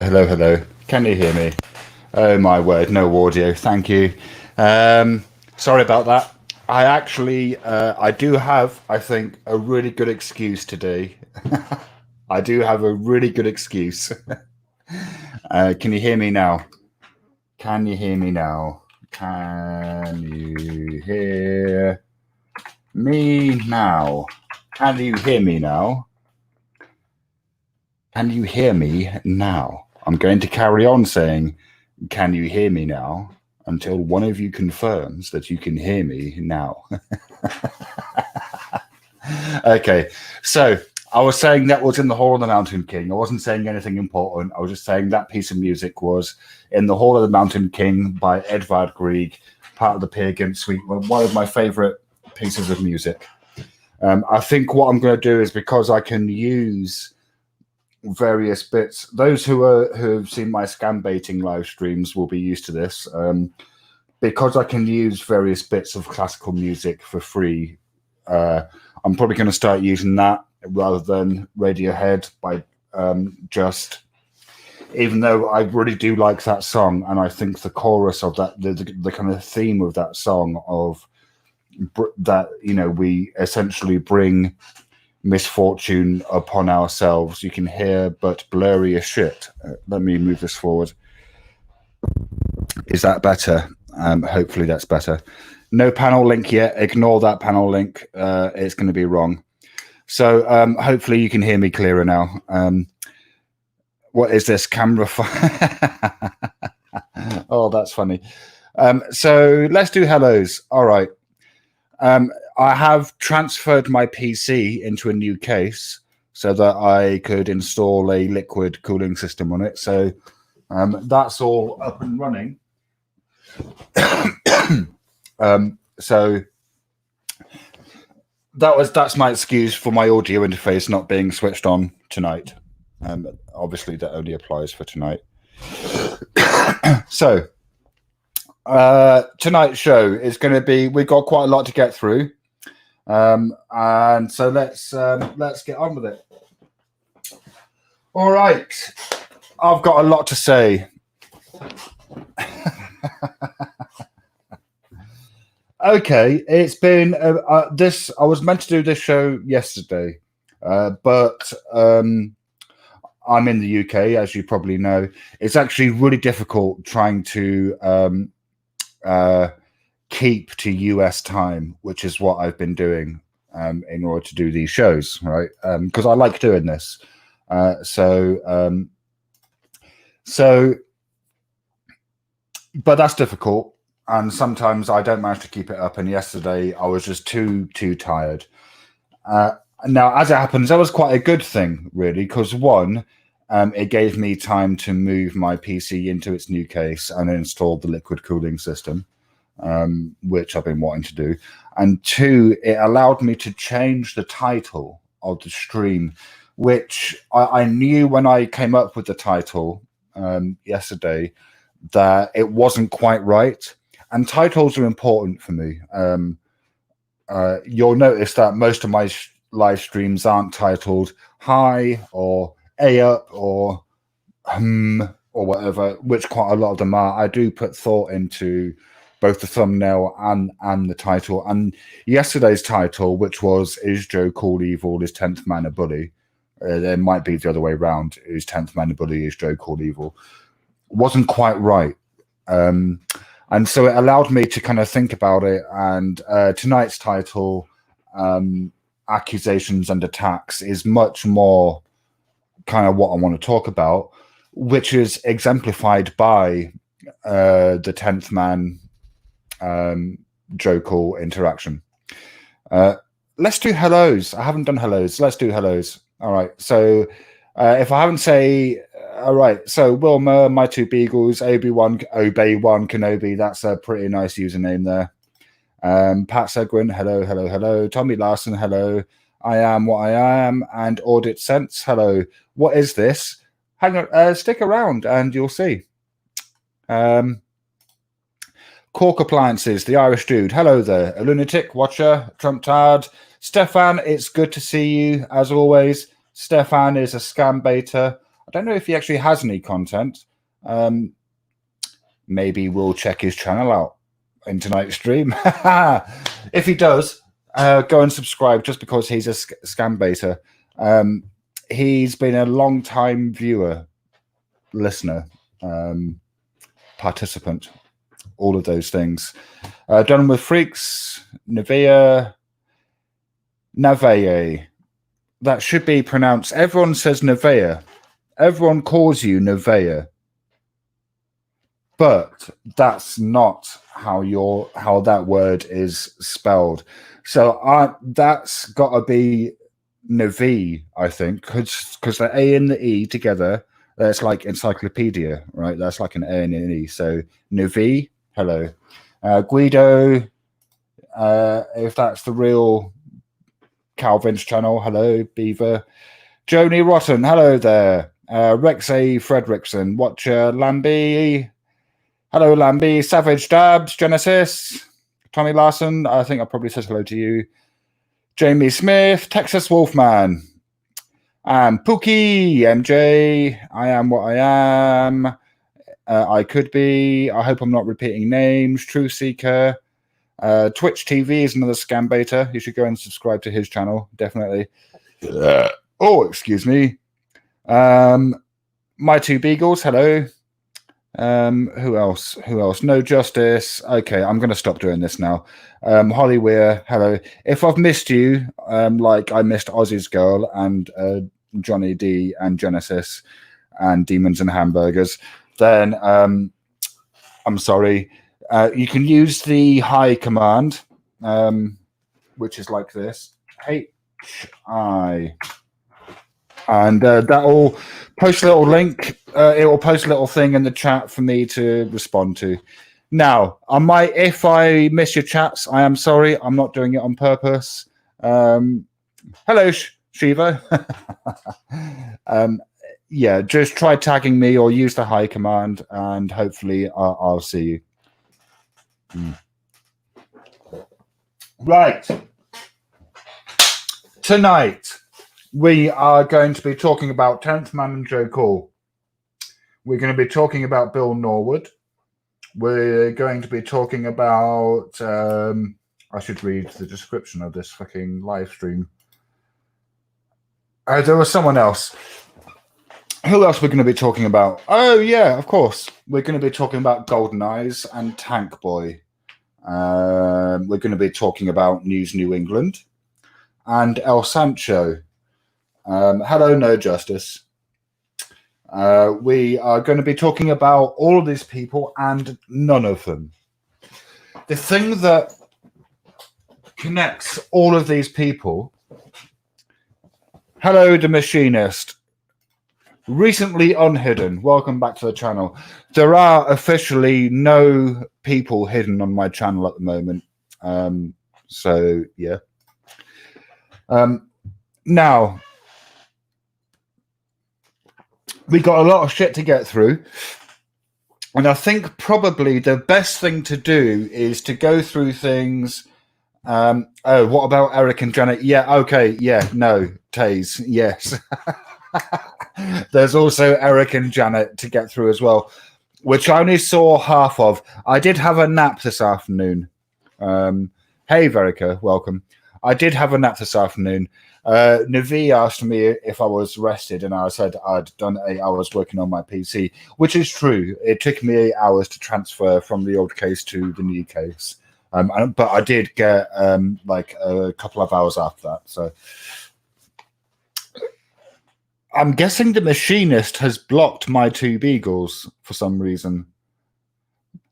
Hello, hello. Can you hear me? Oh my word, no audio. Thank you. Sorry about that. I do have, I think, a really good excuse today. I do have a really good excuse. Can you hear me now? Can you hear me now? Can you hear me now? Can you hear me now? Can you hear me now? I'm going to carry on saying, can you hear me now? Until one of you confirms that you can hear me now. Okay, so I was saying that was in the Hall of the Mountain King. I wasn't saying anything important. I was just saying that piece of music was in the Hall of the Mountain King by Edvard Grieg, part of the Peer Gynt Suite, one of my favorite pieces of music. I think what I'm going to do is, because I can use various bits. Those who've seen my scam baiting live streams will be used to this. Because I can use various bits of classical music for free, I'm probably going to start using that rather than Radiohead by just. Even though I really do like that song, and I think the chorus of that, the kind of theme of that song of that, we essentially bring misfortune upon ourselves. You can hear, but blurry as shit. Let me move this forward. Is that better? Hopefully that's better. No panel link yet. Ignore that panel link. It's going to be wrong. So hopefully you can hear me clearer now. What is this camera? Oh, that's funny. So let's do hellos. All right. I have transferred my PC into a new case so that I could install a liquid cooling system on it. So that's all up and running. So that's my excuse for my audio interface not being switched on tonight. Obviously, that only applies for tonight. So tonight's show is going to be. We've got quite a lot to get through, and so let's get on with it. All right, I've got a lot to say. Okay, it's been this. I was meant to do this show yesterday, but I'm in the UK, as you probably know. It's actually really difficult trying to keep to US time, which is what I've been doing in order to do these shows, right? Because I like doing this. But that's difficult. And sometimes I don't manage to keep it up. And yesterday I was just too tired. Now, as it happens, that was quite a good thing, really, because one, it gave me time to move my PC into its new case and install the liquid cooling system, which I've been wanting to do. And two, it allowed me to change the title of the stream, which I knew when I came up with the title yesterday that it wasn't quite right. And titles are important for me. You'll notice that most of my live streams aren't titled "Hi" or "A up" or or whatever, which quite a lot of them are. I do put thought into both the thumbnail and the title. And yesterday's title, which was "Is Joe Cool Evil? Is 10th Man a Bully?" There might be the other way around. "Is 10th Man a Bully? Is Joe Cool Evil?" Wasn't quite right. And so it allowed me to kind of think about it. And tonight's title, Accusations and Attacks, is much more kind of what I want to talk about, which is exemplified by the 10th Man Joe Cool interaction. Let's do hellos. I haven't done hellos. Let's do hellos. All right. So if I haven't say... All right, so Wilma, My Two Beagles, Obi-Wan Kenobi, that's a pretty nice username there. Pat Seguin, hello. Tommy Larson, hello. I am what I am, and Audit Sense, hello. What is this? Hang on, stick around and you'll see. Cork Appliances, the Irish Dude, hello there. A Lunatic, Watcher, Trump Tard. Stefan, it's good to see you, as always. Stefan is a scam baiter. I don't know if he actually has any content. Maybe we'll check his channel out in tonight's stream. If he does, go and subscribe just because he's a scam baiter. He's been a long time viewer, listener, participant, all of those things. Done with Freaks, Navea. That should be pronounced. Everyone says Navea. Everyone calls you Navea. But that's not how that word is spelled. So that's got to be Navi, I think, because the A and the E together, that's like encyclopedia, right? That's like an A and an E. So Navi, hello. Guido, if that's the real Calvin's channel, hello. Beaver. Joni Rotten, hello there. Rex A. Fredrickson, Watcher, Lambie. Hello, Lambie. Savage Dabs, Genesis. Tommy Larson, I think I probably said hello to you. Jamie Smith, Texas Wolfman. Pookie, MJ. I am what I am. I could be. I hope I'm not repeating names. True Seeker. Twitch TV is another scam beta. You should go and subscribe to his channel, definitely. Oh, excuse me. My Two Beagles, hello. Who else? No Justice. Okay, I'm going to stop doing this now. Holly Weir, hello. If I've missed you, like I missed Ozzy's Girl and Johnny D and Genesis and Demons and Hamburgers, then I'm sorry. You can use the hi command, which is like this. HI. And that will post a little link. It will post a little thing in the chat for me to respond to. Now, if I miss your chats, I am sorry. I'm not doing it on purpose. Hello, Shiva. Yeah, just try tagging me or use the hi command, and hopefully I'll see you. Right. Tonight, we are going to be talking about 10th Man and Joe Cole. We're going to be talking about Bill Norwood. We're going to be talking about... I should read the description of this fucking live stream. There was someone else. Who else we're going to be talking about? Oh, yeah, of course. We're going to be talking about Golden Eyes and Tank Boy. We're going to be talking about News New England and El Sancho. Hello, No Justice. We are going to be talking about all of these people and none of them. The thing that connects all of these people... Hello, The Machinist. Recently unhidden. Welcome back to the channel. There are officially no people hidden on my channel at the moment. So, yeah. Now, we got a lot of shit to get through. And I think probably the best thing to do is to go through things. Oh, what about Eric and Janet? Yeah, okay. Yeah, no. Taze, yes. There's also Eric and Janet to get through as well, which I only saw half of. I did have a nap this afternoon. Hey, Verica, welcome. I did have a nap this afternoon. Navi asked me if I was rested, and I said I'd done 8 hours working on my PC, which is true. It took me 8 hours to transfer from the old case to the new case. But I did get like a couple of hours after that. So I'm guessing the Machinist has blocked my Two Beagles for some reason.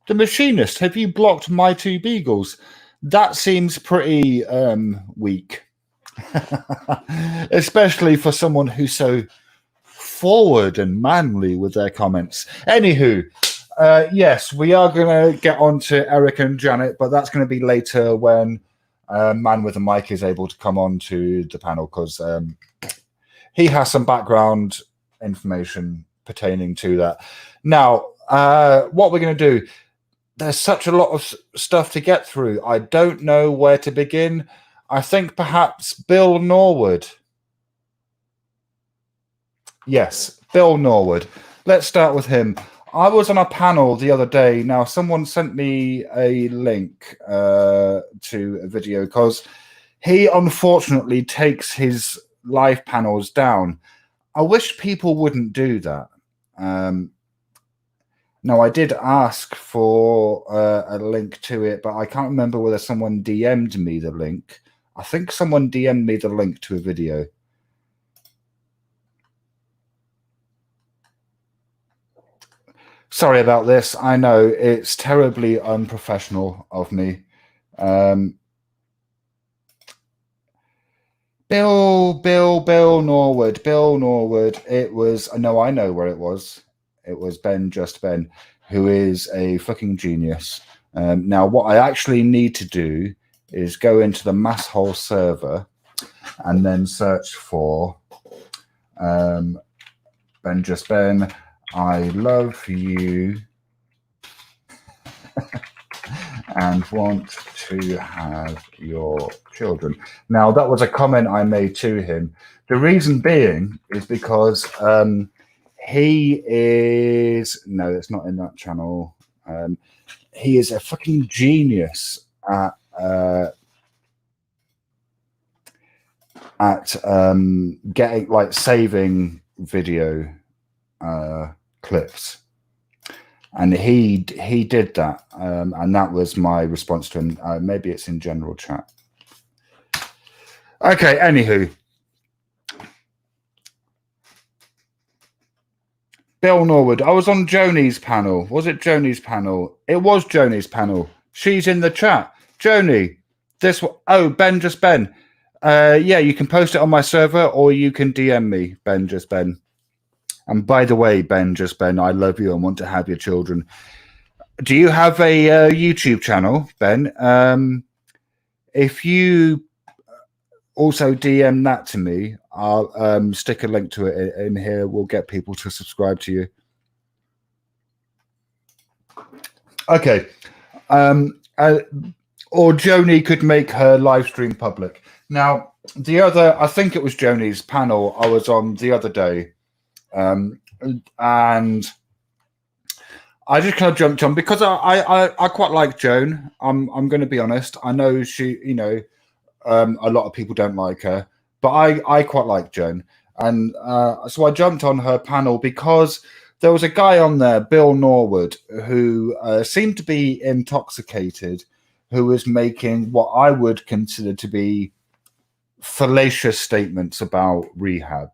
The Machinist, have you blocked my Two Beagles? That seems pretty weak. Especially for someone who's so forward and manly with their comments. Anywho, yes, we are going to get on to Eric and Janet, but that's going to be later when Man with a Mic is able to come on to the panel, because he has some background information pertaining to that. Now, what we're going to do, there's such a lot of stuff to get through. I don't know where to begin. I think perhaps Bill Norwood. Yes, Bill Norwood. Let's start with him. I was on a panel the other day. Now, someone sent me a link to a video because he unfortunately takes his live panels down. I wish people wouldn't do that. No, I did ask for a link to it, but I can't remember whether someone DM'd me the link. I think someone DM'd me the link to a video. Sorry about this. I know it's terribly unprofessional of me. Bill Norwood. Bill Norwood. It was, no, I know where it was. It was Ben, who is a fucking genius. Now, what I actually need to do is go into the masshole server and then search for Ben, I love you and want to have your children. Now, that was a comment I made to him. The reason being is because he is... No, it's not in that channel. He is a fucking genius at getting, like, saving video clips. And he did that, and that was my response to him. Maybe it's in general chat. Okay, anywho. Bill Norwood. I was on Joni's panel. Was it Joni's panel? It was Joni's panel. She's in the chat. Joni, this... Oh, Ben. Yeah, you can post it on my server or you can DM me, Ben. And by the way, Ben, I love you and want to have your children. Do you have a YouTube channel, Ben? If you also DM that to me, I'll stick a link to it in here. We'll get people to subscribe to you. Okay. Or Joni could make her live stream public. Now, I think it was Joni's panel I was on the other day. And I just kind of jumped on because I quite like Joan. I'm going to be honest. I know she, a lot of people don't like her, but I quite like Joan. And so I jumped on her panel because there was a guy on there, Bill Norwood, who seemed to be intoxicated, who was making what I would consider to be fallacious statements about rehab.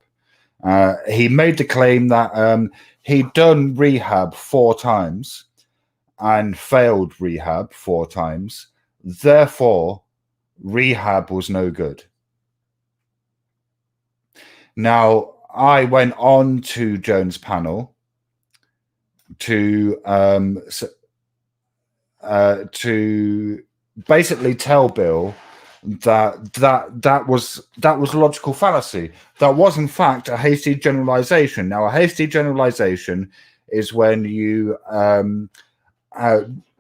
He made the claim that he'd done rehab 4 times and failed rehab 4 times. Therefore, rehab was no good. Now, I went on to Joan's panel to basically tell Bill that was logical fallacy. That was in fact a hasty generalization. Now, a hasty generalization is when you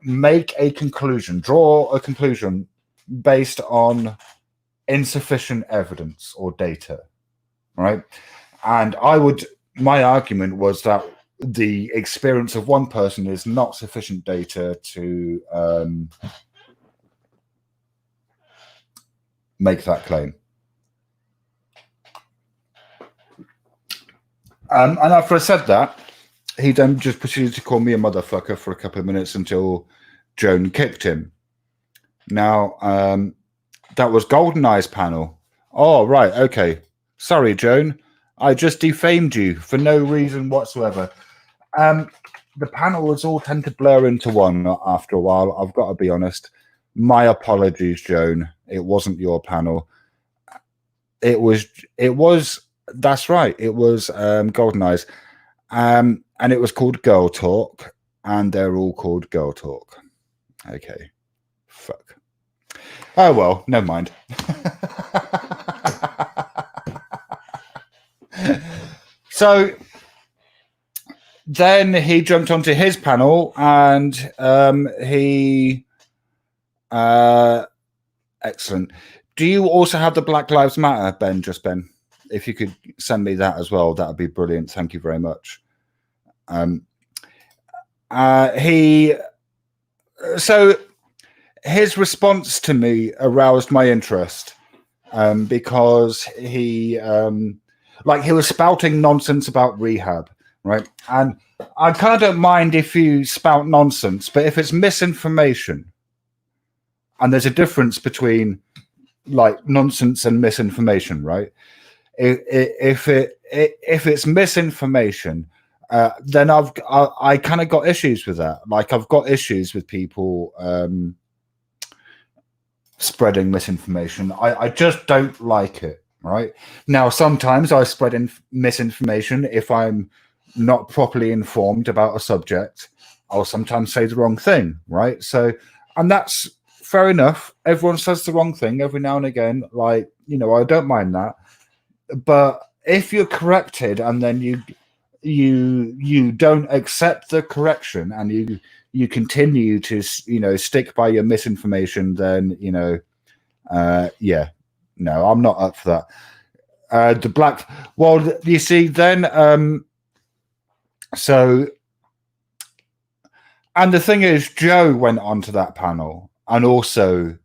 make a conclusion, draw a conclusion based on insufficient evidence or data, right? And my argument was that the experience of one person is not sufficient data to make that claim. And after I said that, he then just proceeded to call me a motherfucker for a couple of minutes until Joan kicked him. Now, that was GoldenEye's panel. Oh, right, okay. Sorry, Joan. I just defamed you for no reason whatsoever. The panels all tend to blur into one after a while, I've got to be honest. My apologies, Joan. It wasn't your panel. It was, that's right. It was GoldenEye's. And it was called Girl Talk, and they're all called Girl Talk. Okay. Fuck. Oh, well, never mind. So then he jumped onto his panel and he... excellent. Do you also have the Black Lives Matter, Ben? if you could send me that as well, that would be brilliant. Thank you very much. So his response to me aroused my interest because he was spouting nonsense about rehab, right? And I kind of don't mind if you spout nonsense, but if it's misinformation, and there's a difference between like nonsense and misinformation, right? If it's misinformation, then I kind of got issues with that. Like I've got issues with people spreading misinformation. I just don't like it. Right now, sometimes I spread misinformation if I'm not properly informed about a subject. I'll sometimes say the wrong thing. Right. So, and that's fair enough. Everyone says the wrong thing every now and again. Like, you know, I don't mind that. But if you're corrected and then you don't accept the correction and you continue to, you know, stick by your misinformation, then, you know, yeah, no, I'm not up for that. The black, well, you see, then, so, and the thing is, Joe went onto that panel and also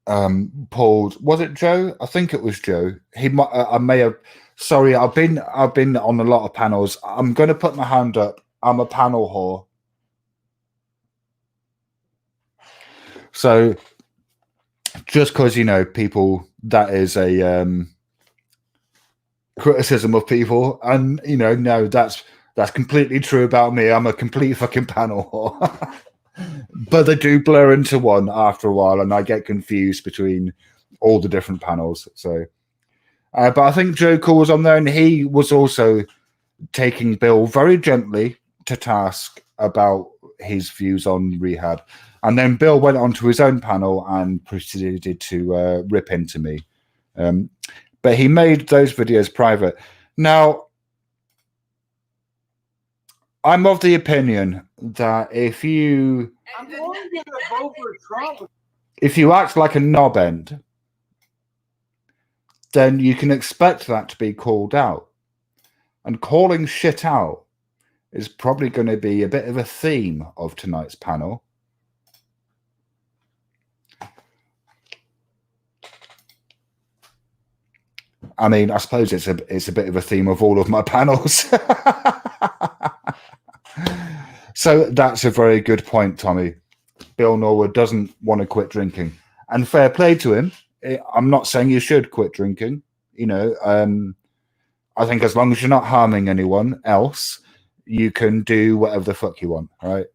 pulled, was it Joe? I think it was Joe. I may have, sorry, I've been on a lot of panels. I'm going to put my hand up. I'm a panel whore. So just because, you know, people, that is a criticism of people, and, you know, no, that's completely true about me. I'm a complete fucking panel whore. But they do blur into one after a while, and I get confused between all the different panels. So, but I think Joe Cool was on there, and he was also taking Bill very gently to task about his views on rehab. And then Bill went on to his own panel and proceeded to rip into me. But he made those videos private. Now, I'm of the opinion that if you act like a knob end, then you can expect that to be called out. And calling shit out is probably going to be a bit of a theme of tonight's panel. I mean, I suppose it's a bit of a theme of all of my panels. So that's a very good point, Tommy. Bill Norwood doesn't want to quit drinking, and fair play to him. I'm not saying you should quit drinking. You know, I think as long as you're not harming anyone else, you can do whatever the fuck you want, right?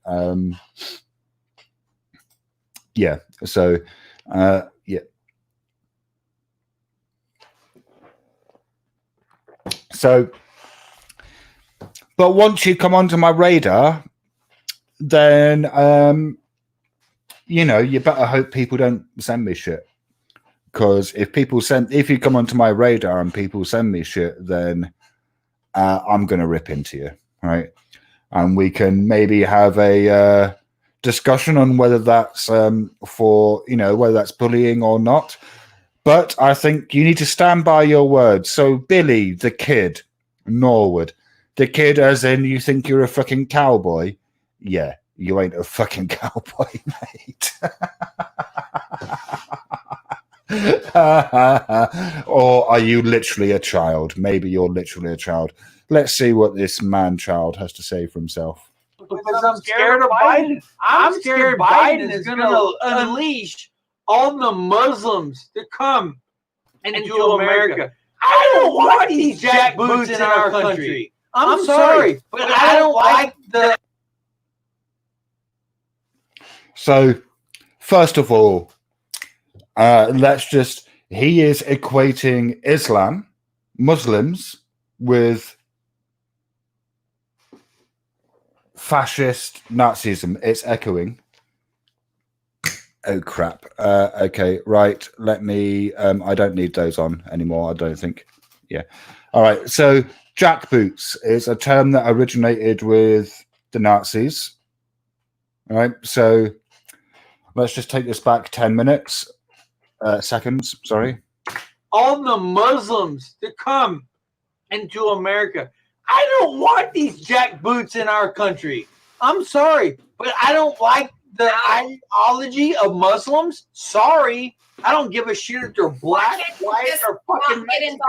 Yeah. So, yeah. So, but once you come onto my radar, then, you know, you better hope people don't send me shit. Because if you come onto my radar and people send me shit, then I'm going to rip into you, right? And we can maybe have a discussion on whether that's whether that's bullying or not. But I think you need to stand by your words. So Billy, the kid, Norwood, the kid as in you think you're a fucking cowboy. Yeah, you ain't a fucking cowboy, mate. Or are you literally a child? Maybe you're literally a child. Let's see what this man-child has to say for himself. Because I'm scared of Biden. I'm scared Biden is going to unleash all the Muslims to come into America. I don't want these jackboots in our country. I'm sorry, but I don't like the... So, first of all, he is equating Islam, Muslims, with fascist Nazism. It's echoing. Oh, crap. Okay, right. Let me... I don't need those on anymore, I don't think. Yeah. All right. So, jackboots is a term that originated with the Nazis. All right. So, let's just take this back 10 minutes. Seconds, sorry. all the Muslims to come into America. I don't want these jackboots in our country. I'm sorry, but I don't like the ideology of Muslims. Sorry. I don't give a shit if they're black, white, or fucking Mexican.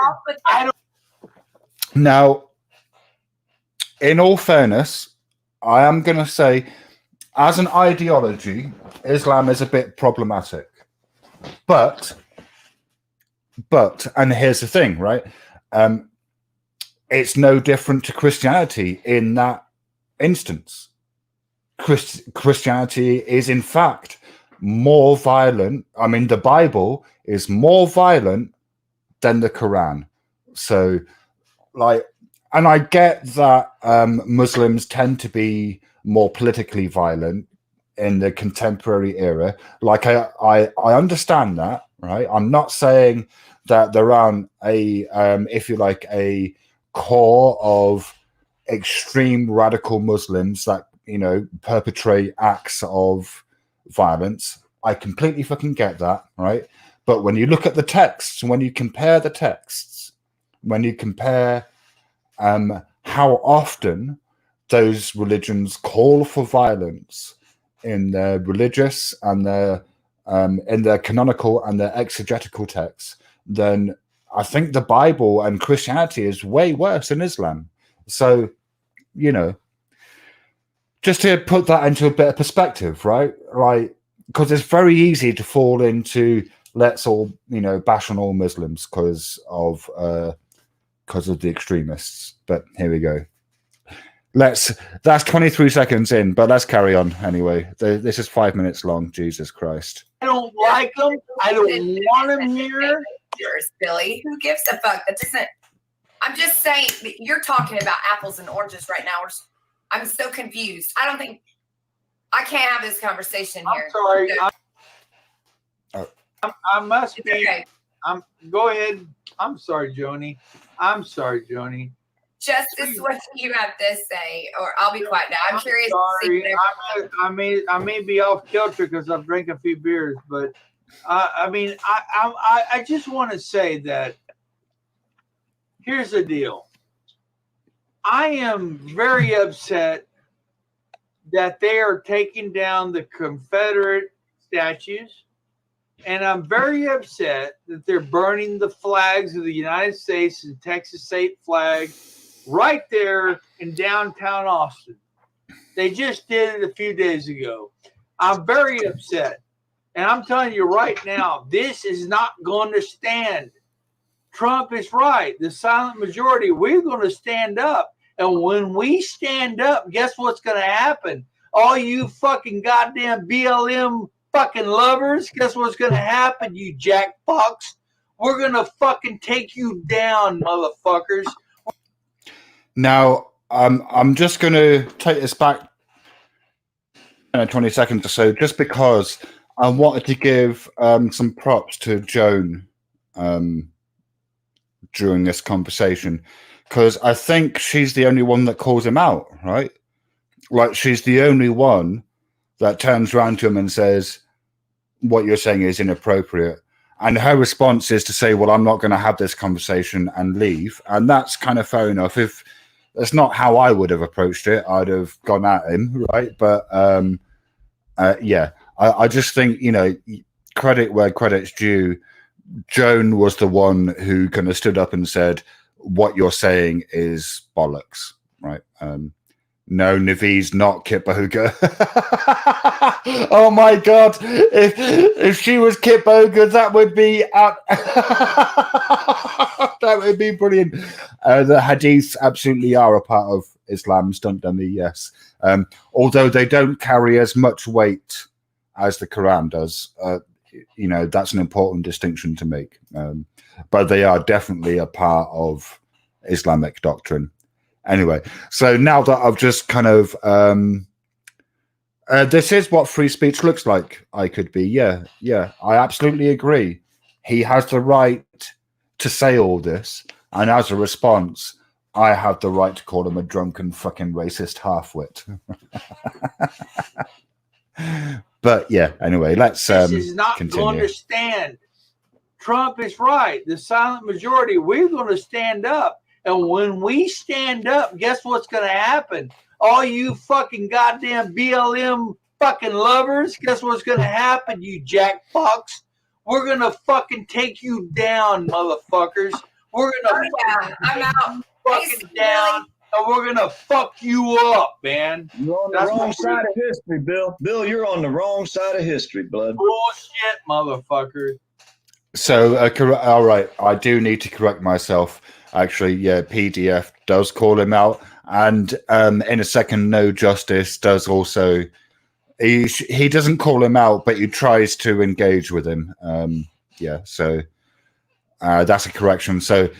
I don't. Now, in all fairness, I am going to say, as an ideology, Islam is a bit problematic. But, and here's the thing, right? It's no different to Christianity in that instance. Christianity is, in fact, more violent. I mean, the Bible is more violent than the Quran. So, like, and I get that Muslims tend to be more politically violent in the contemporary era. Like, I understand that, right? I'm not saying that there aren't if you like, a core of extreme radical Muslims that, you know, perpetrate acts of violence. I completely fucking get that, right? But when you look at the texts, when you compare the texts, when you compare how often those religions call for violence in their religious and their in their canonical and their exegetical texts, then I think the Bible and Christianity is way worse than Islam. So, you know, just to put that into a bit of perspective, right? Like, because it's very easy to fall into let's all, you know, bash on all Muslims because of the extremists. But here we go. That's 23 seconds in, but let's carry on anyway. This is 5 minutes long. Jesus Christ. I don't like them. I don't want them here. Billy, who gives a fuck? That doesn't. I'm just saying that you're talking about apples and oranges right now. I'm so confused. I don't think I can't have this conversation here. I'm sorry. I must be. Okay. Go ahead. I'm sorry, Joni. Justice, what do you have to say? Or I'll be quiet now. I'm curious. Sorry. I may be off kilter because I've drank a few beers, but I mean, I just want to say that here's the deal. I am very upset that they are taking down the Confederate statues, and I'm very upset that they're burning the flags of the United States and Texas state flag right there in downtown Austin. They just did it a few days ago. I'm very upset. And I'm telling you right now, this is not going to stand. Trump is right. The silent majority, we're going to stand up. And when we stand up, guess what's going to happen? All you fucking goddamn BLM fucking lovers, guess what's going to happen, you jackfox? We're going to fucking take you down, motherfuckers. Now, I'm just going to take this back 20 seconds or so, just because I wanted to give some props to Joan during this conversation, because I think she's the only one that calls him out, right? Like, she's the only one that turns around to him and says, what you're saying is inappropriate. And her response is to say, well, I'm not going to have this conversation and leave. And that's kind of fair enough. If that's not how I would have approached it, I'd have gone at him, right? But yeah, I just think, you know, credit where credit's due. Joan was the one who kind of stood up and said, what you're saying is bollocks, right? No, Navee's not Kit Boga. Oh my God. If she was Kit Boga, that would be that would be brilliant. The hadiths absolutely are a part of Islam, stunt dummy, yes. Although they don't carry as much weight as the Quran does. You know, that's an important distinction to make. But they are definitely a part of Islamic doctrine. Anyway, so now that I've just kind of this is what free speech looks like. I could be, yeah, I absolutely agree. He has the right to say all this, and as a response, I have the right to call him a drunken fucking racist halfwit. But yeah, anyway, let's this is not continue. going to stand. Trump is right. The silent majority, we're going to stand up. And when we stand up, guess what's going to happen? All you fucking goddamn BLM fucking lovers, guess what's going to happen, you jackfucks? We're going to fucking take you down, motherfuckers. We're going to I'm out. fucking down. And we're going to fuck you up, man. You're on the wrong side of history, Bill. Bill, you're on the wrong side of history, blood. Bullshit, motherfucker. So, all right, I do need to correct myself. Actually, yeah, PDF does call him out, and in a second, No Justice does also. He doesn't call him out, but he tries to engage with him. Yeah, so that's a correction. So,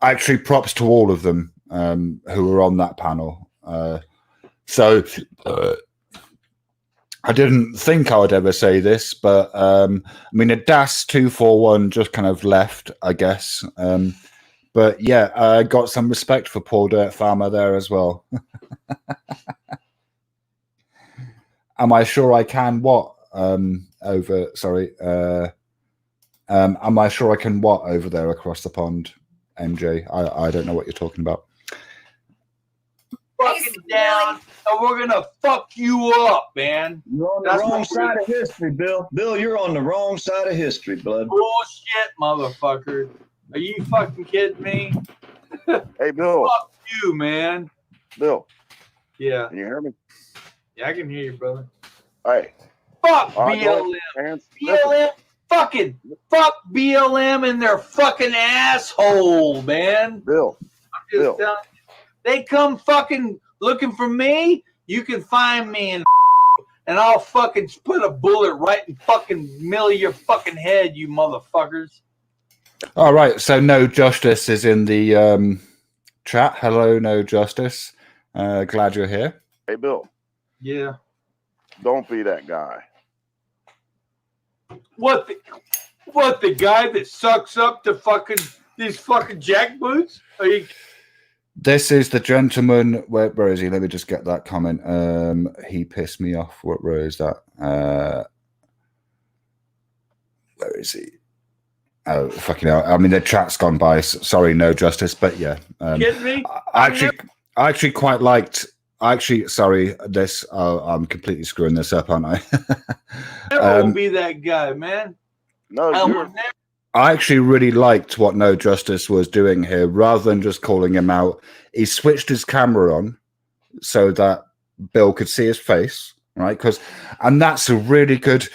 actually, props to all of them who were on that panel. I didn't think I would ever say this, but I mean, a DAS 241 just kind of left, I guess. But yeah, I got some respect for Poor Dirt Farmer there as well. Am I sure I can what? Am I sure I can what over there across the pond, MJ? I don't know what you're talking about. Fucking down, and we're gonna fuck you up, man. You're on the wrong side of history, Bill. Bill, you're on the wrong side of history, blood. Bullshit, motherfucker. Are you fucking kidding me? Hey, Bill. Fuck you, man. Bill. Yeah. Can you hear me? Yeah, I can hear you, brother. Hey. Fuck All right, BLM. BLM. Fucking fuck BLM and their fucking asshole, man. Bill. I'm just telling you. They come fucking looking for me, you can find me and I'll fucking put a bullet right in fucking middle of your fucking head, you motherfuckers. All right, so No Justice is in the chat. Hello, No Justice. Glad you're here. Hey, Bill. Yeah. Don't be that guy. What the guy that sucks up to fucking these fucking jackboots? Are you? This is the gentleman. Where is he? Let me just get that comment. He pissed me off. Where is that? Where is he? Oh, fucking hell. I mean, the chat's gone by. Sorry, No Justice. But yeah. Kidding me? I actually quite liked. Sorry, this. I'm completely screwing this up, aren't I? Never will be that guy, man. No, you're... I actually really liked what No Justice was doing here. Rather than just calling him out, he switched his camera on so that Bill could see his face, right? And that's a really good.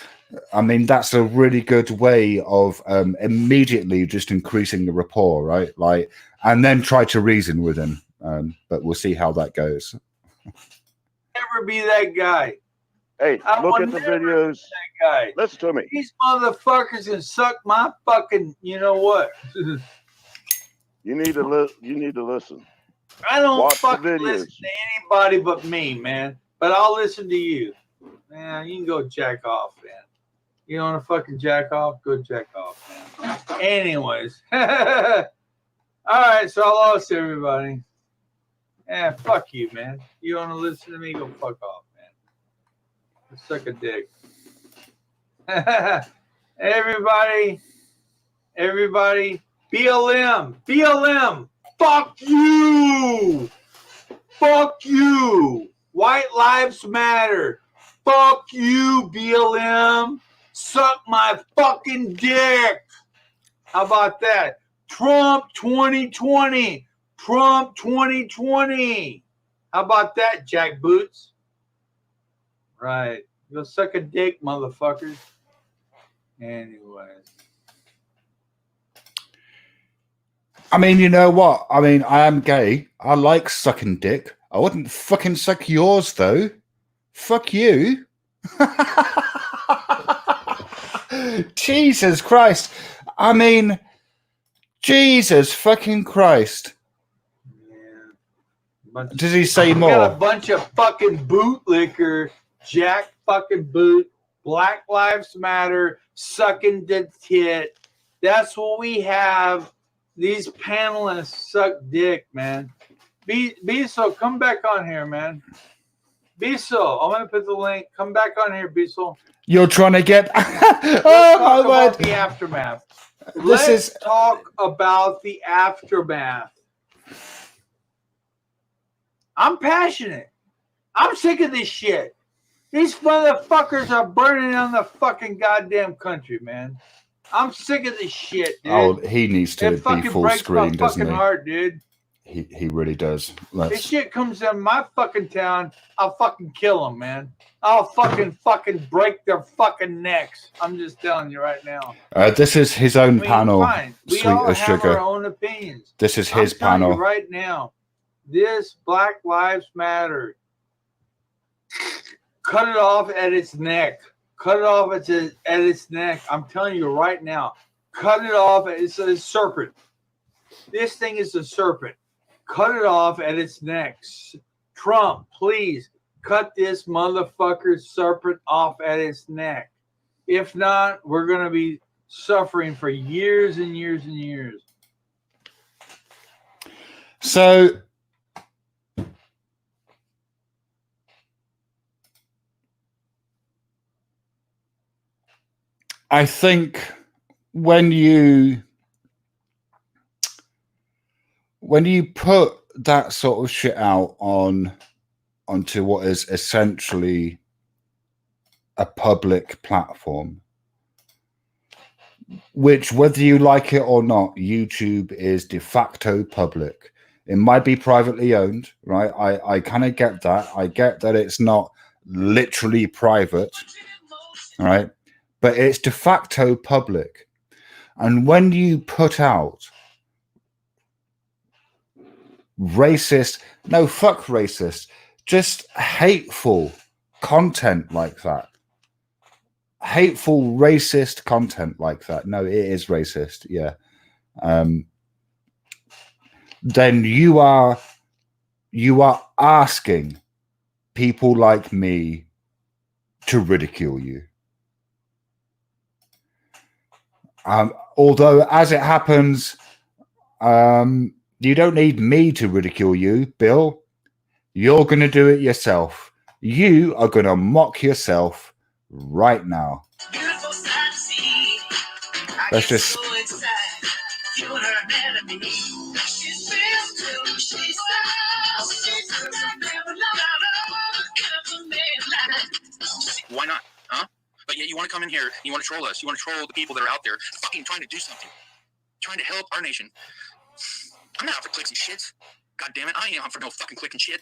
I mean, that's a really good way of immediately just increasing the rapport, right? Like, and then try to reason with him. But we'll see how that goes. Never be that guy. Hey, look at the videos. That guy. Listen to me. These motherfuckers can suck my fucking. You know what? You need to listen. I don't Watch fucking listen to anybody but me, man. But I'll listen to you. Man, you can go jack off, man. You want to fucking jack off? Go jack off, man. Anyways. All right, so I lost everybody. Yeah, fuck you, man. You want to listen to me? Go fuck off, man. Suck a dick. Everybody, BLM, fuck you. Fuck you. White Lives Matter. Fuck you, BLM. Suck my fucking dick. How about that? Trump 2020. Trump 2020. How about that, Jack Boots? Right. Go suck a dick, motherfuckers. Anyways. I mean, you know what? I mean, I am gay. I like sucking dick. I wouldn't fucking suck yours, though. Fuck you. Jesus Christ. I mean, Jesus fucking Christ. Yeah. Does he say more? Got a bunch of fucking bootlicker, Jack fucking Boot, Black Lives Matter, sucking the tit. That's what we have. These panelists suck dick, man. Be so come back on here, man. Bissell, I'm gonna put the link. Come back on here, Bissell. You're trying to get. Let's Oh talk my about word! the aftermath. This Let's is. talk about the aftermath. I'm passionate. I'm sick of this shit. These motherfuckers are burning on the fucking goddamn country, man. I'm sick of this shit, dude. Oh, he needs to it be fucking full breaks screen, my doesn't fucking he? heart, dude. He really does. This shit comes in my fucking town, I'll fucking kill them, man. I'll fucking break their fucking necks. I'm just telling you right now. This is his own panel. Fine. We Sweet all as have sugar. our own opinions. This is his I'm telling panel. you right now, this Black Lives Matter. Cut it off at its neck. Cut it off at its neck. I'm telling you right now. Cut it off. It's a serpent. This thing is a serpent. Cut it off at its neck. Trump, please cut this motherfucker's serpent off at its neck. If not, we're going to be suffering for years and years and years. So, I think when you put that sort of shit out onto what is essentially a public platform, which, whether you like it or not, YouTube is de facto public. It might be privately owned, right? I kind of get that. I get that it's not literally private, right? But it's de facto public. And when you put out racist, no, fuck racist, just hateful content like that, hateful racist content like that, no, it is racist, yeah, then you are asking people like me to ridicule you. Although, as it happens, you don't need me to ridicule you, Bill. You're going to do it yourself. You are going to mock yourself right now. Let's just... Why not? Huh? But yet you want to come in here, you want to troll us, you want to troll the people that are out there fucking trying to do something, trying to help our nation. I'm not out for clicks and shit. God damn it, I ain't out for no fucking click and shit.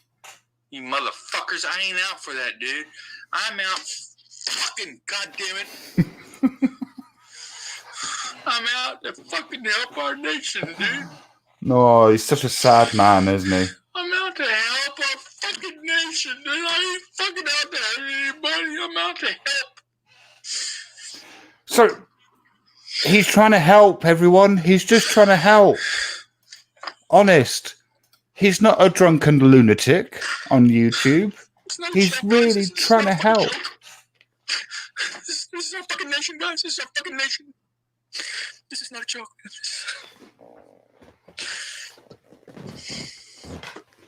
You motherfuckers, I ain't out for that, dude. I'm out fucking, god damn it. I'm out to fucking help our nation, dude. No, he's such a sad man, isn't he? I'm out to help our fucking nation, dude. I ain't fucking out to hurt anybody. I'm out to help. So, he's trying to help, everyone. He's just trying to help. Honest. He's not a drunken lunatic on YouTube. He's really trying to help. This is our fucking nation, guys. This is our fucking nation. This is not a joke.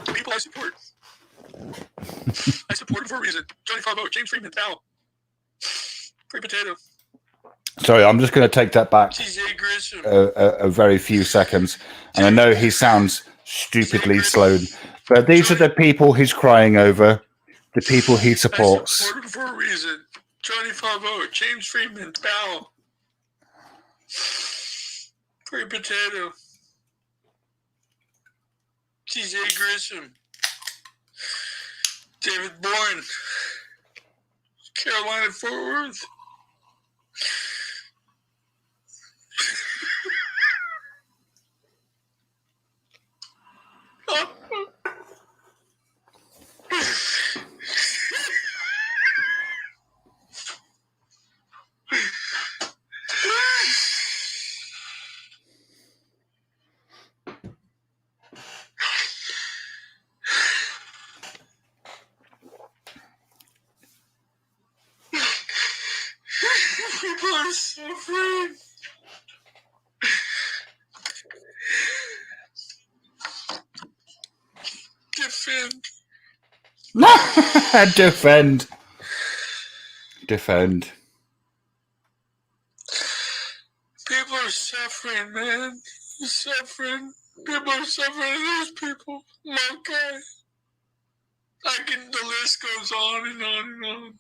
The people I support. I support him for a reason. Johnny Farbo, James Freeman, Thal. Free potato. Sorry, I'm just going to take that back Grissom. a very few seconds. And I know he sounds stupidly slow, but these are the people he's crying over, the people he supports. I support him for a reason. Johnny Farbo, James Freeman, Thal. Free potato. TJ Grissom. David Bourne. Carolina Fort Worth. Defend. People are suffering, man. They're suffering. People are suffering. Those people. Okay. The list goes on and on and on.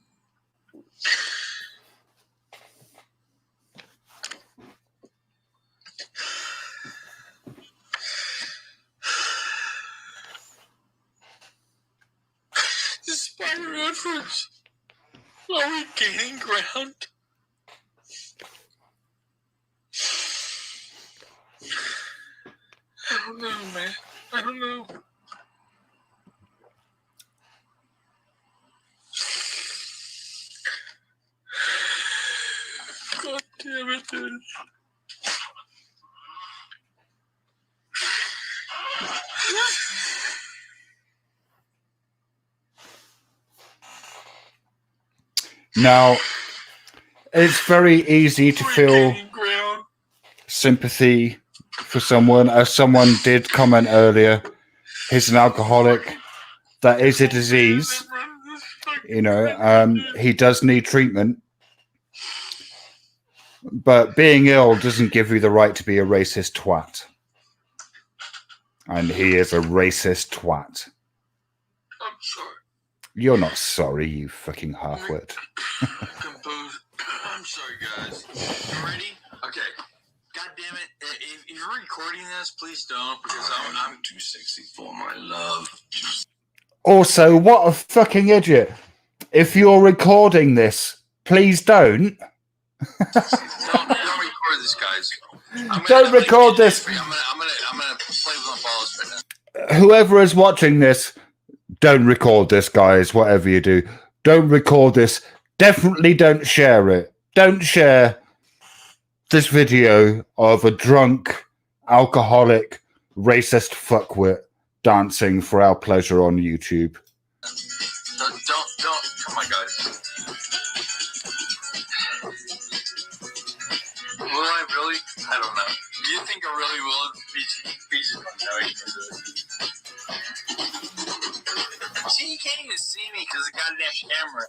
Despite our efforts, are we gaining ground? I don't know, man. I don't know. God damn it, dude. Now, it's very easy to feel sympathy for someone. As someone did comment earlier, he's an alcoholic. That is a disease. You know, he does need treatment. But being ill doesn't give you the right to be a racist twat. And he is a racist twat. I'm sorry. You're not sorry, you fucking halfwit. I'm sorry, guys. You ready? Okay. God damn it. If you're recording this, please don't, because I'm too sexy for my love. Also, what a fucking idiot. If you're recording this, please don't. Don't record this, guys. Don't record this. I'm gonna play with my balls right now. Whoever is watching this, don't record this, guys. Whatever you do, don't record this. Definitely don't share it. Don't share this video of a drunk, alcoholic, racist fuckwit dancing for our pleasure on YouTube. Don't. Come on, guys. Will I really? I don't know. Do you think I really will? See, you can't even see me because of the goddamn camera.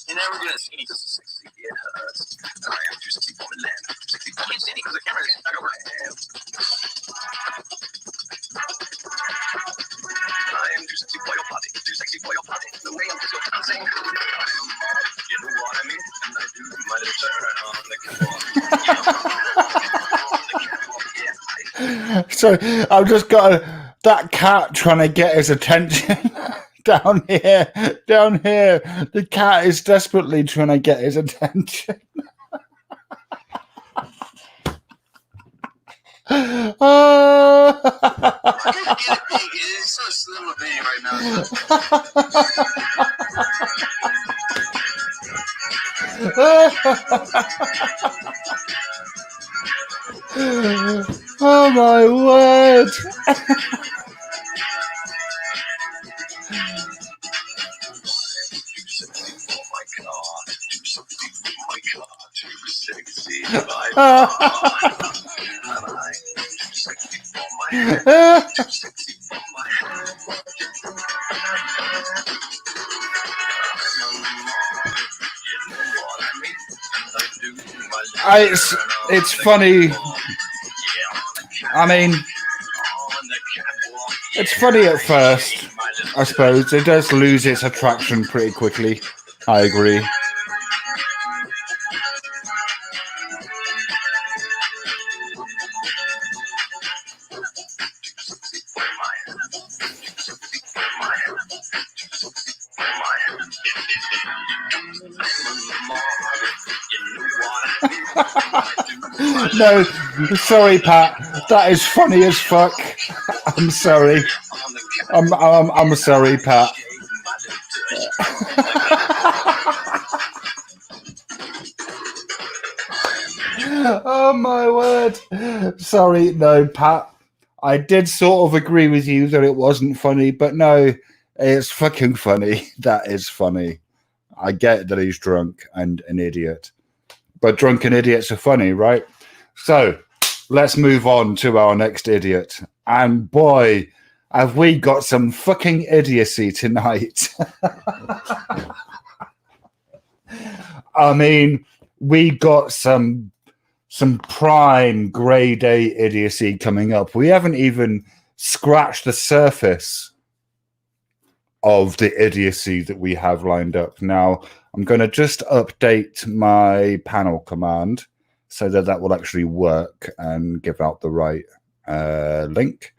You're never gonna see me because it's sexy. I am too sexy for the land. You can't see me because the camera is stuck over my head. I am too sexy for your party. Too sexy for your party. The way I'm so dancing. You know what I mean? And I do my little turn on the catwalk. So I've just got that cat trying to get his attention. Down here. The cat is desperately trying to get his attention. I can't get it big. It's so slim of me right now. Oh my word. It's funny. I mean, it's funny at first, I suppose. It does lose its attraction pretty quickly. I agree. No, sorry, Pat. That is funny as fuck. I'm sorry. I'm sorry, Pat. Oh my word. Sorry, no, Pat. I did sort of agree with you that it wasn't funny, but no, it's fucking funny. That is funny. I get that he's drunk and an idiot, but drunken idiots are funny, right? So let's move on to our next idiot. And boy, have we got some fucking idiocy tonight? I mean, we got some prime grade A idiocy coming up. We haven't even scratched the surface of the idiocy that we have lined up. Now, I'm going to just update my panel command so that will actually work and give out the right link.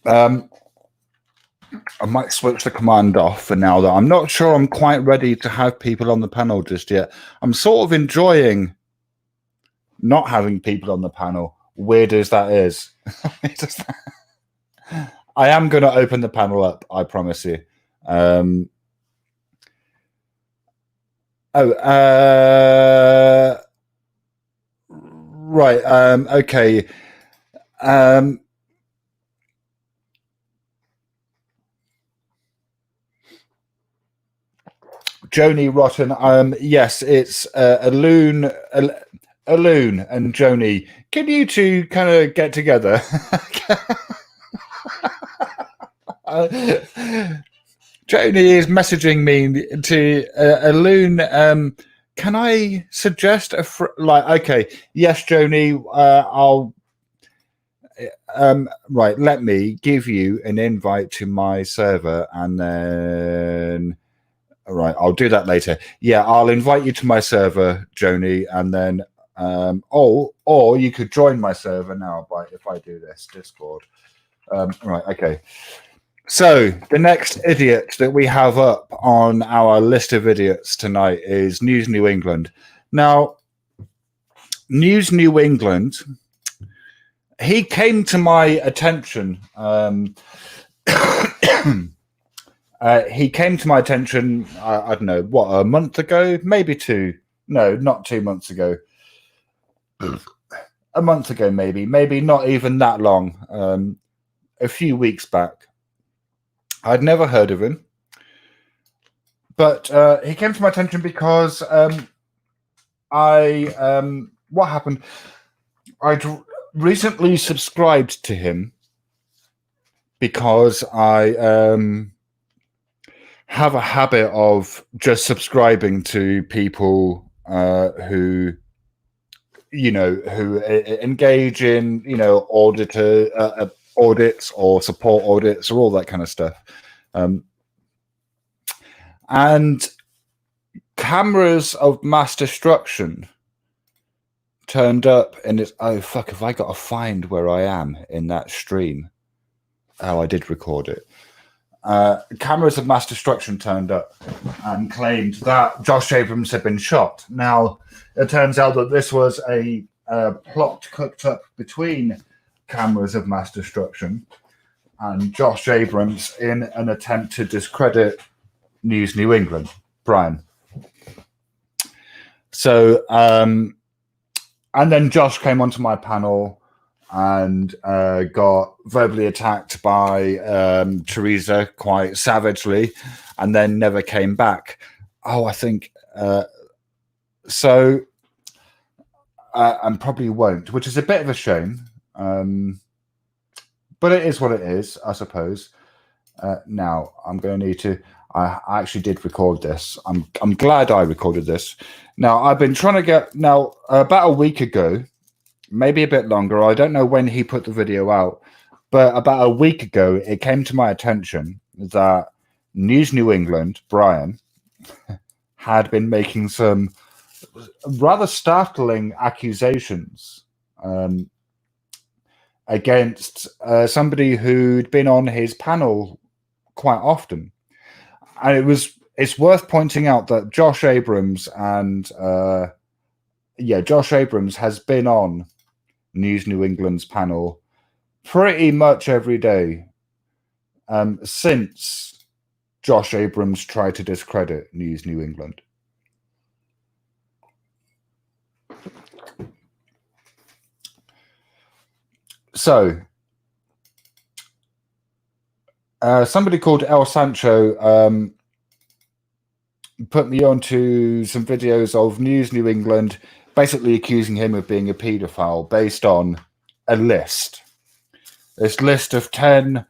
I might switch the command off for now, though. I'm not sure I'm quite ready to have people on the panel just yet. I'm sort of enjoying not having people on the panel, weird as that is. I am going to open the panel up, I promise you. Right, okay. Joni Rotten, yes, it's Aloon and Joni. Can you two kind of get together? Joni is messaging me to Aloon. Can I suggest okay? Yes, Joni. I'll. Right. Let me give you an invite to my server, and then. All right, I'll do that later. Yeah, I'll invite you to my server, Joni, and then or you could join my server now if I do this Discord. Right, okay. So the next idiot that we have up on our list of idiots tonight is News New England. Now, News New England, he came to my attention. He came to my attention, I don't know, what, a month ago? Maybe two. No, not 2 months ago. A month ago, maybe not even that long. A few weeks back. I'd never heard of him. But he came to my attention because what happened? I'd recently subscribed to him because I have a habit of just subscribing to people who engage in, audits or support audits or all that kind of stuff. And cameras of mass destruction turned up, and it's, oh fuck, have I got to find where I am in that stream? Oh, I did record it. Cameras of mass destruction turned up and claimed that Josh Abrams had been shot. Now, it turns out that this was a plot cooked up between cameras of mass destruction and Josh Abrams in an attempt to discredit News New England. Brian. So, and then Josh came onto my panel and got verbally attacked by Teresa quite savagely, and then never came back. Oh, I think so. And probably won't, which is a bit of a shame. But it is what it is, I suppose. Now I'm going to need to. I actually did record this. I'm glad I recorded this. Now I've been trying to get about a week ago. Maybe a bit longer. I don't know when he put the video out, but about a week ago, it came to my attention that News New England, Brian, had been making some rather startling accusations against somebody who'd been on his panel quite often. And it's worth pointing out that Josh Abrams Josh Abrams has been on News New England's panel pretty much every day since Josh Abrams tried to discredit News New England. So, somebody called El Sancho put me onto some videos of News New England basically accusing him of being a paedophile based on a list. this list of 10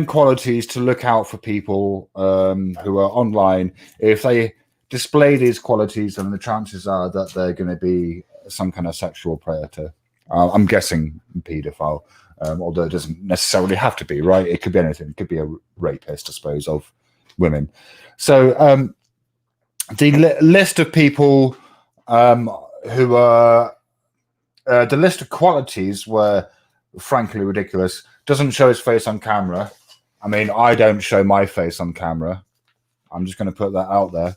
qualities to look out for people who are online. If they display these qualities, then the chances are that they're going to be some kind of sexual predator. I'm guessing paedophile, although it doesn't necessarily have to be, right? It could be anything. It could be a rapist, I suppose, of women. So the list of people who are the list of qualities were frankly ridiculous. Doesn't show his face on camera. I mean, I don't show my face on camera. I'm just going to put that out there.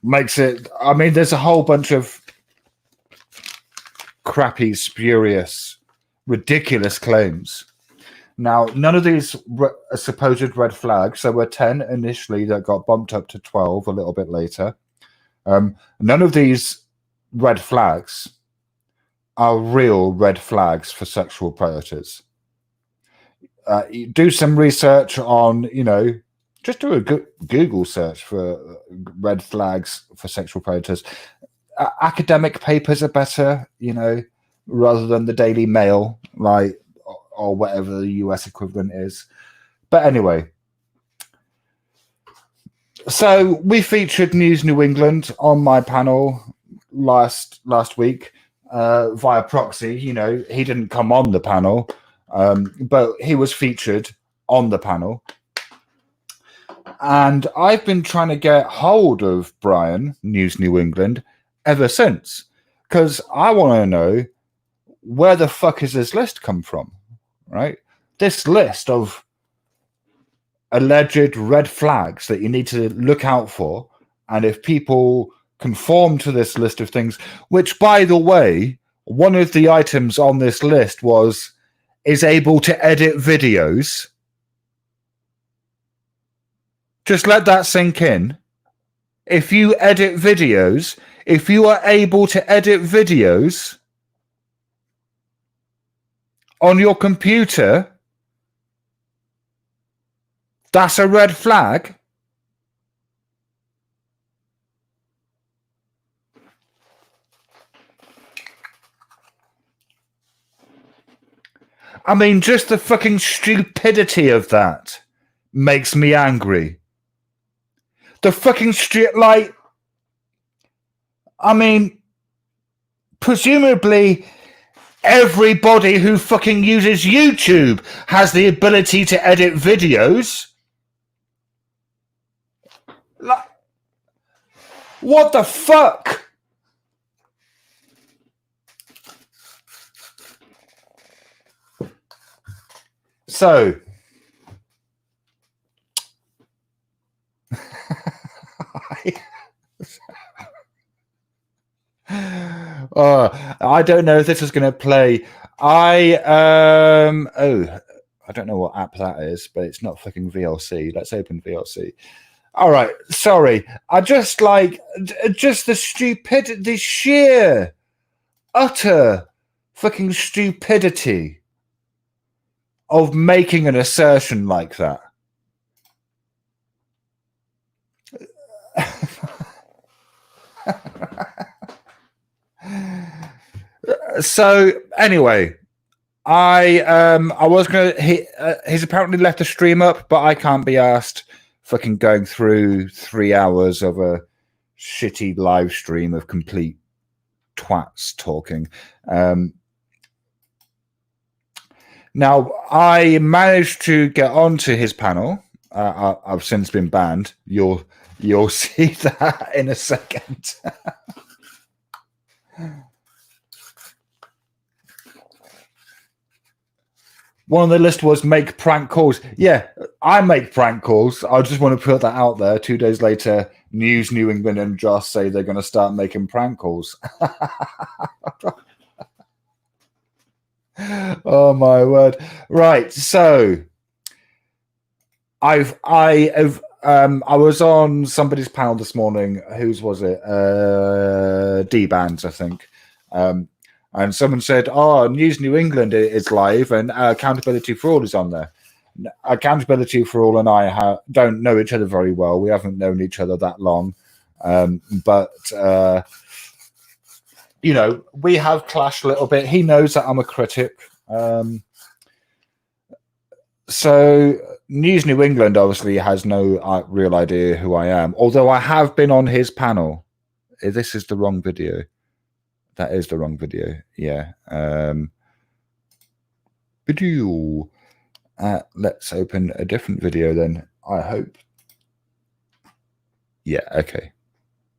Makes it, I mean, there's a whole bunch of crappy, spurious, ridiculous claims. Now, none of these supposed red flags, there were 10 initially that got bumped up to 12 a little bit later. None of these red flags are real red flags for sexual predators. Do some research on, just do a Google search for red flags for sexual predators. Academic papers are better, rather than the Daily Mail, or whatever the US equivalent is. But anyway, so we featured News New England on my panel last week via proxy. He didn't come on the panel, but he was featured on the panel. And I've been trying to get hold of Brian, News New England, ever since, because I want to know where the fuck is this list come from, right? This list of alleged red flags that you need to look out for, and if people conform to this list of things, which, by the way, one of the items on this list is able to edit videos. Just let that sink in. If you edit videos, if you are able to edit videos on your computer, that's a red flag. I mean, just the fucking stupidity of that makes me angry. The fucking presumably everybody who fucking uses YouTube has the ability to edit videos. What the fuck? So, I don't know if this is going to play. I don't know what app that is, but it's not fucking VLC. Let's open VLC. All right, sorry. I just the sheer, utter fucking stupidity of making an assertion like that. So anyway, I was gonna. He's apparently left the stream up, but I can't be asked fucking going through 3 hours of a shitty live stream of complete twats talking. Now I managed to get onto his panel. I've since been banned. You'll see that in a second. One on the list was make prank calls. Yeah, I make prank calls. I just want to put that out there. 2 days later, News New England and Joss say they're going to start making prank calls. Oh my word! Right, so I was on somebody's panel this morning. Whose was it? D-Bands, I think. And someone said, "Oh, News New England is live, and Accountability for All is on there." Accountability for All and I don't know each other very well. We haven't known each other that long, but we have clashed a little bit. He knows that I'm a critic. So News New England obviously has no real idea who I am, although I have been on his panel. This is the wrong video. That is the wrong video. Yeah. Video. Let's open a different video then. I hope. Yeah. Okay.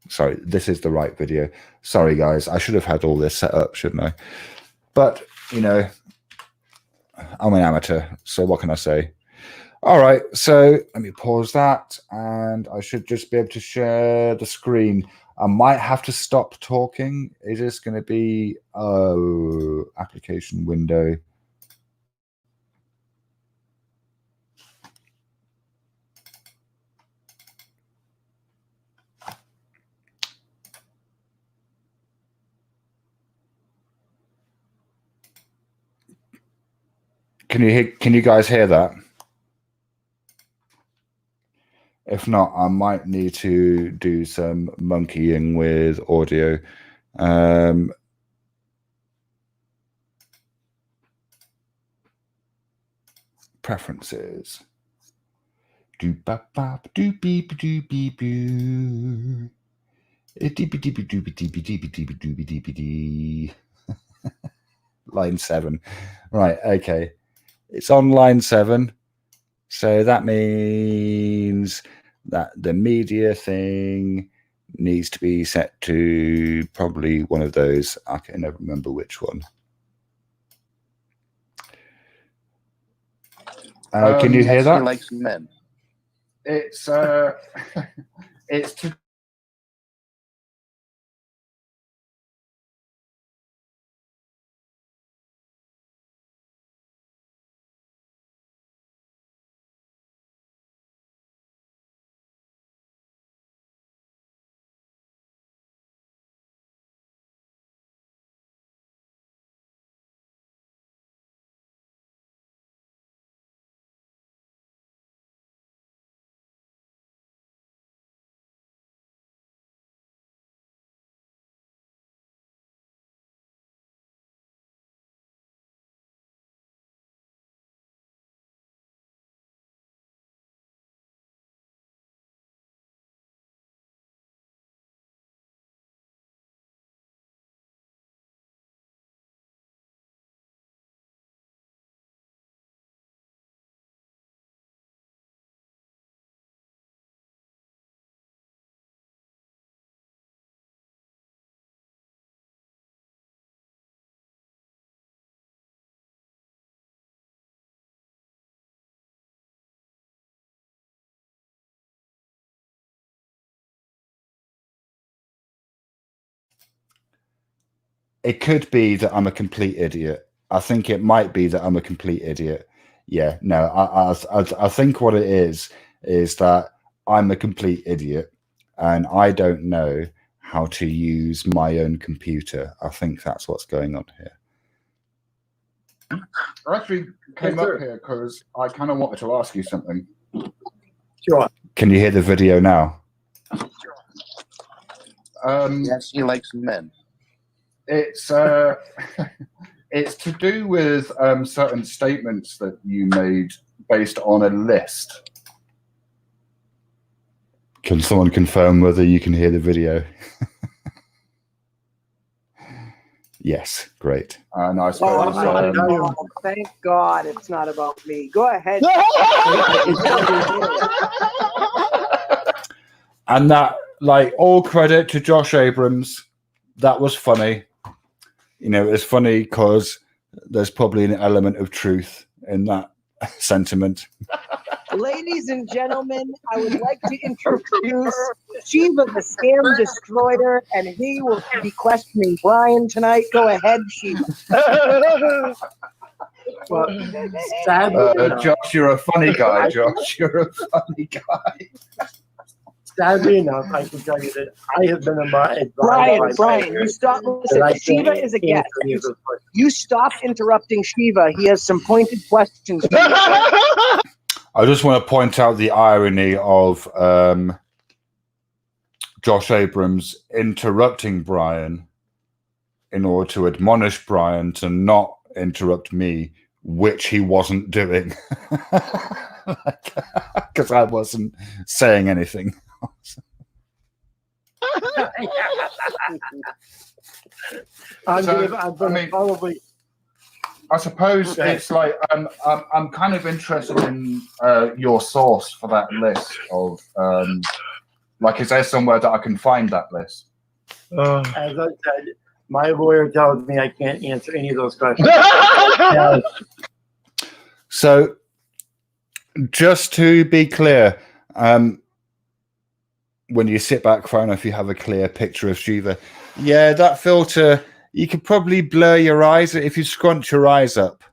Sorry, this is the right video. Sorry, guys. I should have had all this set up, shouldn't I? But, you know, I'm an amateur, so what can I say? All right, so let me pause that, and I should just be able to share the screen. I might have to stop talking. Is this going to be application window? Can you guys hear that? If not, I might need to do some monkeying with audio. Preferences. Do ba ba do beep do beep boo. Line 7. Right, okay. It's on line 7. So that means that the media thing needs to be set to probably one of those. I can never remember which one. Can you hear that? Like men. It's it's to it could be that I'm a complete idiot. I think it might be that I'm a complete idiot. Yeah, no, I think what it is that I'm a complete idiot and I don't know how to use my own computer. I think that's what's going on here. I actually came up here because I kind of wanted to ask you something. Sure. Can you hear the video now? Yes, he likes men. It's it's to do with certain statements that you made based on a list. Can someone confirm whether you can hear the video? Yes, great. And I suppose. Thank God it's not about me. Go ahead. And that, like, all credit to Josh Abrams. That was funny. You know, it's funny because there's probably an element of truth in that sentiment. Ladies and gentlemen, I would like to introduce Shiva the Scam Destroyer, and he will be questioning Brian tonight. Go ahead, Shiva. Josh, you're a funny guy, Josh. You're a funny guy. Sadly enough, I can tell you that I have been invited. Brian, you stop. Listen, Shiva is a guest. You stop interrupting Shiva. He has some pointed questions. I just want to point out the irony of Josh Abrams interrupting Brian in order to admonish Brian to not interrupt me which he wasn't doing. Because I wasn't saying anything. Probably. I suppose it's like I'm kind of interested in your source for that list of like, is there somewhere that I can find that list? As I said, my lawyer tells me I can't answer any of those questions. So, just to be clear, when you sit back far enough, you have a clear picture of Shiva. Yeah, that filter, you could probably blur your eyes. If you scrunch your eyes up,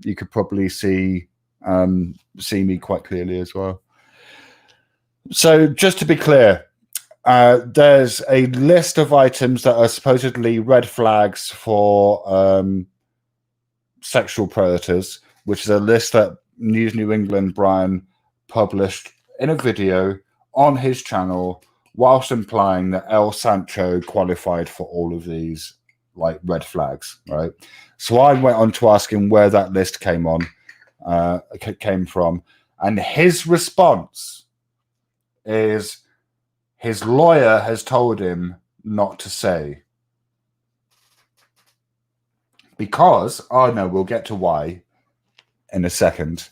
you could probably see me quite clearly as well. So just to be clear, there's a list of items that are supposedly red flags for sexual predators, which is a list that News New England Brian published in a video on his channel, whilst implying that El Sancho qualified for all of these like red flags, right? So I went on to ask him where that list came from, and his response is his lawyer has told him not to say. Because, oh no, we'll get to why in a second.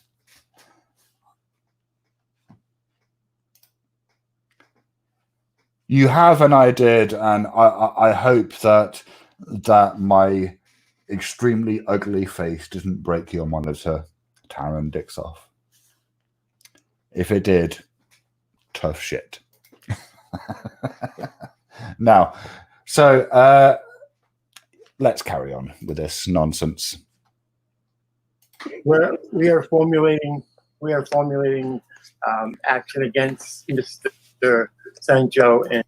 You have an idea, and I hope that my extremely ugly face doesn't break your monitor, Taron dicks off. If it did, tough shit. Now, so let's carry on with this nonsense. We are formulating action against Mr. Sancho, and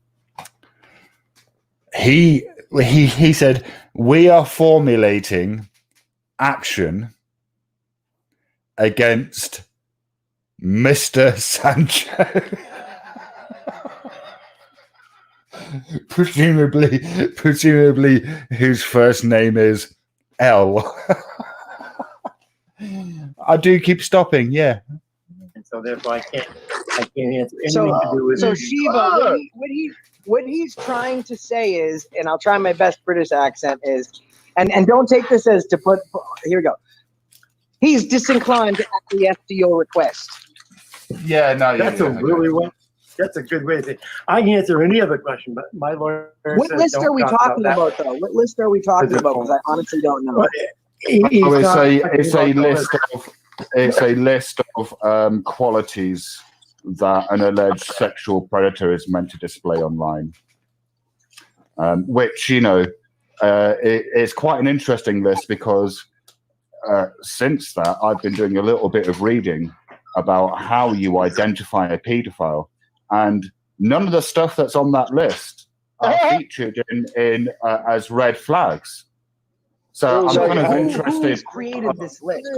he said we are formulating action against Mr. Sancho. presumably whose first name is L. I do keep stopping, yeah. And so therefore I can't answer anything to do with so it. Shiva, what he's trying to say is, and I'll try my best British accent, is, and don't take this as to put, here we go. He's disinclined to acquiesce to your request. Yeah, no, that's that's a good way to say it. I can answer any other question, but my lawyer What says list don't are we talk talking that. about, though? What list are we talking about? Because I honestly don't know. It's a list of qualities that an alleged sexual predator is meant to display online, which, you know, it's quite an interesting list because since that I've been doing a little bit of reading about how you identify a paedophile, and none of the stuff that's on that list are featured in as red flags. So I'm kind of interested. Who's created this list?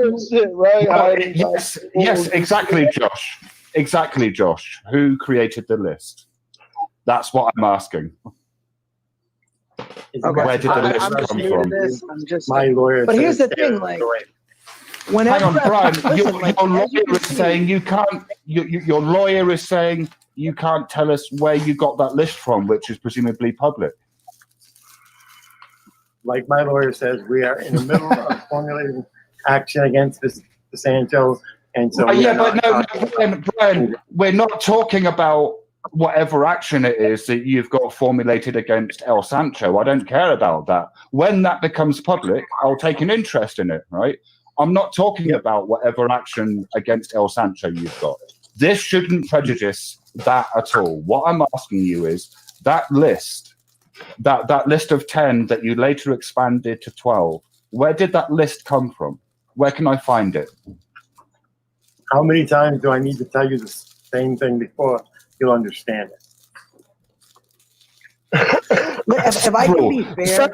Right? Yes, exactly, Josh. Exactly, Josh. Who created the list? That's what I'm asking. Okay. Where did the list come from? My lawyer. But here's the thing, like, whenever hang on, Brian. Your lawyer is see, saying you can't. Your lawyer is saying you can't tell us where you got that list from, which is presumably public. Like my lawyer says, we are in the middle of formulating action against this Sancho, and so Brian, we're not talking about whatever action it is that you've got formulated against El Sancho. I don't care about that. When that becomes public, I'll take an interest in it, right? I'm not talking about whatever action against El Sancho you've got. This shouldn't prejudice that at all. What I'm asking you is that list, that list of 10 that you later expanded to 12, where did that list come from? Where can I find it? How many times do I need to tell you the same thing before you'll understand it? if I can be fair,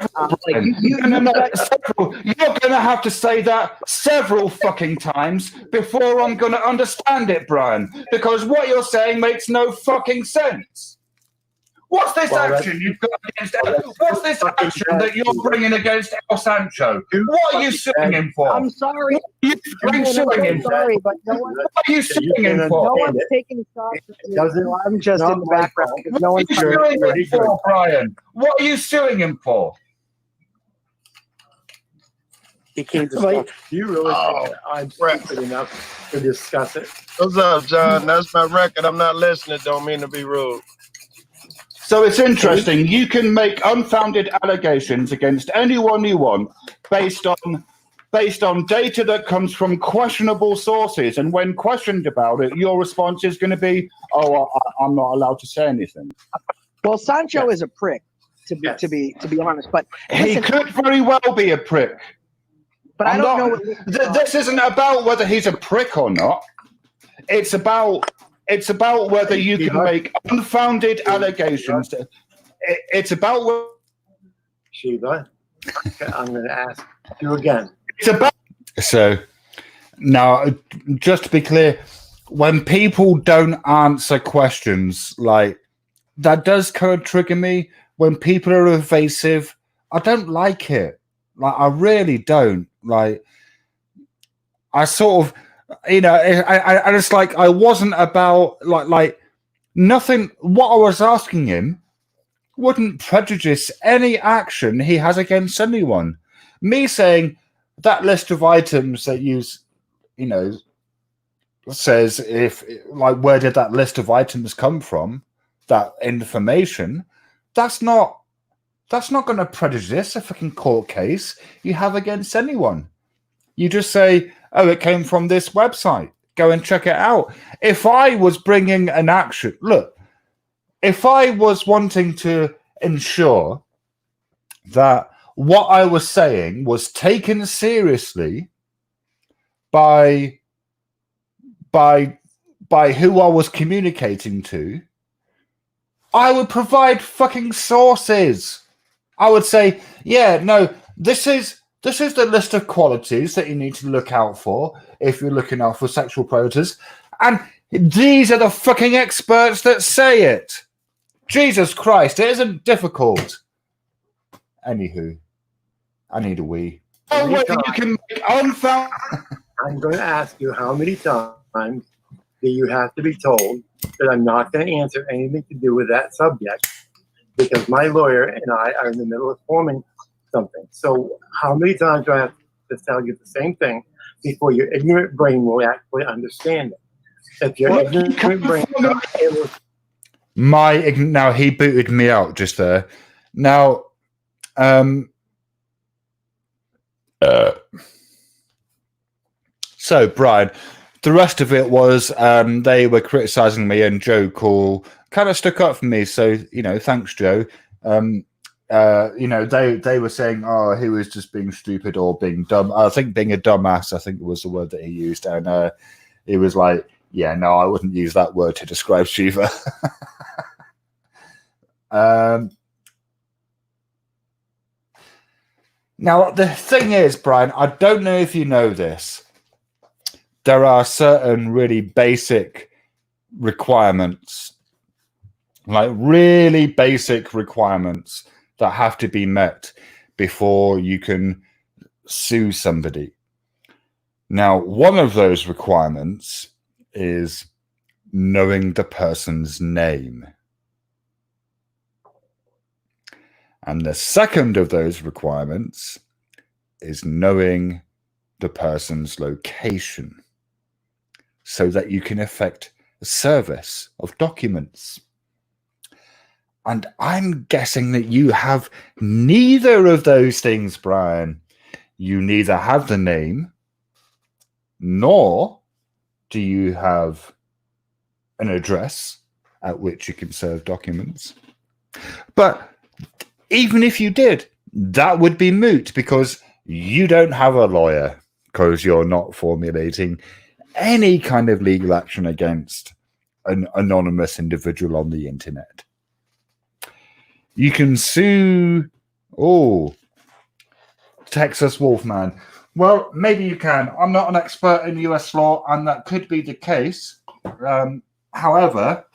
you're going to have to say that several fucking times before I'm going to understand it, Brian, because what you're saying makes no fucking sense. What's this Well, action you've got against? What's this action that you're bringing against El Sancho? What are you suing him for? I'm sorry. What are you suing him for? Sorry, but no one. What are you suing him No for? one's taking shots at you. Doesn't- I'm just in the background. What No are one's you trying suing him for, Brian? What are you suing him for? He can't discuss. Do you really think that I'm stupid enough to discuss it? What's up, John? That's my record. I'm not listening. Don't mean to be rude. So it's interesting. You can make unfounded allegations against anyone you want based on data that comes from questionable sources. And when questioned about it, your response is going to be, "Oh, I'm not allowed to say anything." Well, Sancho is a prick, to be honest. But He listen, could very well be a prick. but I don't know. What, This isn't about whether he's a prick or not. It's about whether you can make unfounded allegations. It's about Shiva, I'm going to ask you again. It's about. So now, just to be clear, when people don't answer questions, like that does kind of trigger me. When people are evasive, I don't like it. Like, I really don't. Like, I sort of, I just like, I wasn't about like nothing. What I was asking him wouldn't prejudice any action he has against anyone. Me saying that list of items that says if, like, where did that list of items come from? That information, that's not going to prejudice a fucking court case you have against anyone. You just say, "Oh, it came from this website. Go and check it out." If I was bringing an action, look, if I was wanting to ensure that what I was saying was taken seriously by who I was communicating to, I would provide fucking sources. I would say, "Yeah, no, this is the list of qualities that you need to look out for if you're looking out for sexual predators. And these are the fucking experts that say it." Jesus Christ, it isn't difficult. Anywho, I need a wee. Oh, wait, you can make unfound. I'm going to ask you how many times do you have to be told that I'm not going to answer anything to do with that subject because my lawyer and I are in the middle of forming something. So how many times do I have to tell you the same thing before your ignorant brain will actually understand it? If your ignorant brain is not able to... Now he booted me out just there. Now, so Brian, the rest of it was they were criticizing me, and Joe Call kind of stuck up for me. So thanks, Joe. They were saying, "Oh, he was just being stupid or being dumb." I think being a dumbass, I think was the word that he used, and he was like, "Yeah, no, I wouldn't use that word to describe Shiva." Now, the thing is, Brian, I don't know if you know this. There are certain really basic requirements, like really basic requirements that have to be met before you can sue somebody. Now, one of those requirements is knowing the person's name. And the second of those requirements is knowing the person's location so that you can effect a service of documents. And I'm guessing that you have neither of those things, Brian. You neither have the name, nor do you have an address at which you can serve documents. But even if you did, that would be moot because you don't have a lawyer because you're not formulating any kind of legal action against an anonymous individual on the internet. You can sue, Texas Wolfman. Well, maybe you can. I'm not an expert in US law, and that could be the case. However,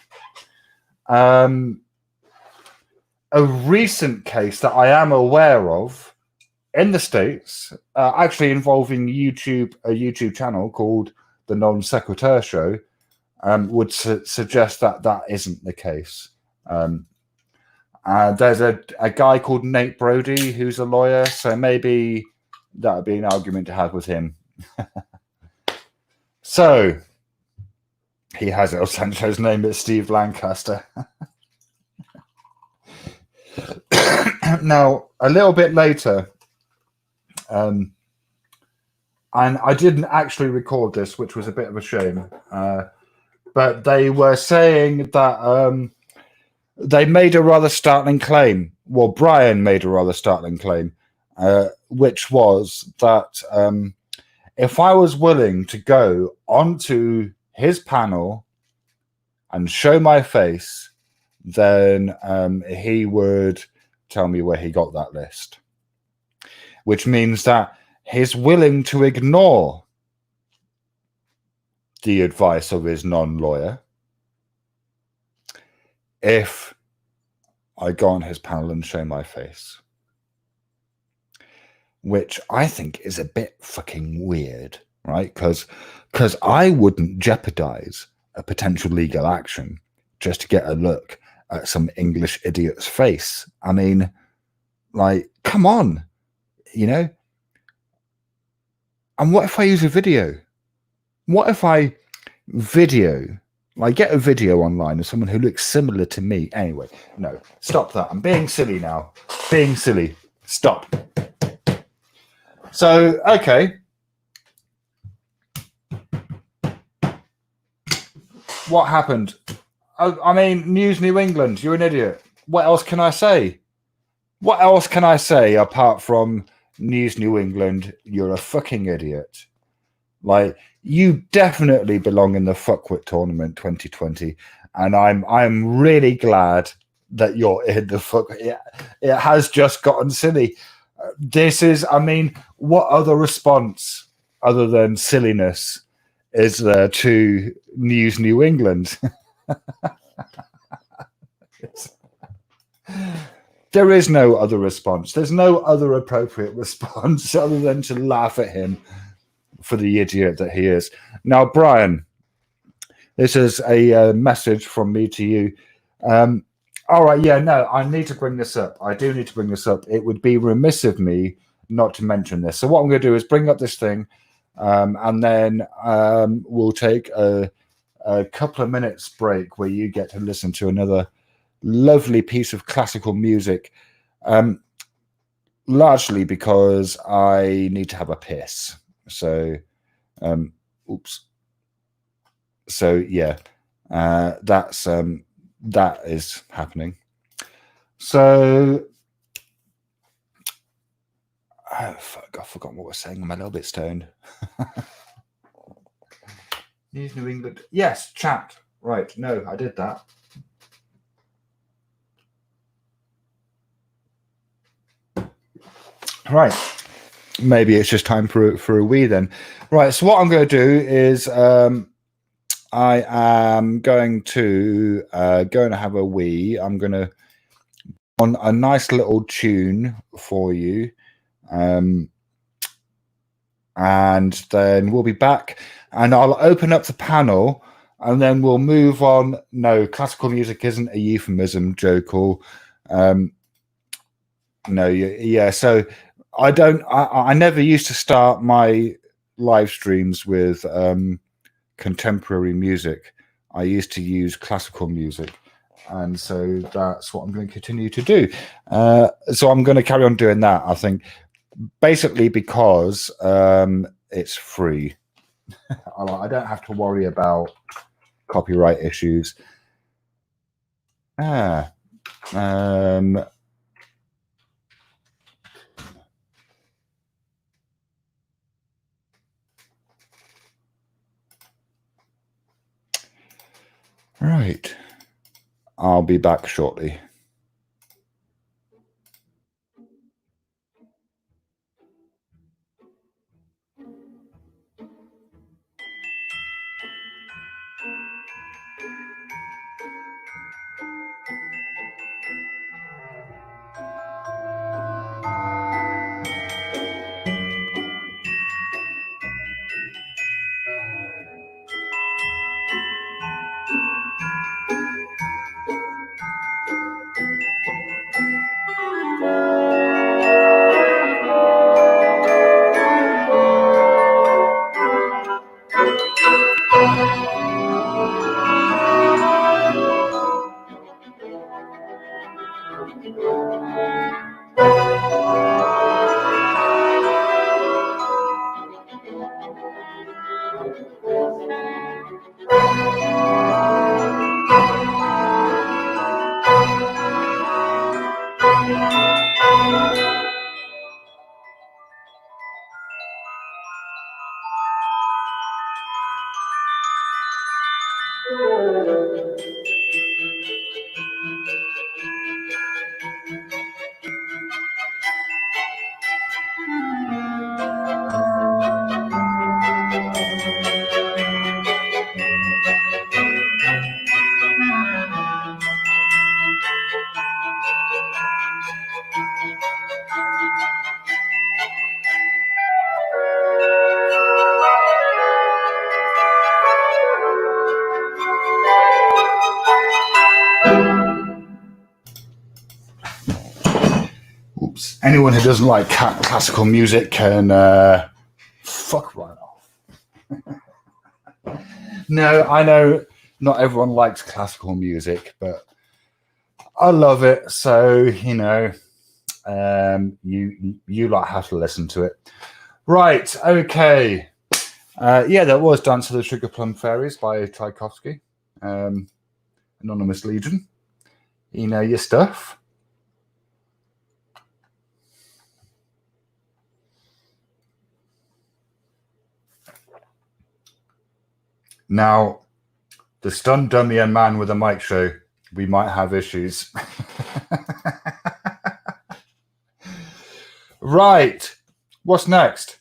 a recent case that I am aware of in the States, actually involving a YouTube channel called The Non Sequitur Show, would suggest that that isn't the case. There's a guy called Nate Brody who's a lawyer, so maybe that would be an argument to have with him. So he has El Sancho's name, it's Steve Lancaster. Now, a little bit later, and I didn't actually record this, which was a bit of a shame, but they were saying that they made a rather startling claim. Well, Brian made a rather startling claim, which was that if I was willing to go onto his panel and show my face, then he would tell me where he got that list. Which means that he's willing to ignore the advice of his non-lawyer if I go on his panel and show my face. Which I think is a bit fucking weird, right? Because I wouldn't jeopardize a potential legal action just to get a look at some English idiot's face. I mean, like, come on, you know? And what if I use a video? What if I get a video online of someone who looks similar to me? Anyway, no, stop that. I'm being silly now. Being silly. Stop. So, okay. What happened? I mean, News New England, you're an idiot. What else can I say? What else can I say apart from News New England, you're a fucking idiot? Like, you definitely belong in the Fuckwit Tournament 2020, and I'm really glad that you're in the fuck. It has just gotten silly. This is, I mean, what other response other than silliness is there to News New England? There is no other response. There's no other appropriate response other than to laugh at him for the idiot that he is. Now, Brian, this is a message from me to you. All right, yeah, no, I need to bring this up. I do need to bring this up. It would be remiss of me not to mention this. So what I'm going to do is bring up this thing, and then we'll take a couple of minutes break where you get to listen to another lovely piece of classical music, largely because I need to have a piss. So, oops. So yeah, that is happening. So, oh fuck, I've forgotten what we're saying. I'm a little bit stoned. News New England. Yes, chat. Right. No, I did that. Right. Maybe it's just time for a wee then. Right. So what I'm going to do is I am going to have a wee. I'm going to on a nice little tune for you, and then we'll be back, and I'll open up the panel, and then we'll move on. No, classical music isn't a euphemism, Joe Cool. No, yeah. So I never used to start my live streams with contemporary music. I used to use classical music, and so that's what I'm going to continue to do. So I'm going to carry on doing that, I think, basically because it's free. I don't have to worry about copyright issues. Right. I'll be back shortly. Oops. Anyone who doesn't like classical music can fuck right off. No, I know not everyone likes classical music, but I love it. So, you know, you lot have to listen to it. Right, okay. Yeah, that was Dance of the Sugar Plum Fairies by Tchaikovsky. Anonymous Legion. You know your stuff. Now, the stunned dummy and man with a mic show, we might have issues. Right. What's next?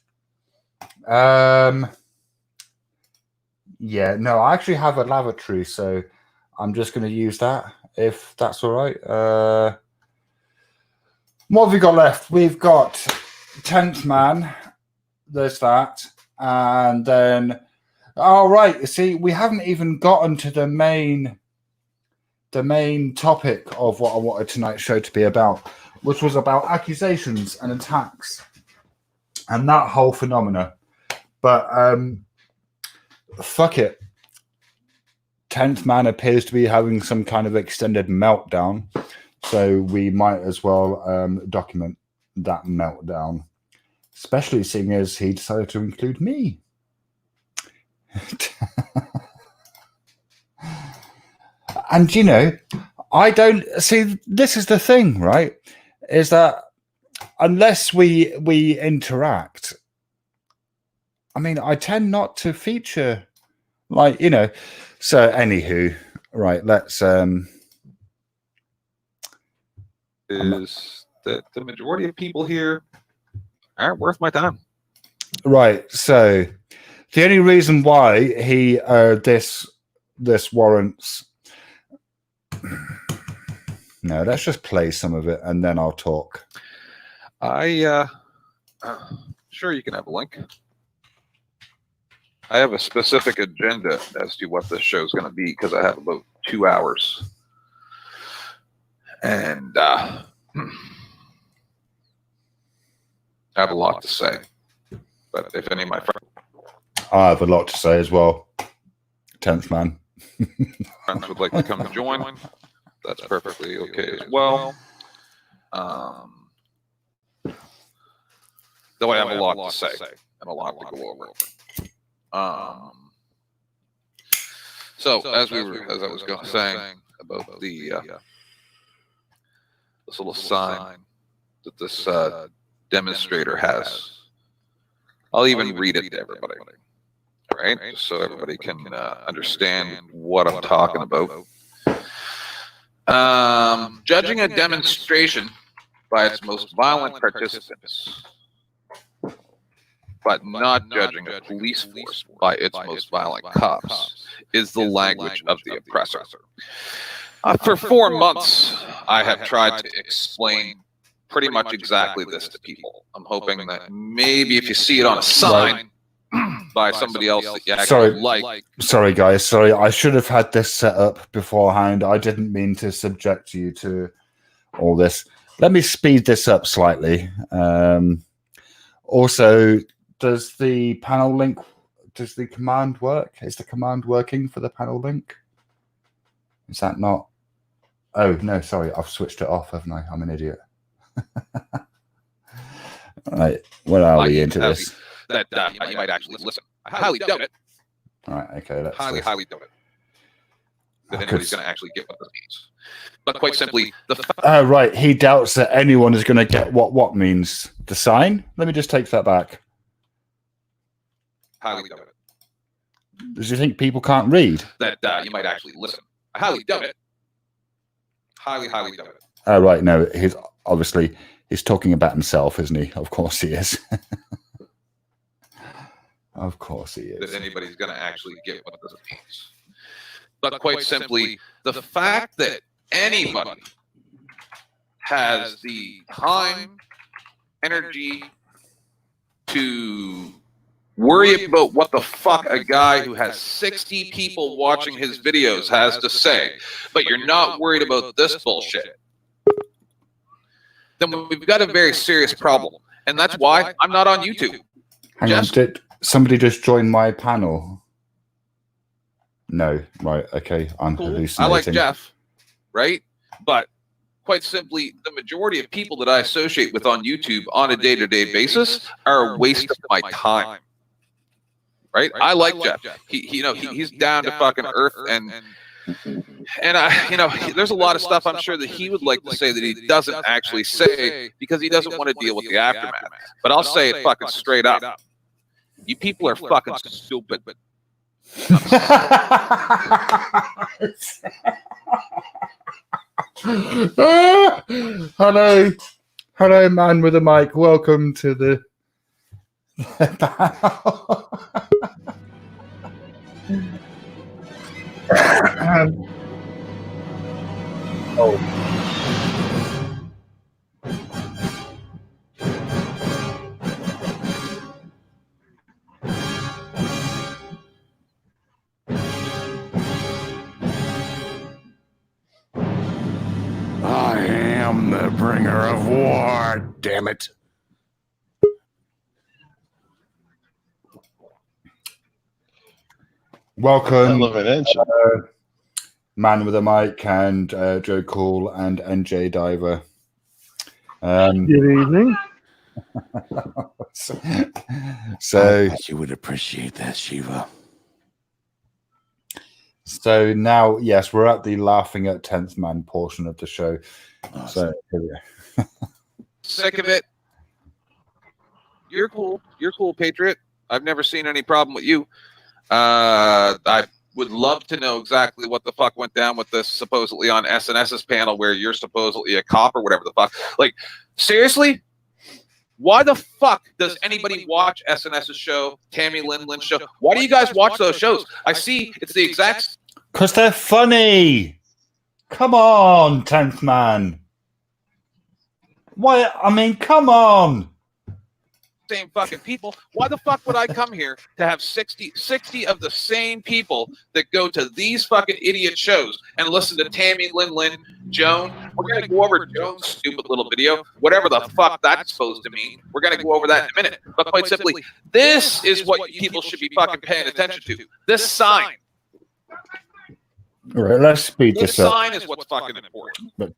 Yeah, no, I actually have a lavatory, so I'm just going to use that, if that's all right. What have we got left? We've got 10th Man. There's that. And then... All right. You see, we haven't even gotten to the main topic of what I wanted tonight's show to be about, which was about accusations and attacks and that whole phenomena. But fuck it. 10th Man appears to be having some kind of extended meltdown, so we might as well document that meltdown, especially seeing as he decided to include me. And you know, I don't see, this is the thing, right, is that unless we interact, I mean, I tend not to feature, like, you know. So anywho, right, let's is that the majority of people here aren't worth my time. Right, so the only reason why he this warrants... No, let's just play some of it and then I'll talk. Sure, you can have a link. I have a specific agenda as to what this show is going to be because I have about 2 hours. And I have a lot to say. But if any of my friends... I have a lot to say as well. 10th Man. friends would like to come and join, that's perfectly okay as well. Though I have a lot to say and a lot to go over. So as I was saying about the this little sign that this demonstrator has, I'll even read it to everybody, right? So everybody can understand what I'm talking about. Judging a demonstration by its most violent participants, but not judging a police force by its most violent cops, is the language of the oppressor. For 4 months, I have tried to explain pretty much exactly this to people. I'm hoping that maybe if you see it on a sign by somebody else that you actually like. Sorry, guys. Sorry, I should have had this set up beforehand. I didn't mean to subject you to all this. Let me speed this up slightly. Also, does the panel link, does the command work? Is the command working for the panel link? Is that not? Oh, no, sorry. I've switched it off, haven't I? I'm an idiot. Right, where are we into this? That you might actually listen. I highly doubt it. All right, okay. Let's highly doubt it. That anybody's going to actually get what this means. But quite simply, right, he doubts that anyone is going to get what means. The sign? Let me just take that back. Highly doubt it. Does you think people can't read? that you might actually listen. I highly doubt it. Highly doubt it. Oh, right. No, he's talking about himself, isn't he? Of course he is. Of course he is. That anybody's going to actually get what this means. But quite simply, the fact that anybody has the time, energy to worry about what the fuck a guy who has 60 people watching his videos has to say, but you're not worried about this bullshit, then we've got a very serious problem. And that's why I'm not on YouTube. Hang on, did somebody just join my panel? No, right, okay, I'm hallucinating. I like Jeff, right? But quite simply, the majority of people that I associate with on YouTube on a day-to-day basis are a waste of my time. Right? I like Jeff. He's down to fucking earth, and there's a lot of stuff I'm sure that he would like to say that he doesn't actually say because he doesn't want to deal with the aftermath. But I'll say it fucking straight up. You people are fucking stupid. Hello, man with a mic. Welcome to the panel. I am the bringer of war, damn it. Welcome, man with a mic and Joe Cool and NJ Diver. Good evening. So I bet you would appreciate that, Shiva. So now, yes, we're at the laughing at 10th man portion of the show. Awesome. So here we go. Sick of it. You're cool. You're cool, Patriot. I've never seen any problem with you. I would love to know exactly what the fuck went down with this supposedly on SNS's panel where you're supposedly a cop or whatever the fuck. Like, seriously? Why the fuck does anybody watch SNS's show, Tammy Lynn's show? Why do you guys watch those shows? I see it's the exact... Because they're funny. Come on, 10th man. Why? I mean, come on. Same fucking people. Why the fuck would I come here to have 60 of the same people that go to these fucking idiot shows and listen to Tammy Lynn, Joan? We're going to go over Joan's stupid little video, whatever the fuck that's supposed to mean. We're going to go over that in a minute. But quite simply, this is what people should be fucking paying attention to. This sign. All right, let's speed This this up. sign is what's fucking important. But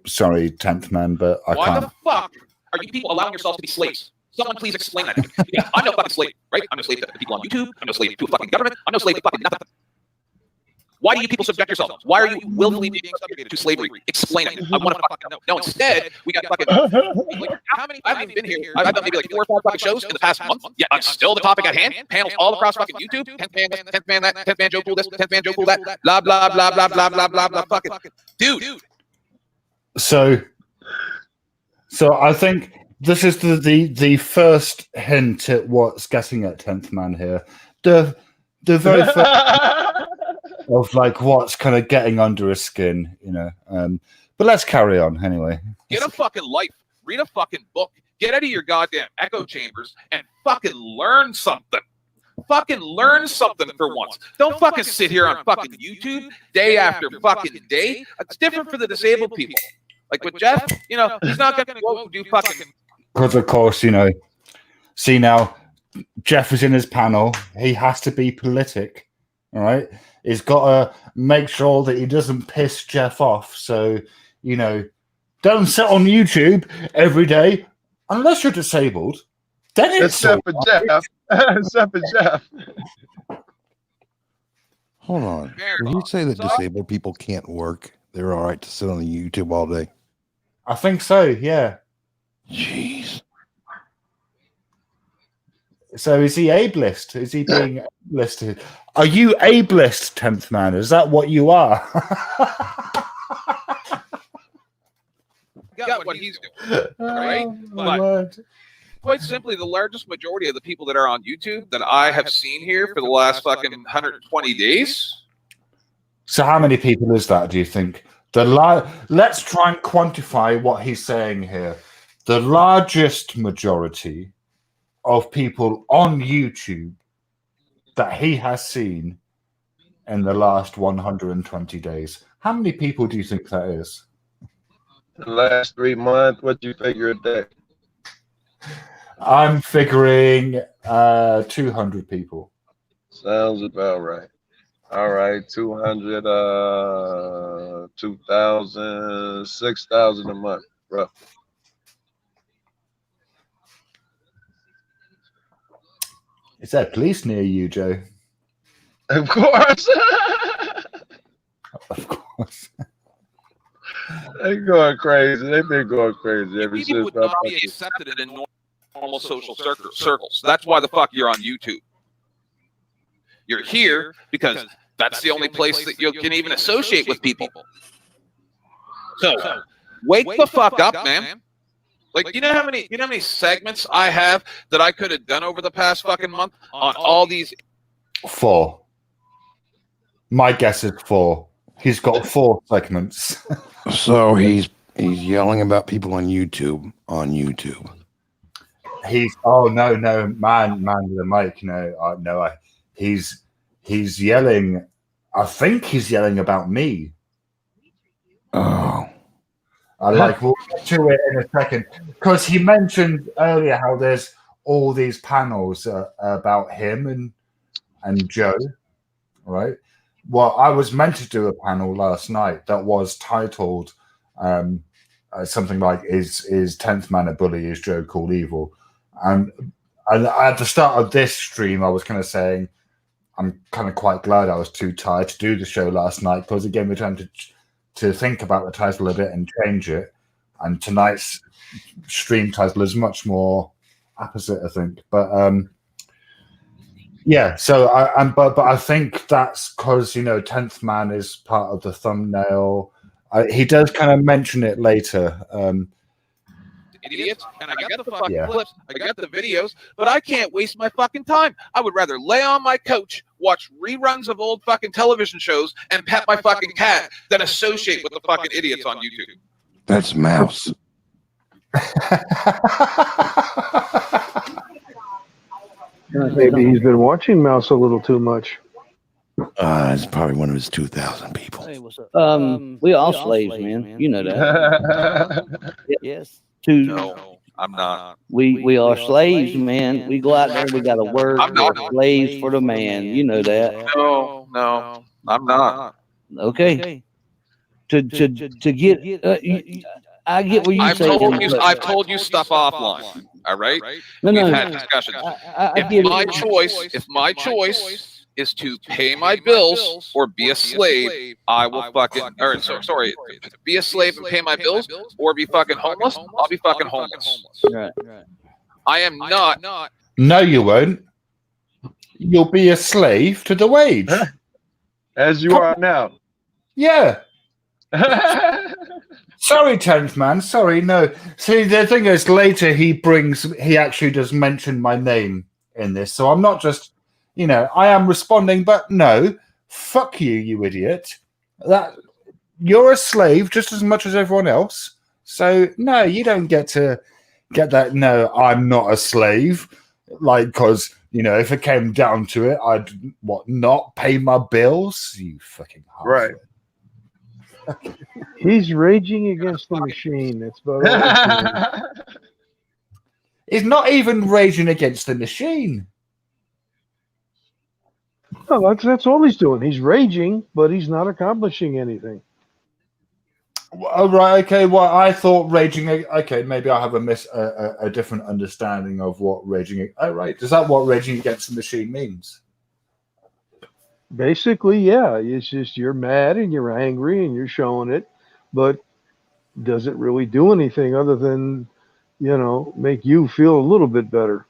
sorry, 10th man, but I Why can't. the fuck are you people allowing yourselves to be slaves? Someone please explain that to me. Yeah, I'm no fucking slave, right? I'm no slave to the people on YouTube. I'm no slave to a fucking government. I'm no slave to fucking nothing. Why do you people subject yourselves? Why are you willfully being subjugated to slavery? Explain it. I want to fucking know. No, instead, we got fucking... Like, how many... I haven't even been here. I've done maybe like 4 or 5 fucking shows in the past month. Yeah, I'm still the topic at hand. Panels all across fucking YouTube. 10th man this, 10th man that, 10th man Joe Cool this, 10th man Joe Cool that. Blah, blah, blah, blah, blah, blah, blah, blah. Fucking... Dude. So I think this is the first hint at what's getting at 10th man here. The very first of like what's kind of getting under his skin, you know. But let's carry on anyway. Get a fucking life. Read a fucking book. Get out of your goddamn echo chambers and fucking learn something. Fucking learn something for once. Don't fucking sit here on fucking YouTube day after fucking day. It's different for the disabled people. Like with Jeff, you know, he's not going to go do fucking... Because of course, you know, see now, Jeff is in his panel. He has to be politic, all right? He's got to make sure that he doesn't piss Jeff off. So, you know, don't sit on YouTube every day unless you're disabled. Then it's except for Jeff. Except for Jeff. Hold on. Did you say that disabled people can't work? They're all right to sit on the YouTube all day? I think so, yeah. Jeez. So is he ableist? Is he being ableisted? Are you ableist, 10th man? Is that what you are? Got what he's doing, right? my But word. quite simply, the largest majority of the people that are on YouTube that I have seen here for the last fucking 120 days. So how many people is that, do you think? Let's try and quantify what he's saying here. The largest majority of people on YouTube that he has seen in the last 120 days. How many people do you think that is? The last 3 months, what you figure at that? I'm figuring 200 people. Sounds about right. All right, 200, 2,000, 6,000 a month, roughly. Is there police near you, Joe? Of course. Of course. They're going crazy. They've been going crazy ever You since. would not be accepted in normal social circles. That's why the fuck you're on YouTube. You're here because that's the only place that you can even associate with people. So wake the fuck up, man. Like, you know how many segments I have that I could have done over the past fucking month on all these? 4. My guess is 4. He's got 4 segments. So he's yelling about people on YouTube. He's no man with a mic. No, he's yelling. I think he's yelling about me. Oh. We'll get to it in a second, because he mentioned earlier how there's all these panels about him and Joe, right? Well, I was meant to do a panel last night that was titled something like "Is 10th Man a bully? Is Joe called evil?" And at the start of this stream, I was kind of saying I'm kind of quite glad I was too tired to do the show last night, because it gave me time to think about the title a bit and change it. And tonight's stream title is much more opposite, I think. But yeah, so but I think that's because 10th Man is part of the thumbnail. He does kind of mention it later. Idiots, and I got the fucking clips, I got the videos, but I can't waste my fucking time. I would rather lay on my couch, watch reruns of old fucking television shows, and pet my fucking cat than associate with the fucking idiots on YouTube. That's Mouse. Maybe he's been watching Mouse a little too much. It's probably one of his 2,000 people. Hey, what's up? We all slaves, man. You know that. Yes. No, I'm not. We are slaves, man. We go out there. We got to work. I'm not. We're slaves for the man. You know that. No, I'm not. Okay. To get. I get what you say. I've told you stuff offline. All right. No, We've had discussions. If my choice is to pay my bills or be a slave, I will fucking, be a slave and pay my bills, or be fucking homeless. I'll be fucking homeless. Right. I am not. No, you won't. You'll be a slave to the wage. As you are now. Yeah. Sorry, 10th Man. Sorry, no. See, the thing is, later he actually does mention my name in this, so I'm not just, I am responding, but no, fuck you, you idiot. That you're a slave just as much as everyone else. So no, you don't get to get that. No, I'm not a slave. Because if it came down to it, I'd not pay my bills. You fucking right. He's raging against the machine. That's about all. He's not even raging against the machine. No, that's all he's doing. He's raging, but he's not accomplishing anything. Oh, right. Okay. Well, I thought raging. Okay, maybe I have a different understanding of what raging. Oh, right. Is that what raging against the machine means? Basically, yeah. It's just you're mad and you're angry and you're showing it, but does it really do anything other than, make you feel a little bit better?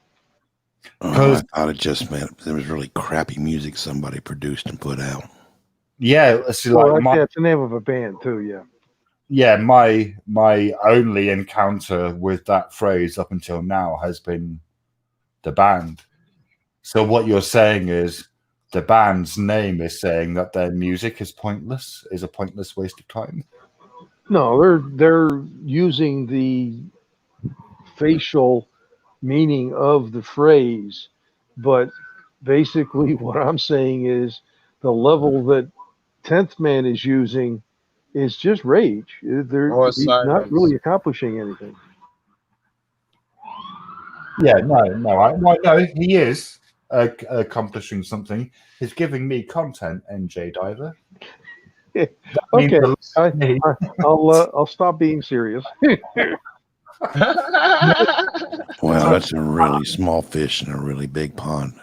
I thought it just meant there was really crappy music somebody produced and put out. Yeah, see, Well, like that's the name of a band too. Yeah. yeah, my only encounter with that phrase up until now has been the band. So what you're saying is the band's name is saying that their music is pointless, is a pointless waste of time. No, they're using the facial meaning of the phrase, but basically what I'm saying is the level that 10th Man is using is just rage. He's not really accomplishing anything. Yeah, no, he is accomplishing something. He's giving me content, NJ Diver. Okay, I'll stop being serious. Well, that's a really small fish in a really big pond.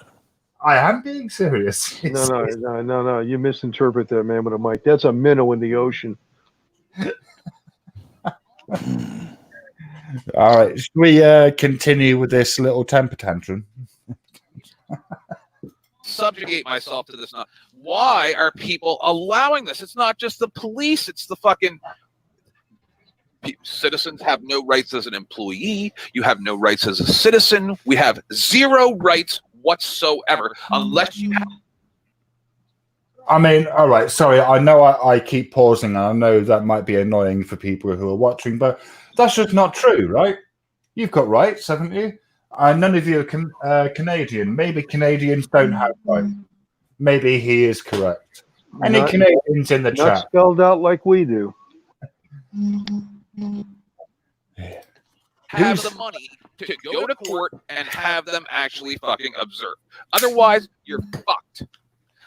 I am being serious. No. You misinterpret that, man, with a mic. That's a minnow in the ocean. All right, should we continue with this little temper tantrum? Subjugate myself to this. Why are people allowing this? It's not just the police. It's the fucking citizens have no rights as an employee. You have no rights as a citizen. We have zero rights whatsoever unless you have. I mean, all right, sorry. I know I keep pausing, and I know that might be annoying for people who are watching, but that's just not true, right? You've got rights, haven't you? None of you are Canadian. Maybe Canadians don't have rights. Maybe he is correct. Any Canadians in the not chat? Spelled out like we do. Have the money to go to court and have them actually fucking observe. Otherwise, you're fucked.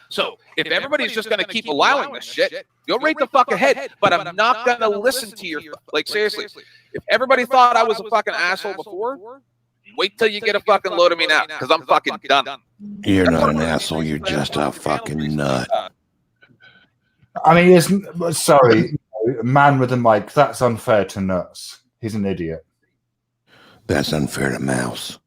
So if everybody's just going to keep allowing this shit, go right the fuck ahead. But I'm not going to listen to your, like, seriously. If everybody thought I was a fucking asshole before, wait till you get a fucking load of me now, because I'm fucking done. You're not an asshole. You're just a fucking nut. I mean, sorry, man with a mic, that's unfair to Nuts. He's an idiot. That's unfair to Mouse.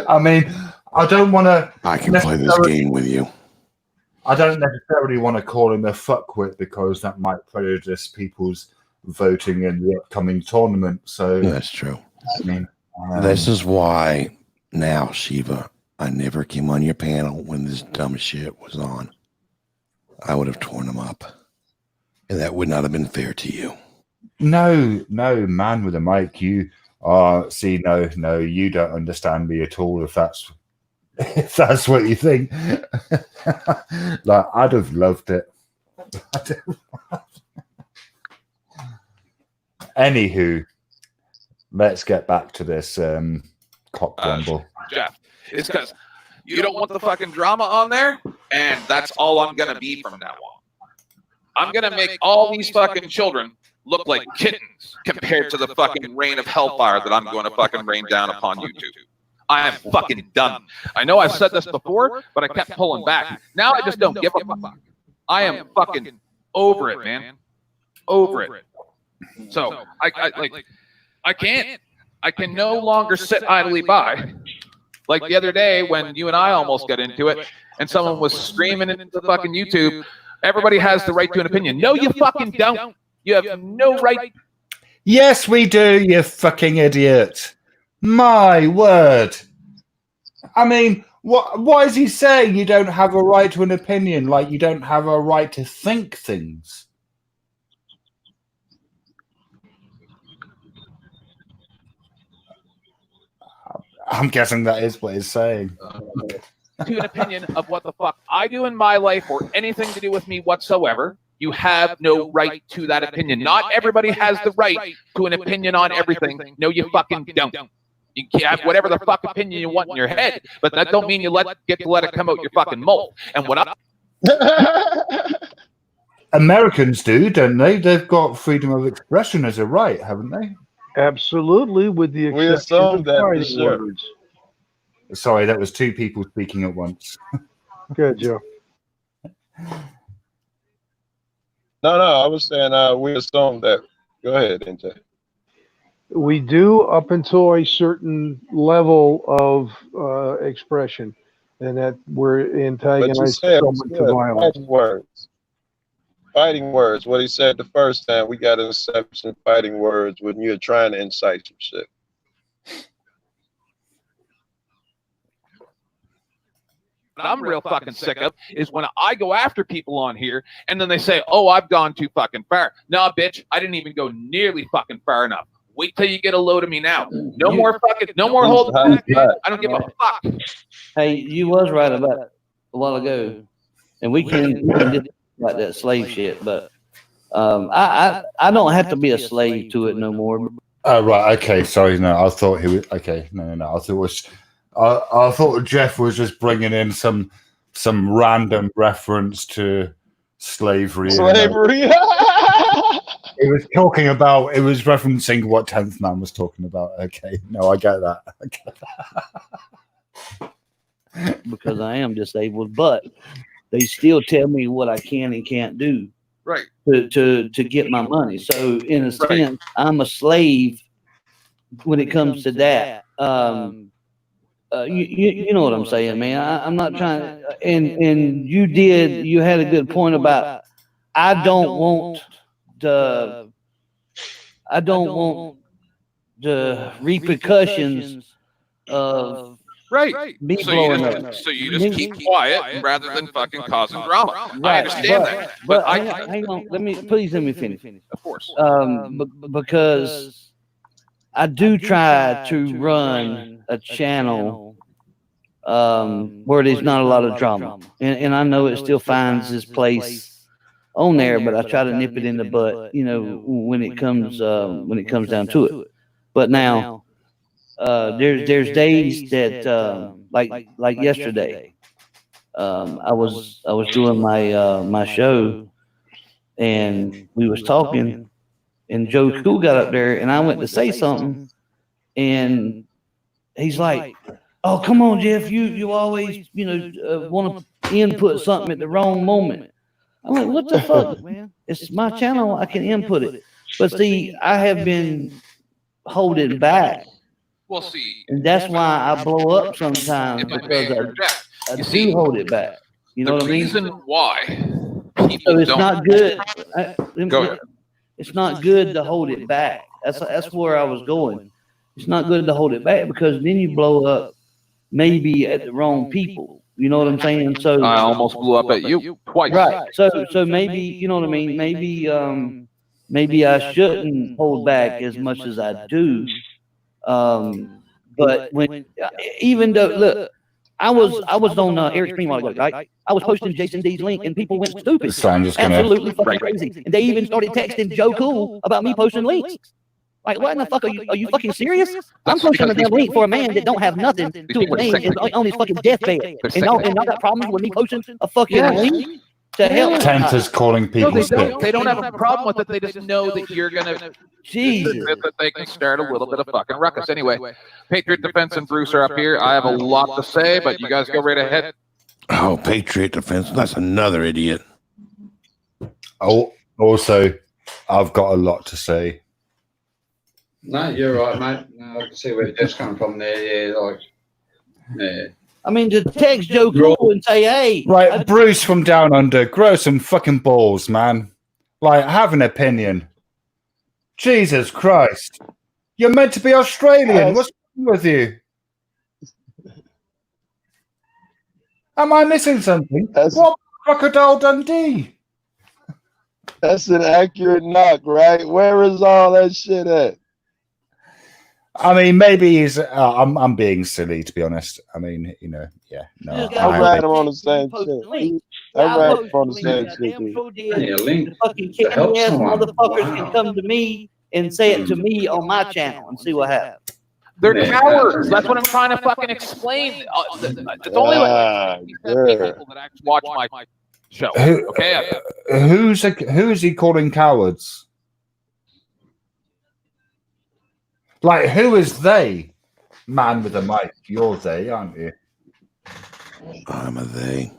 I mean, I don't want to. I can play this game with you. I don't necessarily want to call him a fuckwit because that might prejudice people's voting in the upcoming tournament. So that's true. I mean, this is why now, Shiva, I never came on your panel when this dumb shit was on. I would have torn them up, and that would not have been fair to you. No, man with a mic, you see, no, you don't understand me at all. If that's what you think, like I'd have loved it. Anywho, let's get back to this cock rumble. Jeff, it's because you don't want the fucking drama on there, and that's all I'm gonna be from now on. I'm gonna make all these fucking children look like kittens compared to the fucking rain of hellfire that I'm going to fucking rain down upon YouTube. I am fucking done. I know I've said this before, but I kept pulling back. Now I just don't give a fuck. I am fucking over it, man. Over it. So I can no longer sit idly by. Like the other day when you and I almost got into it and someone was screaming into the fucking YouTube, everybody has the right to an opinion. No, you fucking don't. You have no right. Yes, we do, you fucking idiot. My word. I mean, what is he saying? You don't have a right to an opinion, like you don't have a right to think things. I'm guessing that is what he's saying. To an opinion of what the fuck I do in my life or anything to do with me whatsoever. You have no right to that opinion. Not everybody has the right to an opinion on everything. No, you fucking don't. You can have whatever the fuck opinion you want in your head, but that don't mean you get to let it come out your fucking mouth. And what Americans do, don't they? They've got freedom of expression as a right, haven't they? Absolutely, with the exception of fighting words. Sorry, that was two people speaking at once. Good, Joe. No, I was saying we assume that. Go ahead, NJ. We do up until a certain level of expression, and that we're But you antagonized said someone to violence. fighting words. Fighting words. What he said the first time, we got an exception. Fighting words when you're trying to incite some shit. What I'm real fucking sick of is when I go after people on here and then they say, "Oh, I've gone too fucking far." Nah, bitch, I didn't even go nearly fucking far enough. Wait till you get a load of me now. No more holding back. I don't give a fuck. Hey, you was right about a while ago, and we can do about that slave shit, but I don't have to be a slave to it no more. Oh right, okay. Sorry, no. I thought he was okay. No. I thought it was. I thought Jeff was just bringing in some random reference to slavery. Slavery. He was talking about. It was referencing what 10th Man was talking about. Okay, no, I get that. Because I am disabled, but they still tell me what I can and can't do. Right. To get my money. So in a sense, I'm a slave when it comes to that. You know what I'm saying, man. I'm not trying. And you had a good point about. I don't want the repercussions of me blowing up. So you just keep quiet rather than fucking causing drama. Right, I understand that, but hang on. Let me finish. Of course. Because I do try to run a channel where there's not a lot of drama, and I know it still finds its place on there, but I try to nip it in the butt, when it comes down to it. But now, there's days that like yesterday, I was doing my show, and we was talking, and Joe Cool got up there, and I went to say something, and he's like, "Oh, come on, Jeff, you always want to input something at the wrong moment." I'm like, "What the fuck, man? It's my channel. I can input it." But see, I have been holding back. Well, see, and that's why I blow up sometimes, because I do hold it back. You know what I mean? The reason why people So it's don't. not good. Go ahead. It's not good to hold it back. That's where I was going. It's not good to hold it back, because then you blow up maybe at the wrong people. You know what I'm saying? So I almost blew up at you twice. Right. So maybe, you know what I mean? Maybe I shouldn't hold back as much as I do. But even though, look, I was on Eric Stream a while ago, right? I was posting Jason D's link, and people went stupid. So I'm just gonna absolutely fucking crazy. And they even started texting Joe Cool about me posting links. Like, what in the fuck? Are you fucking serious? I'm posting a damn link for a man that don't have nothing to his name, is on his fucking deathbed. And y'all got problems with me posting a fucking link? To hell. 10th is calling people They don't have a problem with it. They just know that you're gonna. Jesus. That they can start a little bit of fucking ruckus. Anyway, Patriot Defense and Bruce are up here. I have a lot to say, but you guys go right ahead. Oh, Patriot Defense. That's another idiot. Oh, also, I've got a lot to say. No, you're right, mate. I can see where it's coming from there. Yeah, yeah. I mean, to text Joe Cool and say, "Hey, right, Bruce from Down Under, grow some fucking balls, man. Like, have an opinion. Jesus Christ, you're meant to be Australian. What's wrong with you? Am I missing something? What Crocodile Dundee? That's an accurate knock, right? Where is all that shit at? I mean, maybe he's. I'm being silly, to be honst. I mean, yeah. No, I read him on the same shit. I read him on the same shit. Yeah, link. The fucking candy ass motherfuckers can come to me and say it to me on my channel and see what happens. They're cowards. That's what I'm trying to fucking explain. The only way people that actually watch my show. Okay. Who is he calling cowards? Like, who is they? Man with a mic. You're they, aren't you? I'm a they.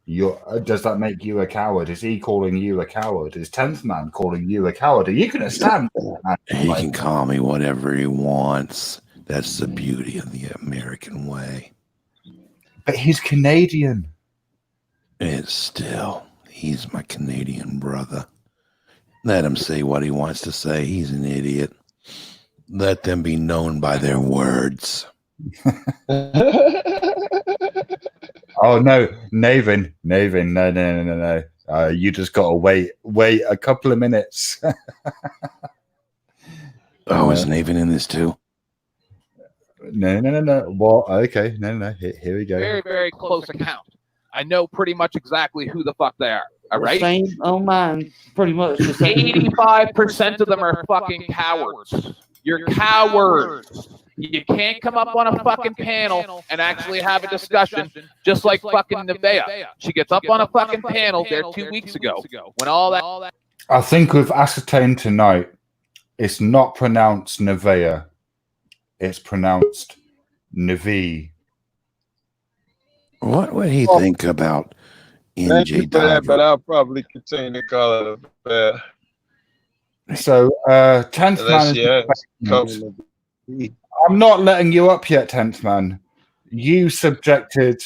Does that make you a coward? Is he calling you a coward? Is 10th Man calling you a coward? Are you going to stand? He can call me whatever he wants. That's the beauty of the American way. But he's Canadian. It's still, he's my Canadian brother. Let him say what he wants to say. He's an idiot. Let them be known by their words. Oh no, Navin, no. You just got to wait a couple of minutes. Oh, is Navin in this too? No. Well, okay, no. Here we go. Very, very close account. I know pretty much exactly who the fuck they are. All right. Same on mine, pretty much. The same. 85% of them are fucking cowards. You're cowards. You can't come up on a fucking panel and actually have a discussion, just like fucking Nevaeh. She gets up on a fucking panel there 2 weeks ago when all that. I think we've ascertained tonight it's not pronounced Nevaeh. It's pronounced Nevi. What would he think about Thank you NJ for that, Diver? but I'll probably continue to call it a bear. So, 10th Unless Man. you I'm not letting you up yet, 10th Man. You subjected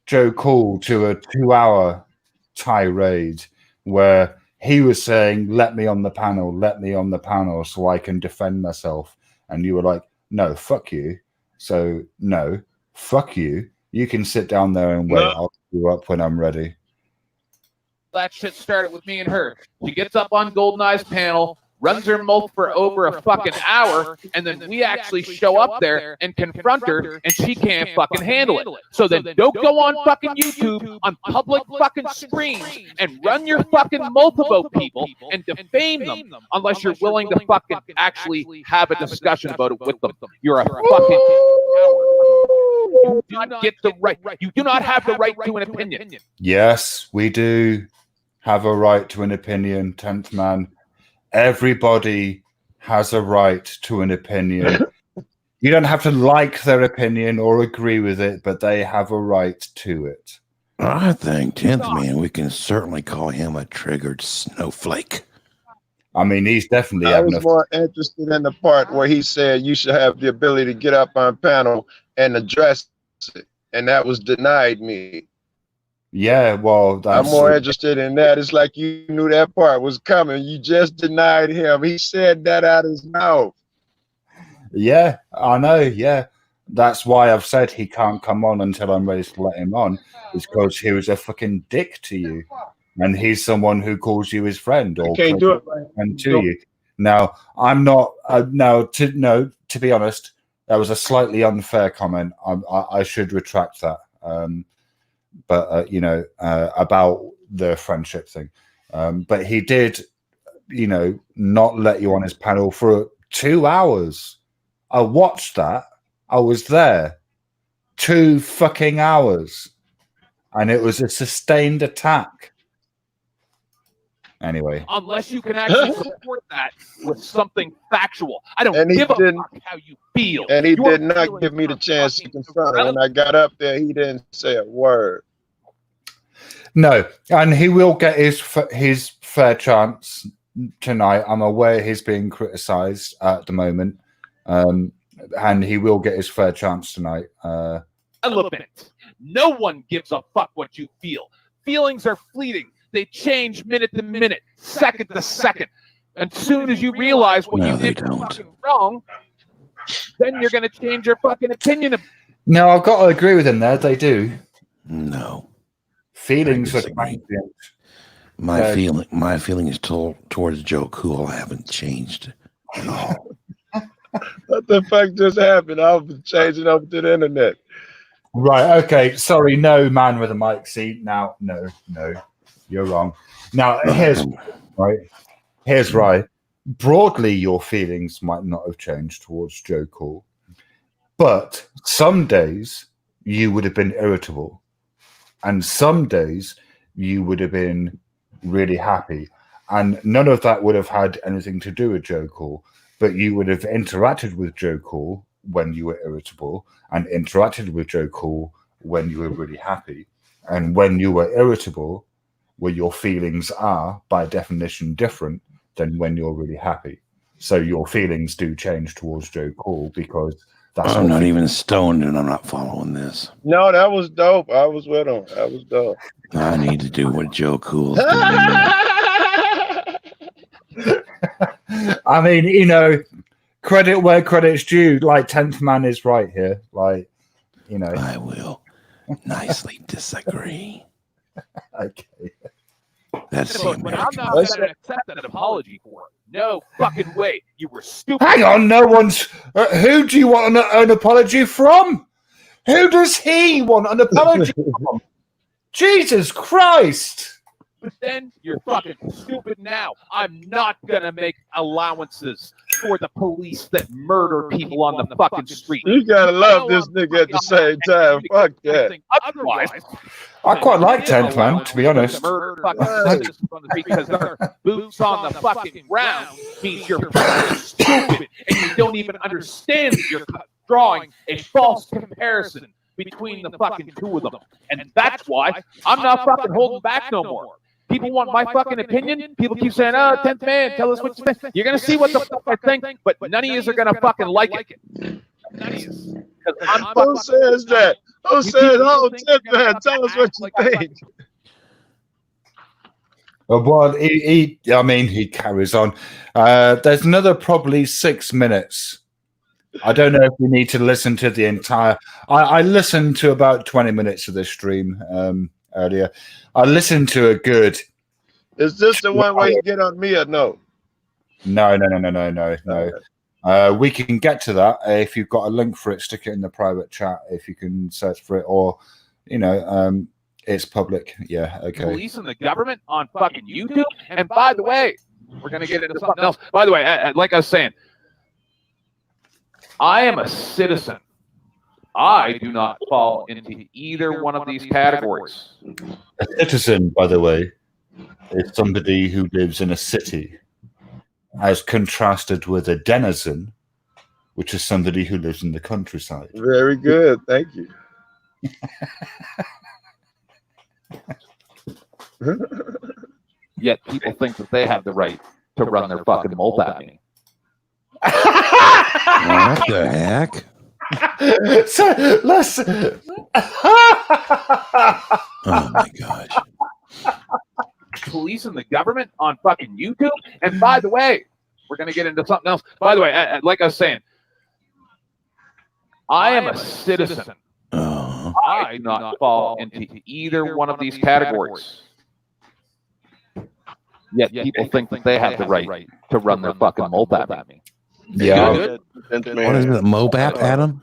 Joe Cool to a 2-hour tirade where he was saying, let me on the panel so I can defend myself. And you were like, no, fuck you. So, no, fuck you. You can sit down there and wait. No. I'll pick you up when I'm ready. That shit started with me and her. She gets up on GoldenEye's panel, runs her mouth for over a fucking hour, and then we actually show up there and confront her, and she can't fucking handle it. So then don't go on fucking YouTube on public fucking streams and run your fucking mouth about people and defame them unless you're willing to fucking actually have a discussion about it with them. You're a fucking coward. You do not get the right. You do not have the right to an opinion. Yes, we do have a right to an opinion, 10th Man. Everybody has a right to an opinion. You don't have to like their opinion or agree with it, but they have a right to it. I think 10th Man, we can certainly call him a triggered snowflake. I mean, he's definitely I having was more interested in the part where he said you should have the ability to get up on panel and address it, and that was denied me. Yeah, well, I'm more interested in that. It's like you knew that part was coming. You just denied him. He said that out of his mouth. Yeah, I know. Yeah, that's why I've said he can't come on until I'm ready to let him on. It's because he was a fucking dick to you, and he's someone who calls you his friend or can't do it right. and to you. Now, I'm not. To be honest, that was a slightly unfair comment. I should retract that. But about the friendship thing. But he did, not let you on his panel for 2 hours. I watched that. I was there 2 fucking hours, and it was a sustained attack. Anyway, Unless you can actually support that with something factual. I don't And he give a didn't- fuck how you feel. And he Your did not feelings give me the are chance to fucking confront him. When irrelevant. I got up there, he didn't say a word. no, and he will get his fair chance tonight. I'm aware he's being criticised at the moment, and he will get his fair chance tonight. And look, no one gives a fuck what you feel. Feelings are fleeting. They change minute to minute, second to second. And soon as you realize what No, you they did don't. fucking wrong, then you're going to change your fucking opinion. No, I've got to agree with him there. They do. No. Feelings I are disagree. transient. My feelings towards Joe Cool haven't changed at all. What the fuck just happened? I was changing over to the internet. Right. Okay. Sorry. No, man with a mic. See now. No. You're wrong. Now here's right. Here's right. Broadly, your feelings might not have changed towards Joe Cool, but some days you would have been irritable, and some days you would have been really happy, and none of that would have had anything to do with Joe Cool. But you would have interacted with Joe Cool when you were irritable, and interacted with Joe Cool when you were really happy. And when you were irritable, where your feelings are by definition different than when you're really happy. So your feelings do change towards Joe Cool because that's I'm not even stoned and I'm not following this. No, that was dope. I was with him. That was dope. I need to do what Joe Cool's doing. I mean, you know, credit where credit's due. Like 10th Man is right here. Like, you know. I will nicely disagree. Okay. That's the But I'm not going to accept an apology for it. No fucking way. You were stupid. Hang on, no one's. Who do you want an apology from? Who does he want an apology from? Jesus Christ! But then you're fucking stupid now. I'm not going to make allowances for the police that murder people on the fucking street. You gotta love this nigga at the same time. Fuck that. Otherwise, I quite like 10th Man, to be honest. Because their boots on the fucking ground means you're fucking stupid and you don't even understand that you're drawing a false comparison between the fucking two of them. And that's why I'm not fucking holding back no more. People want my fucking opinion. People keep saying, "Oh, 10th Man, tell us what you think." You're gonna see what the fuck I think, but none of you are gonna fucking like it. None of you. Who says that? Who says, "Oh, 10th Man, tell us what you think"? Well, he carries on. There's another probably 6 minutes. I don't know if we need to listen to the entire. I listened to about 20 minutes of this stream earlier. I listened to a good. Is this the one where you get on me or no? No. We can get to that if you've got a link for it. Stick it in the private chat if you can search for it, or it's public. Yeah, okay. Police and the government on fucking YouTube. And by the way, we're gonna get into something else. By the way, like I was saying, I am a citizen. I do not fall into either one of these categories. A citizen, by the way, is somebody who lives in a city, as contrasted with a denizen, which is somebody who lives in the countryside. Very good. Thank you. Yet people think that they have the right to run their fucking mouth at me. What the heck? So listen. Oh my gosh. Police and the government on fucking YouTube. And by the way, we're going to get into something else. By the way, like I was saying, I am a citizen. I do not fall into either one of these categories. Yet people think that they have the right to run their fucking mouth at me. Yeah. What is it, Mobap, Adam?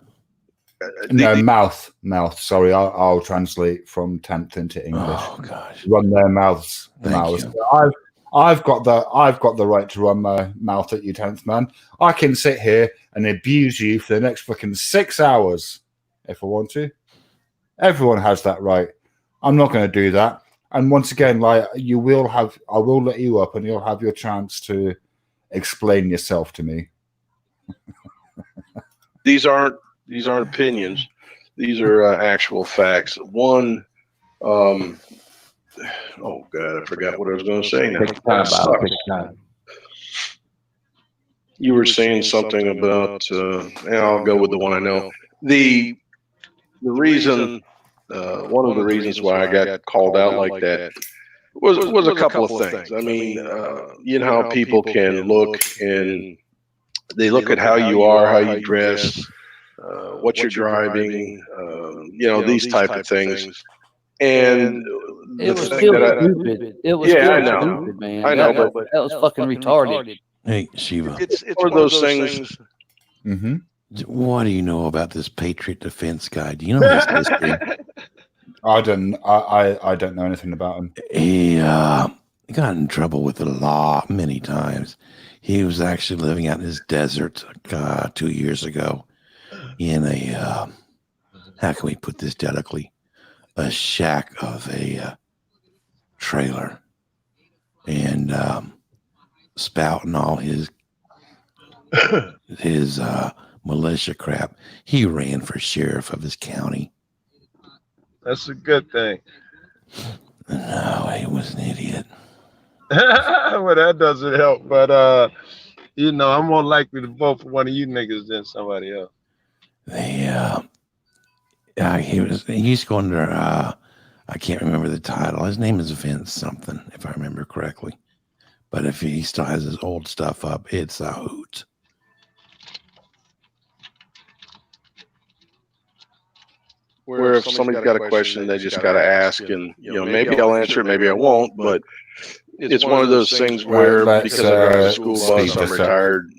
No, mouth. Sorry, I'll translate from 10th into English. Oh gosh. Run their mouths. I've got the right to run my mouth at you, 10th Man. I can sit here and abuse you for the next fucking 6 hours if I want to. Everyone has that right. I'm not going to do that. And once again, I will let you up, and you'll have your chance to explain yourself to me. These aren't opinions. These are actual facts. One, oh God, I forgot what I was going to say now. You were saying something about. I'll go with the one I know. The reason, one of the reasons why I got called out like that was a couple of things. I mean, you know how people can look and they look at how you are, how you dress, what you're driving, these type of things. And it was still stupid. It was still stupid, man. I know, but that was fucking retarded. Hey, Shiva. It's one of those things. Mm-hmm. What do you know about this Patriot Defense guy? Do you know his history? I don't know anything about him. He got in trouble with the law many times. He was actually living out in his desert 2 years ago in a how can we put this delicately? A shack of a trailer, and spouting all his militia crap. He ran for sheriff of his county. That's a good thing. No, he was an idiot. Well, that doesn't help. But you know, I'm more likely to vote for one of you niggas than somebody else. He's going to I can't remember the title. His name is Vince something, if I remember correctly. But if he still has his old stuff up, it's a hoot. Where if somebody's got a question, they just got to ask, and maybe I'll answer it, maybe I won't. But it's one of those things where because I drive a school bus, I'm retired.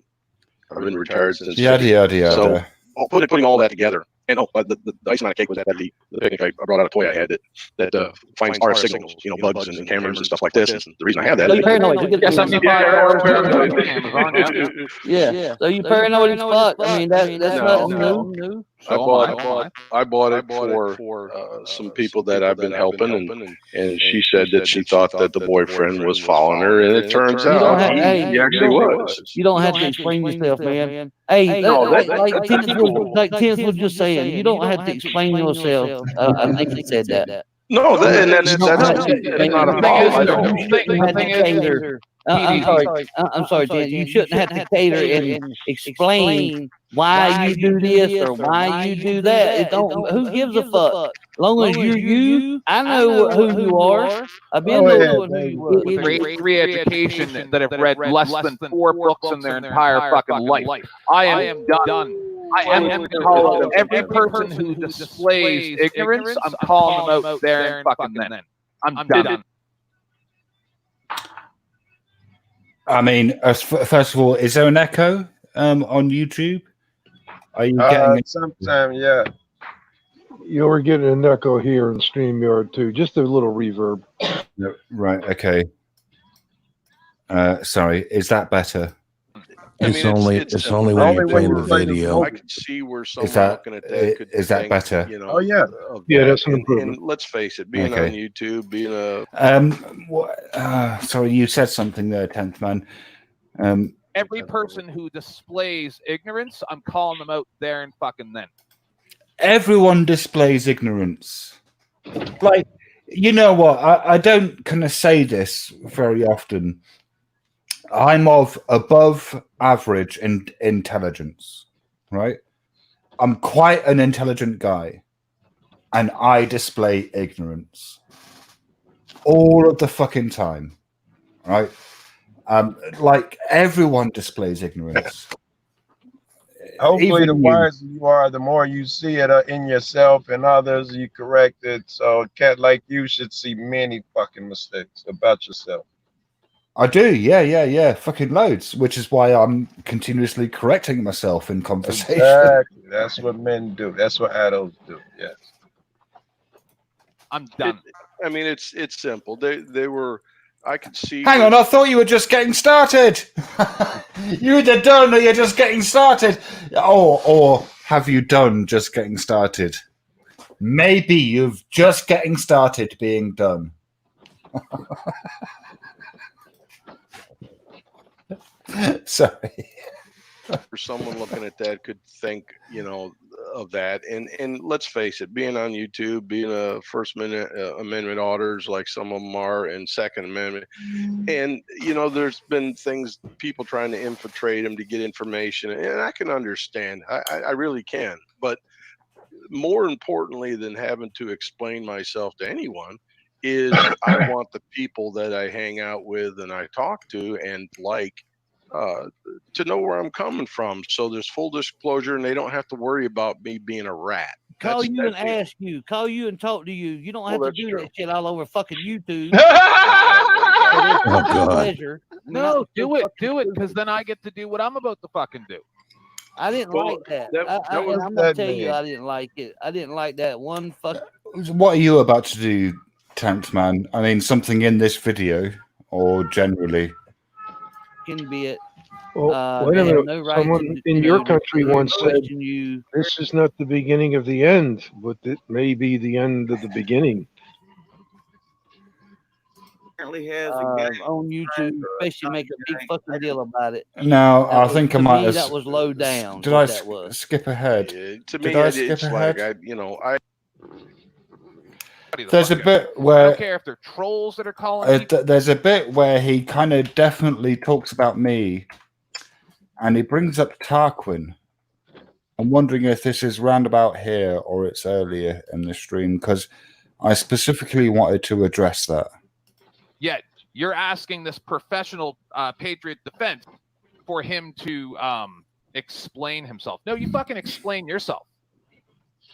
I've been retired since. Yada. So putting all that together. And the icing on the cake was at the picnic. I brought out a toy I had that finds RF signals, bugs and cameras and stuff like this. And the reason I have that. So you paranoid? You get yeah. So you paranoid as fuck. I mean, that's nothing new. I bought it for some people that I've been helping, and she said that she thought that the boyfriend was following her, and it turns out he actually was. You don't have to explain yourself, man. Hey, like Tim was just saying, you don't have to explain yourself. I think he said that. No, that's not a problem. I'm sorry, Dan. You shouldn't have to cater and explain why you do this or why you do that. It don't. Who gives a fuck? As long as you're you, I know who you are. I've been knowing who you are. Grade 3 education that have read less than 4 books in their entire fucking life. I am done. I am calling every person who displays ignorance. I'm calling them out there and fucking then. I'm done. I mean, first of all, is there an echo on YouTube? Are you getting it? Sometime, yeah. You're getting an echo here in StreamYard too. Just a little reverb. No, right. Okay. Sorry. Is that better? It's only when you play the video. I can see where someone looking at that could is that think, better? Oh yeah, that's an improvement. And let's face it, being on YouTube, being sorry, you said something there, 10th man. Every person who displays ignorance, I'm calling them out there and fucking then. Everyone displays ignorance. Like, you know what? I don't kind of say this very often. I'm of above average in intelligence, right? I'm quite an intelligent guy, and I display ignorance all of the fucking time, right? Like everyone displays ignorance. Hopefully, the wiser you are, the more you see it in yourself and others, you correct it. So a cat like you should see many fucking mistakes about yourself. I do, yeah, fucking loads, which is why I'm continuously correcting myself in conversation. Exactly. That's what men do. That's what adults do. Yes. I'm done. I mean, it's simple. They were. I could see. Hang on, I thought you were just getting started. You either done or you're just getting started. Or have you done just getting started? Maybe you've just getting started being done. Sorry. For someone looking at that could think, of that. And let's face it, being on YouTube, being a First Amendment auditors like some of them are, and Second Amendment, and there's been things, people trying to infiltrate them to get information, and I can understand. I really can. But more importantly than having to explain myself to anyone is I want the people that I hang out with and I talk to and to know where I'm coming from, so there's full disclosure, and they don't have to worry about me being a rat. Call you and ask you, call you and talk to you. You don't have to do that shit all over fucking YouTube. Oh God! No, do it, because then I get to do what I'm about to fucking do. I didn't like that. I'm gonna tell you, I didn't like it. I didn't like that one fuck. What are you about to do, 10th man? I mean, something in this video or generally? Can be it. Well, wait a minute. No right someone in your country once said, "This is not the beginning of the end, but it may be the end of the beginning." Apparently has on YouTube, especially make a big fucking deal about it. No, I think I might have. That was low down. Did I skip ahead? To me, it's like There's a bit I where don't care if they're trolls that are calling me. there's a bit where he kind of definitely talks about me, and he brings up Tarquin. I'm wondering if this is roundabout here or it's earlier in the stream, because I specifically wanted to address that. Yet you're asking this professional patriot defense for him to explain himself. No, you fucking explain yourself.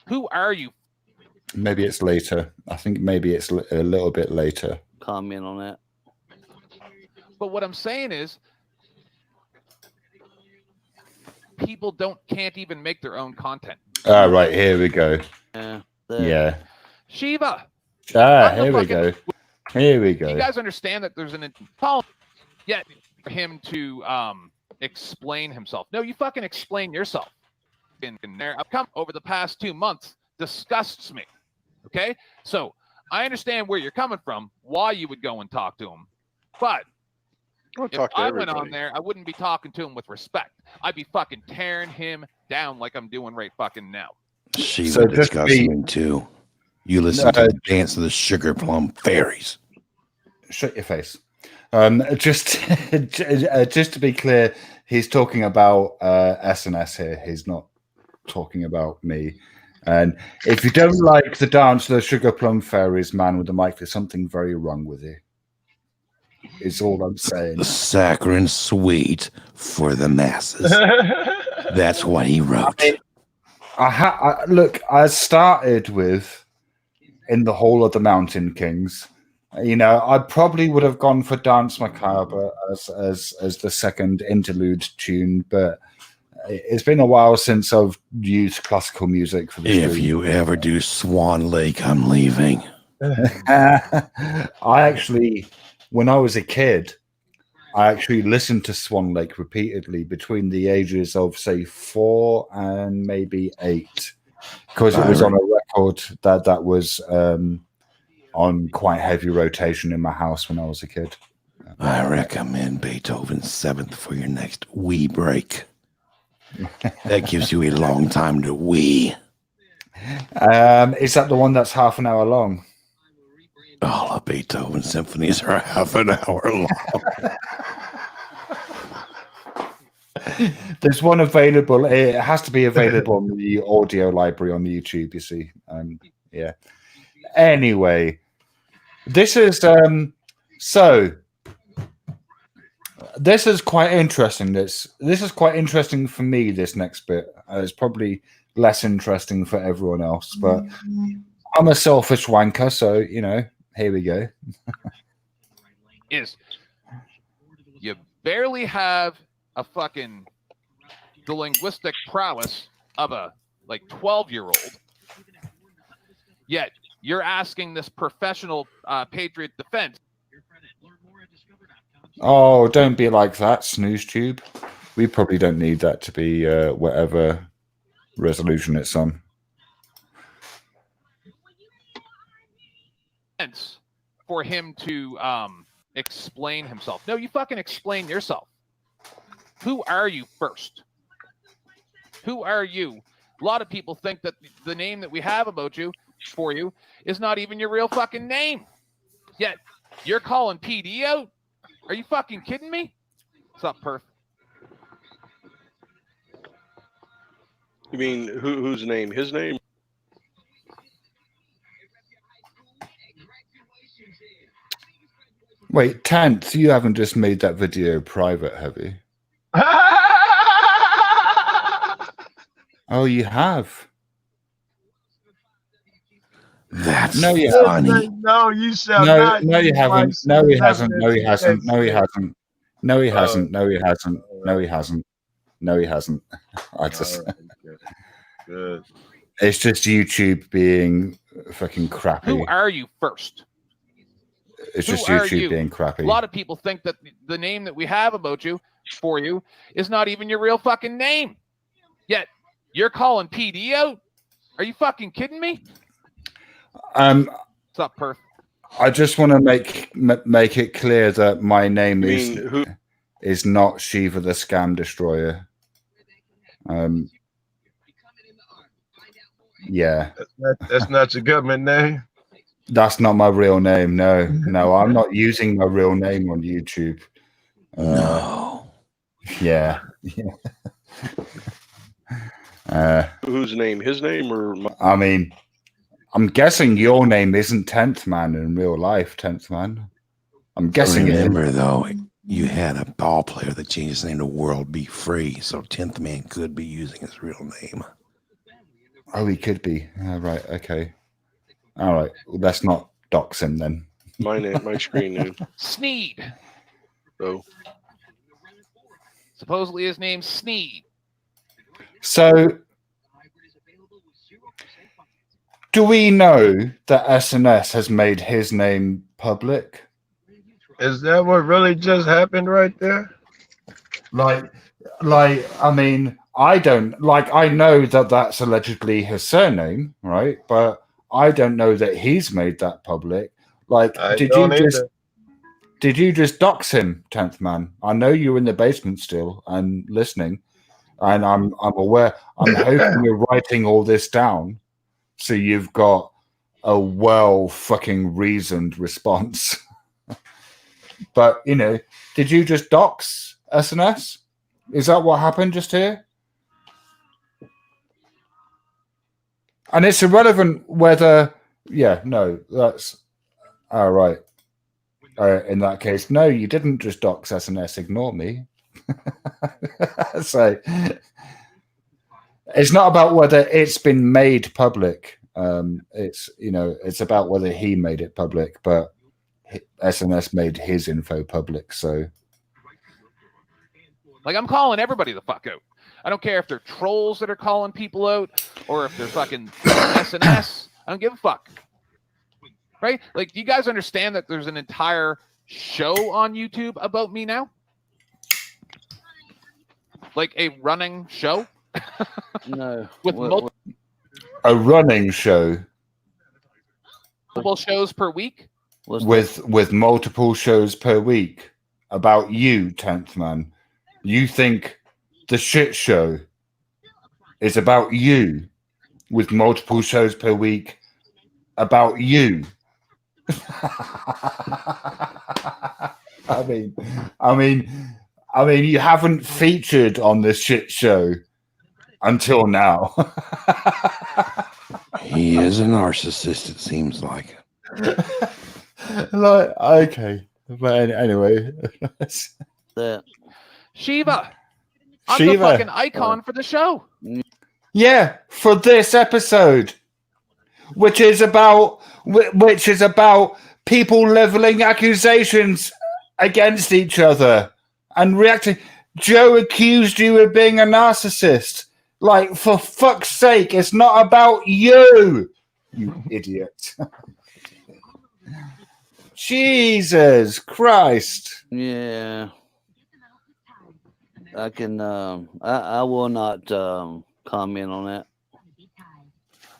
Who are you? Maybe it's later. I think maybe it's a little bit later. Comment on that. But what I'm saying is, people can't even make their own content. Ah, right, here we go. Yeah. Shiva. Here we go. Here we go. You guys understand that there's an problem yet for him to explain himself. No, you fucking explain yourself. In there, I've come over the past 2 months disgusts me. Okay, so I understand where you're coming from, why you would go and talk to him, but if I went on there, I wouldn't be talking to him with respect. I'd be fucking tearing him down like I'm doing right fucking now. She would discuss me too. You listen to the Dance of the Sugar Plum Fairies. Shut your face. Just to be clear, he's talking about S&S here. He's not talking about me. And if you don't like the Dance of the Sugar Plum Fairies, man with the mic, there's something very wrong with you. Is all I'm saying. The saccharine sweet for the masses. That's what he wrote. Look, I started with In the Hall of the Mountain Kings. You know, I probably would have gone for Dance Macabre as the second interlude tune, but it's been a while since I've used classical music for this. If you ever do Swan Lake, I'm leaving. I actually, when I was a kid, I actually listened to Swan Lake repeatedly between the ages of, say, 4 and maybe 8, because it was on a record that was on quite heavy rotation in my house when I was a kid. I recommend Beethoven's 7th for your next wee break. That gives you a long time to wee. Is that the one that's half an hour long? All of Beethoven's symphonies are half an hour long. There's one available. It has to be available on the audio library on YouTube, you see. Yeah. Anyway, this is this is quite interesting. This is quite interesting for me, this next bit. It's probably less interesting for everyone else, but I'm a selfish wanker, so, you know, here we go. You barely have the linguistic prowess of a 12-year-old, yet you're asking this professional patriot defense. Oh, don't be like that, snooze tube. We probably don't need that to be whatever resolution it's on. For him to explain himself. No, you fucking explain yourself. Who are you first? Who are you? A lot of people think that the name that we have about you for you is not even your real fucking name. Yet you're calling PD out? Are you fucking kidding me? What's up, Perf? You mean whose name? His name? Wait, Tant, you haven't just made that video private, have you? Oh, you have? That's no, you haven't. No, you shall no, not. No, you haven't. No, he hasn't. No, he hasn't. No, he hasn't. No, he hasn't. No, he hasn't. No, he hasn't. No, he hasn't. I just. Good. It's just YouTube being fucking crappy. Who are you first? It's just YouTube being crappy. A lot of people think that the name that we have about you for you is not even your real fucking name. Yet you're calling PD out? Are you fucking kidding me? What's up, Perf? I just want to make it clear that my name is not Shiva the Scam Destroyer. Yeah. That's not your government name. That's not my real name. No, I'm not using my real name on YouTube. No. Yeah. Whose name? His name or my? I mean, I'm guessing your name isn't 10th Man in real life, 10th Man. I'm guessing Remember, though, you had a ball player that changed his name to World Be Free, so 10th Man could be using his real name. Oh, he could be. Right, okay. All right, well, let's not dox him then. My screen name. Sneed. Oh. Supposedly his name's Sneed. So, do we know that SNS has made his name public? Is that what really just happened right there? Like, I mean, I don't, I know that that's allegedly his surname, right? But I don't know that he's made that public. Like, did you just dox him, 10th Man? I know you're in the basement still and listening, and I'm aware. I'm hoping you're writing all this down, so you've got a well fucking reasoned response. But did you just dox SNS? Is that what happened just here? And it's irrelevant whether, that's all right. In that case, no, you didn't just dox SNS. Ignore me. So it's not about whether it's been made public. It's about whether he made it public. But SNS made his info public. So, I'm calling everybody the fuck out. I don't care if they're trolls that are calling people out or if they're fucking SNS. I don't give a fuck. Right? Do you guys understand that there's an entire show on YouTube about me now? A running show? No. With a running show. Multiple shows per week? With multiple shows per week about you, 10th Man. You think the shit show is about you with multiple shows per week about you. I mean, you haven't featured on this shit show until now. He is a narcissist, it seems like. Okay. But anyway. Shiva. I'm the fucking icon for the show. Yeah, for this episode, which is about people leveling accusations against each other and reacting. Joe accused you of being a narcissist. For fuck's sake, it's not about you idiot. Jesus Christ. Yeah. I can I will not comment on that.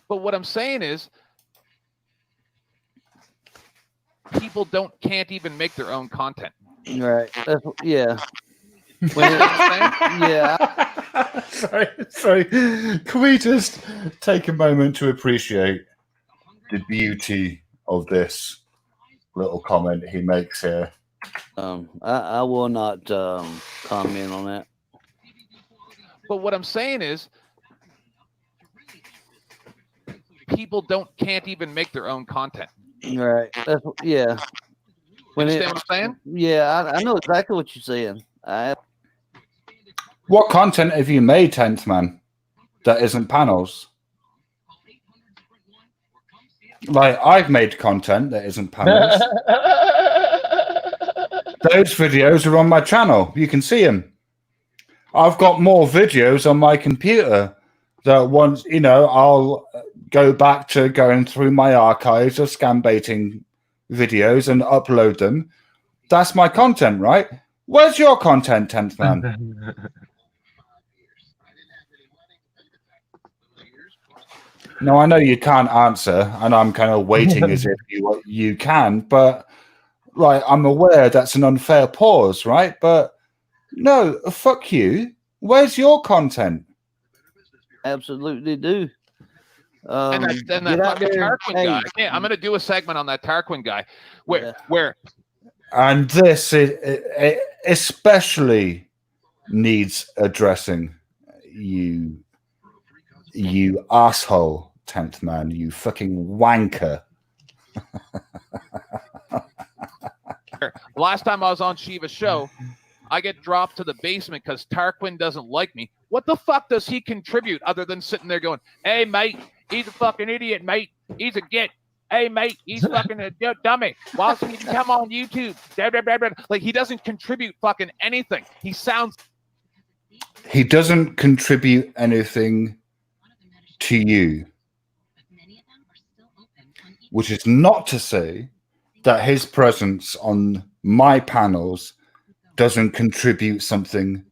But what I'm saying is people can't even make their own content. Right. Yeah. Sorry. Can we just take a moment to appreciate the beauty of this little comment he makes here? I will not comment on that. But what I'm saying is people can't even make their own content. Right. Yeah. You understand what I'm saying? Yeah, I know exactly what you're saying. What content have you made, 10th Man, that isn't panels? I've made content that isn't panels. Those videos are on my channel. You can see them. I've got more videos on my computer that once, I'll go back to going through my archives of scam baiting videos and upload them. That's my content, right? Where's your content, 10th Man? No, I know you can't answer, and I'm kind of waiting as if you can, but I'm aware that's an unfair pause, right? But no, fuck you. Where's your content? Absolutely do. And that fucking Tarquin guy. Yeah, I'm going to do a segment on that Tarquin guy, where. And this it especially needs addressing. You asshole, 10th man. You fucking wanker. Last time I was on Shiva's show, I get dropped to the basement because Tarquin doesn't like me. What the fuck does he contribute other than sitting there going, "Hey, mate, he's a fucking idiot, mate. He's a git. Hey, mate, he's fucking a dummy. Why doesn't he come on YouTube?" Like, he doesn't contribute fucking anything. He doesn't contribute anything to you, which is not to say that his presence on my panels doesn't contribute something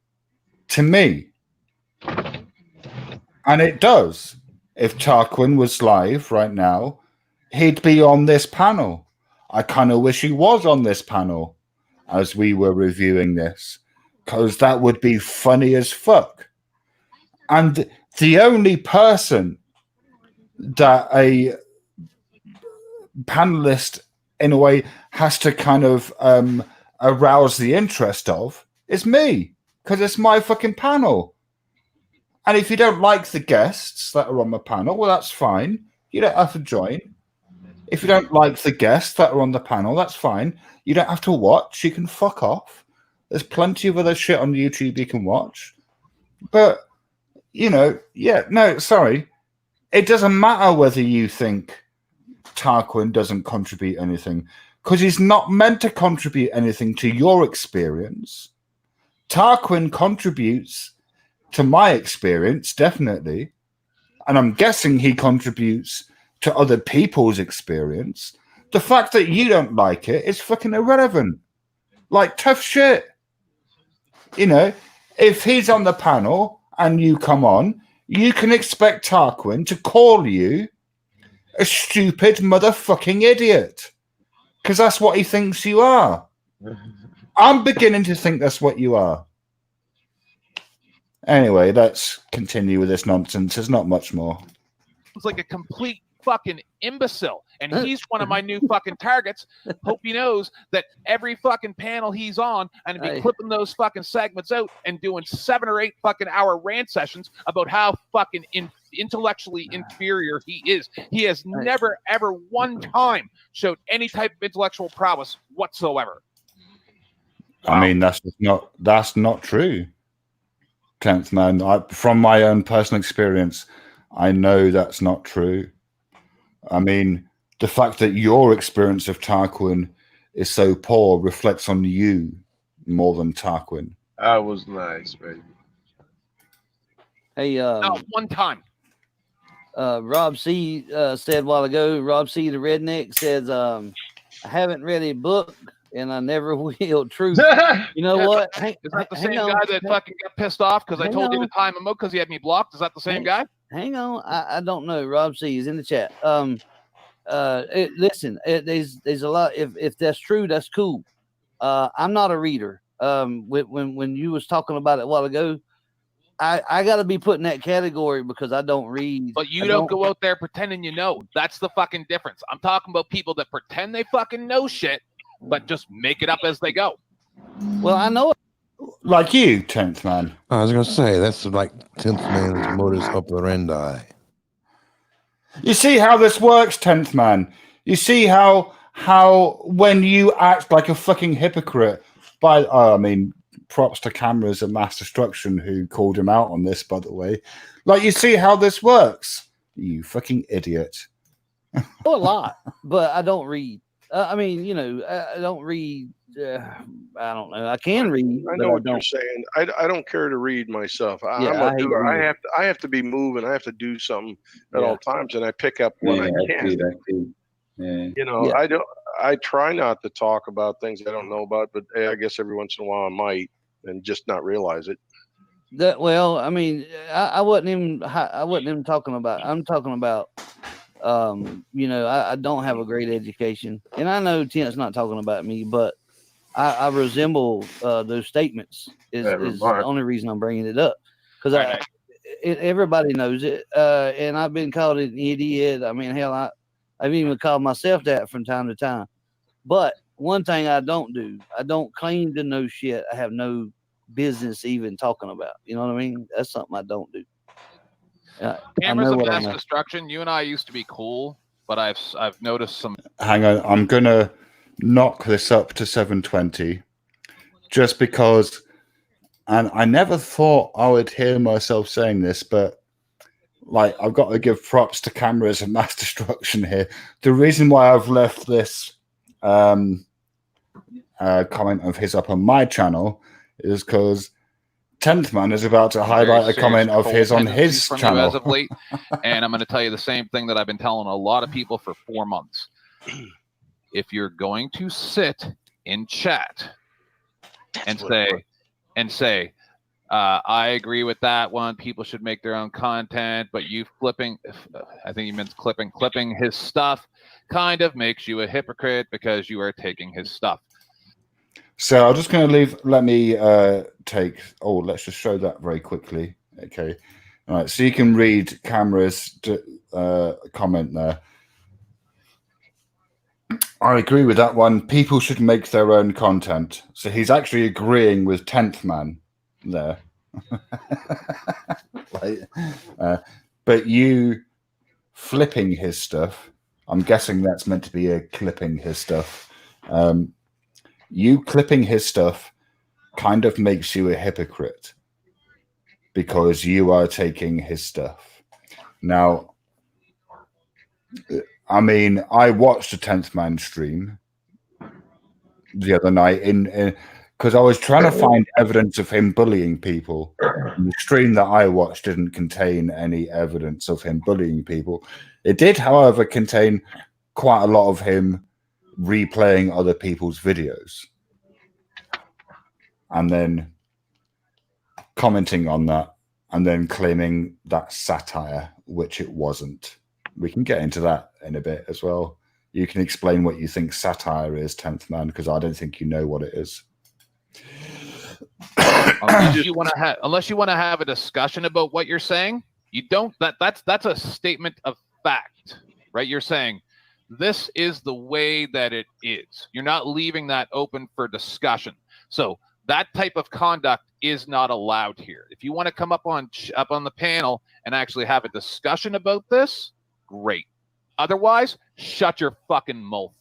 to me. And it does. If Tarquin was live right now, he'd be on this panel. I kind of wish he was on this panel as we were reviewing this, because that would be funny as fuck. And the only person that a panelist, in a way, has to kind of arouse the interest of is me, because it's my fucking panel. And if you don't like the guests that are on the panel, well, that's fine. You don't have to join. If you don't like the guests that are on the panel, that's fine. You don't have to watch. You can fuck off. There's plenty of other shit on YouTube you can watch. But, sorry. It doesn't matter whether you think Tarquin doesn't contribute anything, because he's not meant to contribute anything to your experience. Tarquin contributes to my experience, definitely. And I'm guessing he contributes to other people's experience. The fact that you don't like it is fucking irrelevant. Like, tough shit. If he's on the panel and you come on, you can expect Tarquin to call you a stupid motherfucking idiot, because that's what he thinks you are. I'm beginning to think that's what you are. Anyway, let's continue with this nonsense. There's not much more. It's like a complete fucking imbecile, and he's one of my new fucking targets. Hope he knows that every fucking panel he's on, and be clipping those fucking segments out and doing 7 or 8 fucking hour rant sessions about how fucking intellectually inferior he is. He has never ever one time showed any type of intellectual prowess whatsoever. I mean, that's not true, 10th man. From my own personal experience, I know that's not true. I mean, the fact that your experience of Tarquin is so poor reflects on you more than Tarquin. I was nice, baby. Hey, Not one time. Rob C said a while ago, Rob C the redneck says, I haven't read a book and I never will. True. You know what? Is that the same guy that fucking got pissed off because I told you to time him out because he had me blocked? Is that the same guy? Hang on. I don't know. Rob C is in the chat. Listen, there's a lot. If that's true, that's cool. I'm not a reader. When you was talking about it a while ago, I got to be put in that category because I don't read. But you don't go out there pretending you know. That's the fucking difference. I'm talking about people that pretend they fucking know shit, but just make it up as they go. Well, I know it. Like you, 10th man. I was going to say, that's like 10th man's modus operandi. You see how this works, 10th man? You see how when you act like a fucking hypocrite props to Cameras and Mass Destruction who called him out on this, by the way. Like, you see how this works? You fucking idiot. A lot, but I don't read. I don't read. I don't know. I can read. I know what you're saying. I don't care to read myself. I'm a doer. I have to be moving. I have to do something at all times, and I pick up when I can. I try not to talk about things I don't know about, but I guess every once in a while I might, and just not realize it. I wasn't even talking about. I'm talking about. I don't have a great education, and I know Tent's not talking about me, but I resemble those statements. Is the only reason I'm bringing it up, because everybody knows it. And I've been called an idiot. I mean, hell, I've even called myself that from time to time. But one thing I don't do, I don't claim to know shit I have no business even talking about. You know what I mean? That's something I don't do. I Cameras know of what I mass know. destruction. You and I used to be cool, but I've noticed some. Hang on, I'm gonna knock this up to 720, just because. And I never thought I would hear myself saying this, but like I've got to give props to cameras and mass destruction here. The reason why I've left this comment of his up on my channel is because 10th Man is about to highlight a comment of his on his from channel. you as of late, and I'm going to tell you the same thing that I've been telling a lot of people for 4 months. If you're going to sit in chat and say, I agree with that one. People should make their own content, but you flipping, I think you meant clipping his stuff kind of makes you a hypocrite because you are taking his stuff. So I'm just going to let me let's just show that very quickly. Okay. All right. So you can read Camera's comment there. I agree with that one. People should make their own content. So he's actually agreeing with 10th Man there. But you flipping his stuff, I'm guessing that's meant to be a clipping his stuff. You clipping his stuff kind of makes you a hypocrite because you are taking his stuff. Now, I mean, I watched a 10th Man stream the other night because I was trying to find evidence of him bullying people. And the stream that I watched didn't contain any evidence of him bullying people. It did, however, contain quite a lot of him replaying other people's videos and then commenting on that and then claiming that satire, which it wasn't. We can get into that in a bit as well. You can explain what you think satire is, 10th Man, because I don't think you know what it is. Unless you want to have a discussion about what you're saying, you don't. That's a statement of fact, right? You're saying this is the way that it is. You're not leaving that open for discussion. So that type of conduct is not allowed here. If you want to come up on the panel and actually have a discussion about this, great. Otherwise, shut your fucking mouth.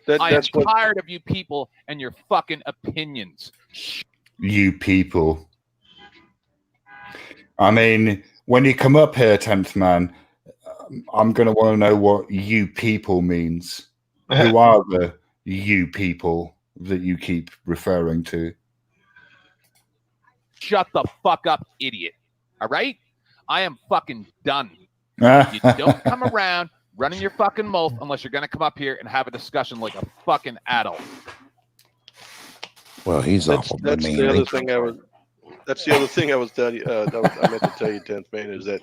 I am tired of you people and your fucking opinions. You people. I mean, when you come up here, 10th Man, I'm going to want to know what you people means. Who are the you people that you keep referring to? Shut the fuck up, idiot. All right? I am fucking done. You don't come around running your fucking mouth unless you're going to come up here and have a discussion like a fucking adult. Well, he's awful. That's the other thing I was. That's the other thing I was telling you. I meant to tell you, 10th Man, is that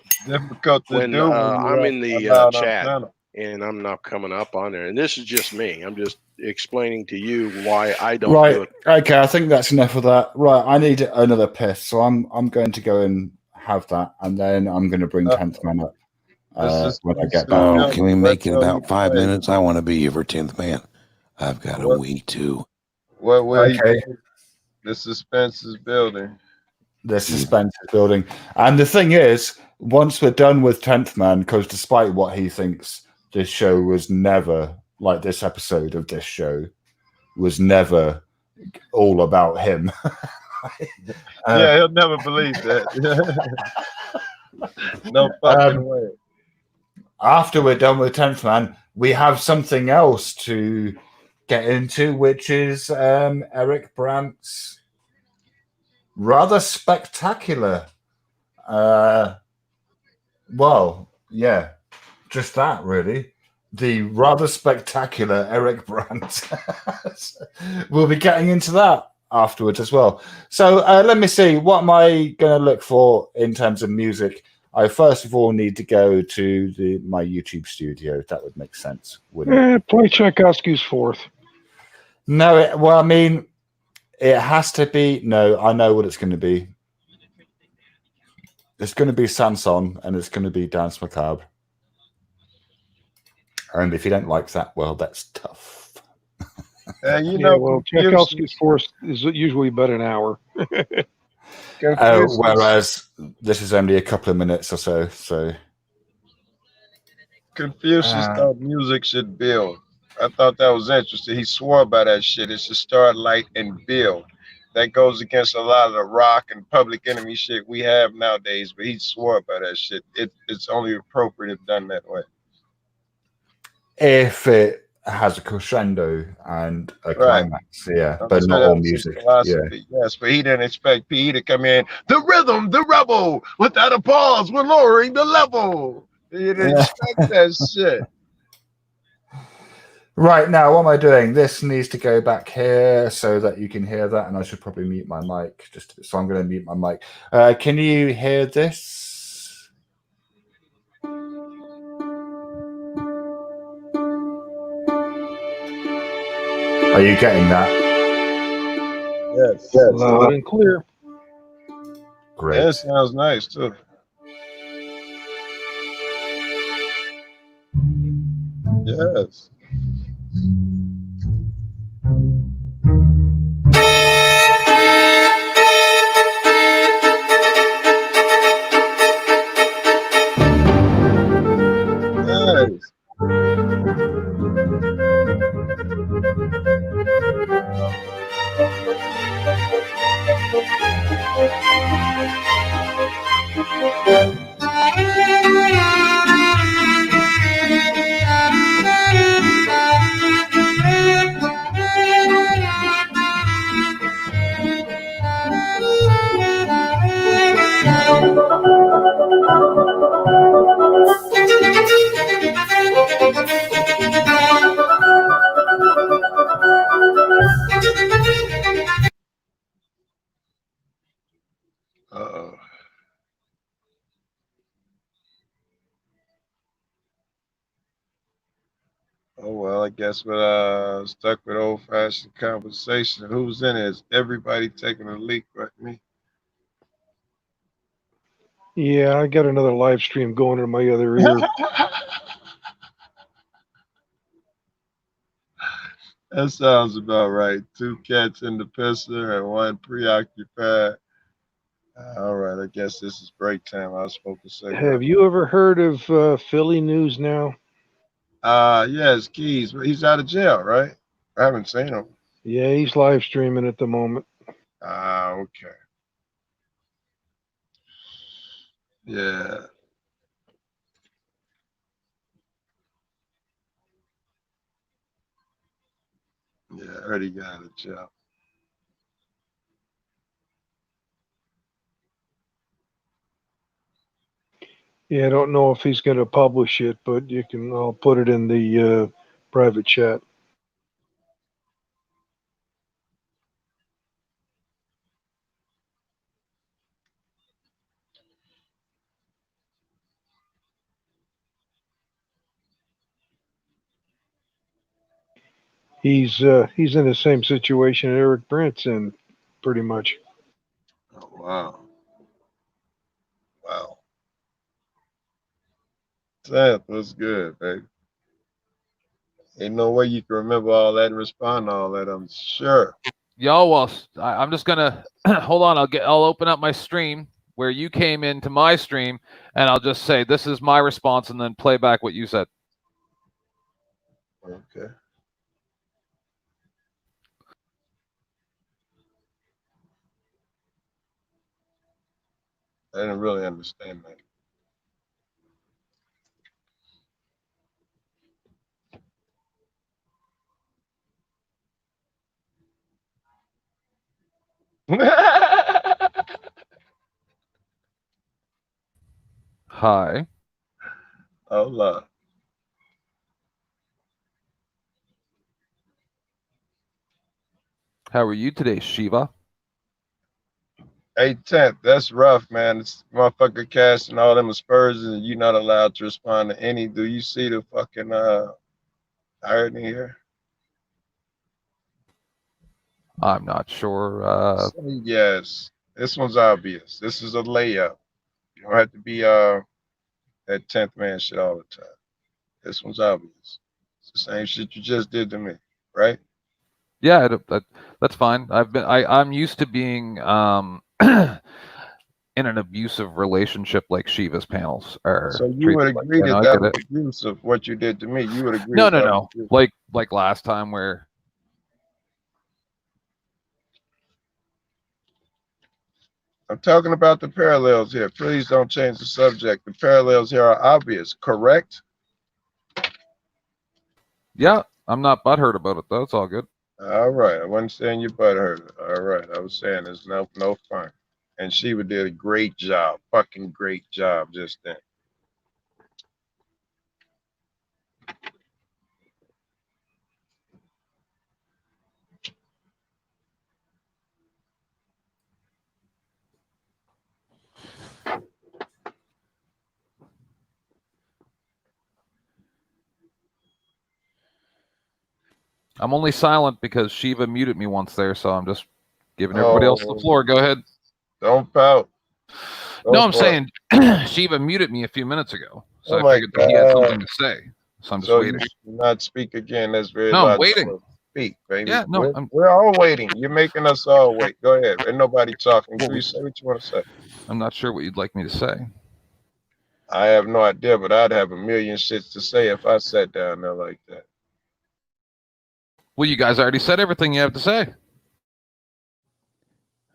when I'm in the chat and I'm not coming up on there, and this is just me. I'm just explaining to you why I don't do it. Okay, I think that's enough of that. Right, I need another piss, so I'm going to go and have that, and then I'm going to bring 10th Man up when I get back. Oh, can we make it about 5 minutes? I want to be here for 10th Man. I've got a wee too. Okay. The suspense is building. The suspense is building. And the thing is, once we're done with 10th Man, because despite what he thinks, this show was never, like this episode of this show, was never all about him. Yeah, he'll never believe that. No fucking way. After we're done with 10th Man, we have something else to get into, which is Eric Brandt's rather spectacular. Well, yeah, just that really. The rather spectacular Eric Brandt. We'll be getting into that afterwards as well. So let me see. What am I going to look for in terms of music? I first of all need to go to my YouTube studio. That would make sense, wouldn't it? Play Tchaikovsky's Fourth. No, well, I mean, it has to be. No, I know what it's going to be. It's going to be Sanson and it's going to be Dance Macabre. And if you don't like that, well, that's tough. You know, well, Tchaikovsky's Force is usually about an hour. Whereas this is only a couple of minutes or so. So Confucius thought music should build. I thought that was interesting. He swore by that shit. It should start light and build. That goes against a lot of the rock and Public Enemy shit we have nowadays, but he swore by that shit. It's only appropriate if done that way. if it has a crescendo and a climax, yeah, I'm but sure not that all was his music. Yeah. philosophy. Yes, but he didn't expect PE to come in. The rhythm, the rebel, without a pause, we're lowering the level. He didn't expect that shit. Right, now, what am I doing? This needs to go back here so that you can hear that, and I should probably mute my mic. So I'm going to mute my mic. Can you hear this? Are you getting that? Yes. Loud and clear. Great. That sounds nice, too. Yes. Nice. Uh-oh. Oh, well, I guess we're stuck with old-fashioned conversation. Who's in it? Is everybody taking a leak but me? Yeah, I got another live stream going in my other ear. That sounds about right. 2 cats in the pisser and 1 preoccupied. All right, I guess this is break time. I was supposed to say Have you ever heard of Philly News Now? Yes, Keys. He's out of jail, right? I haven't seen him. Yeah, he's live streaming at the moment. Okay. Yeah. Yeah, I heard he got out of jail. Yeah, I don't know if he's going to publish it, but I'll put it in the private chat. He's in the same situation Eric Brandt's in, pretty much. Oh, wow. Wow. That was good, baby. Ain't no way you can remember all that and respond to all that, I'm sure. Yo, well, I'm just gonna hold on. I'll open up my stream where you came into my stream, and I'll just say this is my response, and then play back what you said. Okay. I didn't really understand that. Hi. Hola. How are you today, Shiva? Hey, 10th, that's rough, man. It's motherfucker casting all them aspersions and you're not allowed to respond to any. Do you see the fucking irony here? I'm not sure. Yes. This one's obvious. This is a layup. don't have to be that 10th man shit all the time. This one's obvious. It's the same shit you just did to me, right? Yeah, that's fine. I'm used to being in an abusive relationship like Shiva's panels are. So you treated would like, agree you know, that I that get was it. abuse of what you did to me. You would agree. No, that no, was no. abuse. Like last time where I'm talking about the parallels here. Please don't change the subject. The parallels here are obvious, correct? yeah, I'm not butthurt about it though. It's all good. All right. I wasn't saying you butthurt. All right. I was saying there's no fun. And Shiva did a great job, fucking great job just then. I'm only silent because Shiva muted me once there, so I'm just giving everybody else the floor. Go ahead. Don't pout. No, I'm saying Shiva muted me a few minutes ago, so Oh I my figured that he had something God. to say. So I'm just So waiting. you should not speak again. That's very No, I'm logical. waiting. Speak, baby. Yeah, no, we're all waiting. You're making us all wait. Go ahead. Ain't nobody talking. Please say what you want to say. I'm not sure what you'd like me to say. I have no idea, but I'd have a million shits to say if I sat down there like that. Well, you guys already said everything you have to say.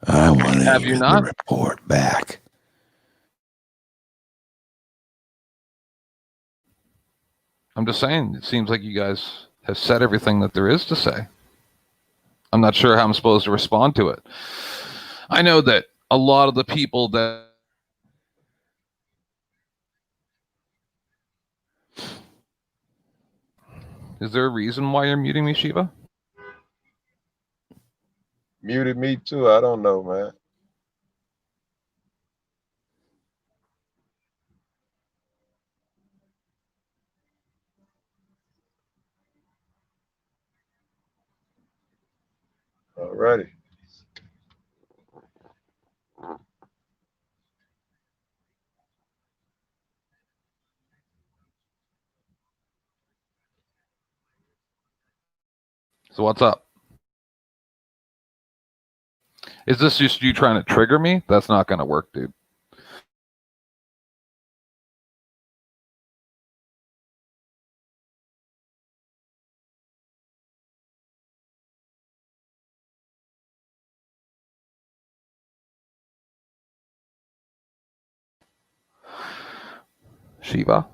I want to Have hear you not? the report back. I'm just saying, it seems like you guys have said everything that there is to say. I'm not sure how I'm supposed to respond to it. I know that a lot of the people that Is there a reason why you're muting me, Shiva? Muted me too. I don't know, man. Alrighty. So what's up? Is this just you trying to trigger me? That's not going to work, dude. Shiva,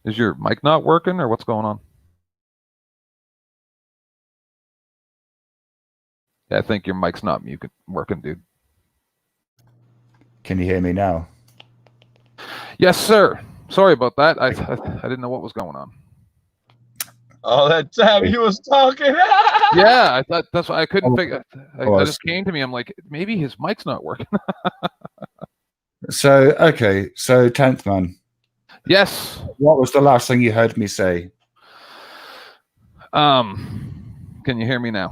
is your mic not working or what's going on? Yeah, I think your mic's not working, dude. Can you hear me now? Yes, sir. Sorry about that. I didn't know what was going on. All that time he was talking. Yeah, I thought that's why I couldn't figure. Oh, I just came to me. I'm like, maybe his mic's not working. So, okay. So, 10th man. Yes. What was the last thing you heard me say? Can you hear me now?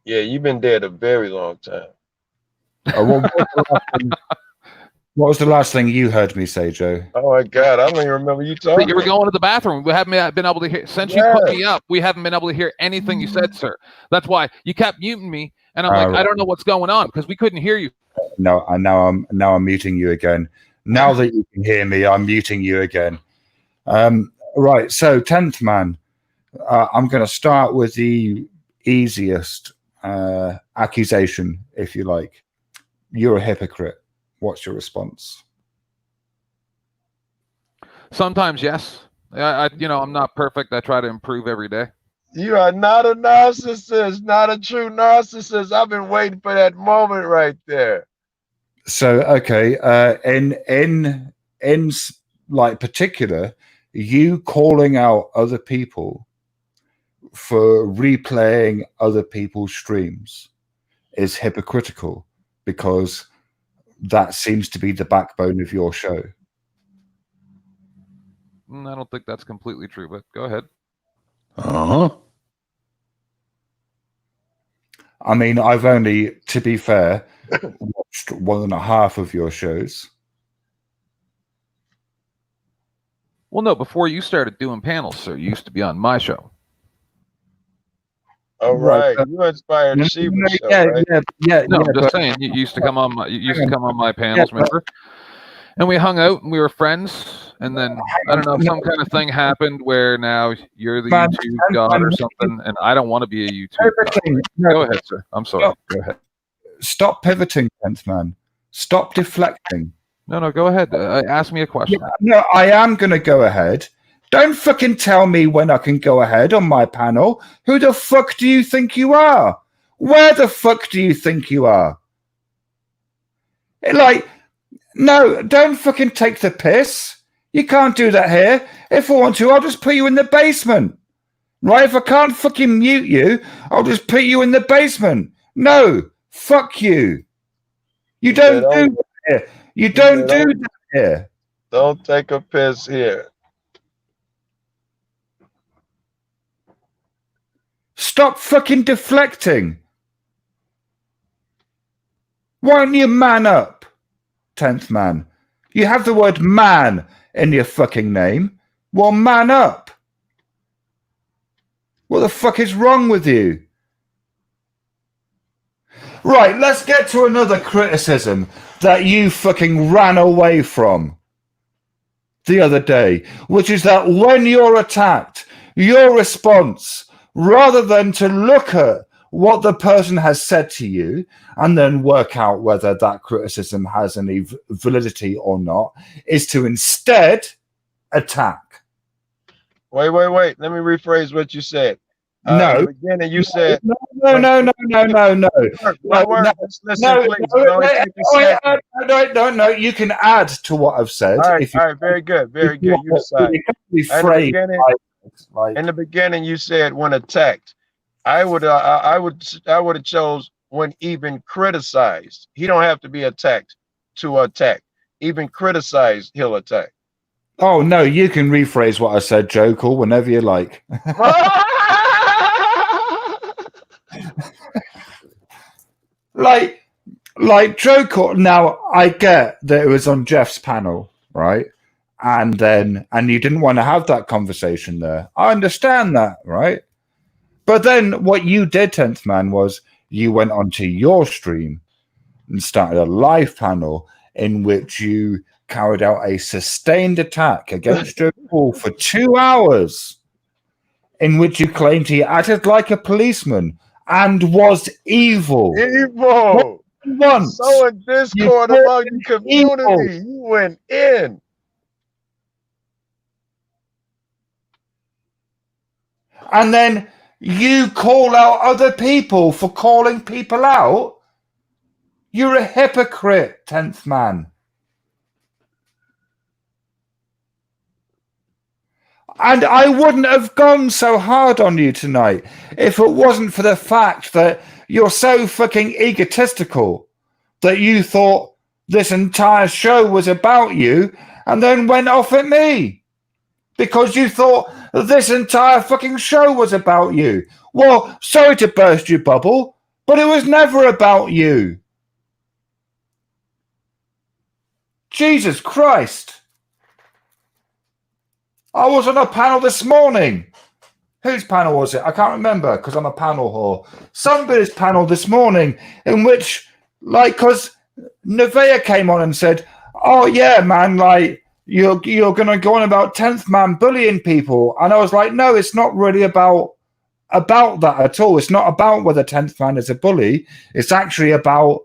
Yeah, you've been dead a very long time. What was the last thing you heard me say, Joe? Oh my God, I don't even remember you talking. But you were going to the bathroom. We haven't been able to hear since you put me up. We haven't been able to hear anything you said, sir. That's why you kept muting me, and I'm like, I don't know what's going on because we couldn't hear you. No, and now I'm muting you again. Now that you can hear me, I'm muting you again. Right. So, 10th man, I'm going to start with the easiest accusation, if you like. You're a hypocrite. What's your response? Sometimes, yes. I'm not perfect. I try to improve every day. You are not a narcissist, not a true narcissist. I've been waiting for that moment right there. So, okay, in like particular, you calling out other people for replaying other people's streams is hypocritical because that seems to be the backbone of your show. I don't think that's completely true, but go ahead. I mean, I've only, to be fair, watched 1.5 of your shows. Well, no, before you started doing panels, sir, you used to be on my show. All right, you inspired Sheba show, right? No, I'm just saying, you used to come on my panels, remember? And we hung out and we were friends. And then I don't know, some kind of thing happened where now you're the YouTube god or something, and I don't want to be a YouTube god. Go ahead, sir. I'm sorry. Go ahead. Stop pivoting, 10th man. Stop deflecting. No, go ahead. Ask me a question. No, I am going to go ahead. Don't fucking tell me when I can go ahead on my panel. Who the fuck do you think you are? Where the fuck do you think you are? Like, no, don't fucking take the piss. You can't do that here. If I want to, I'll just put you in the basement. Right? If I can't fucking mute you, I'll just put you in the basement. No, fuck you. You don't do that here. You don't do that here. Don't take a piss here. Stop fucking deflecting. Why don't you man up, 10th man? You have the word man in your fucking name. Well, man up. What the fuck is wrong with you? Right, let's get to another criticism that you fucking ran away from the other day, which is that when you're attacked, your response, rather than to look at what the person has said to you and then work out whether that criticism has any validity or not, is to instead attack. Wait. Let me rephrase what you said. No. In the beginning, you said No. You can add to what I've said. All right, very good. You decide. In the beginning, you said when attacked. I would have chose when even criticized. He don't have to be attacked to attack. Even criticized, he'll attack. Oh no, you can rephrase what I said, Joe. Cool, whenever you like. like Joe Court. Now I get that it was on Jeff's panel, right? And you didn't want to have that conversation there. I understand that, right? But then what you did, 10th man, was you went onto your stream and started a live panel in which you carried out a sustained attack against Joe Paul for 2 hours, in which you claimed he acted like a policeman and was evil. Once. So in Discord among the community, you went in. And then you call out other people for calling people out. You're a hypocrite, 10th man. And I wouldn't have gone so hard on you tonight if it wasn't for the fact that you're so fucking egotistical that you thought this entire show was about you and then went off at me because you thought this entire fucking show was about you. Well, sorry to burst your bubble, but it was never about you. Jesus Christ. I was on a panel this morning. Whose panel was it? I can't remember because I'm a panel whore. Somebody's panel this morning in which, because Nevaeh came on and said, oh, yeah, man, you're going to go on about 10th man bullying people. And I was like, no, it's not really about that at all. It's not about whether 10th man is a bully. It's actually about,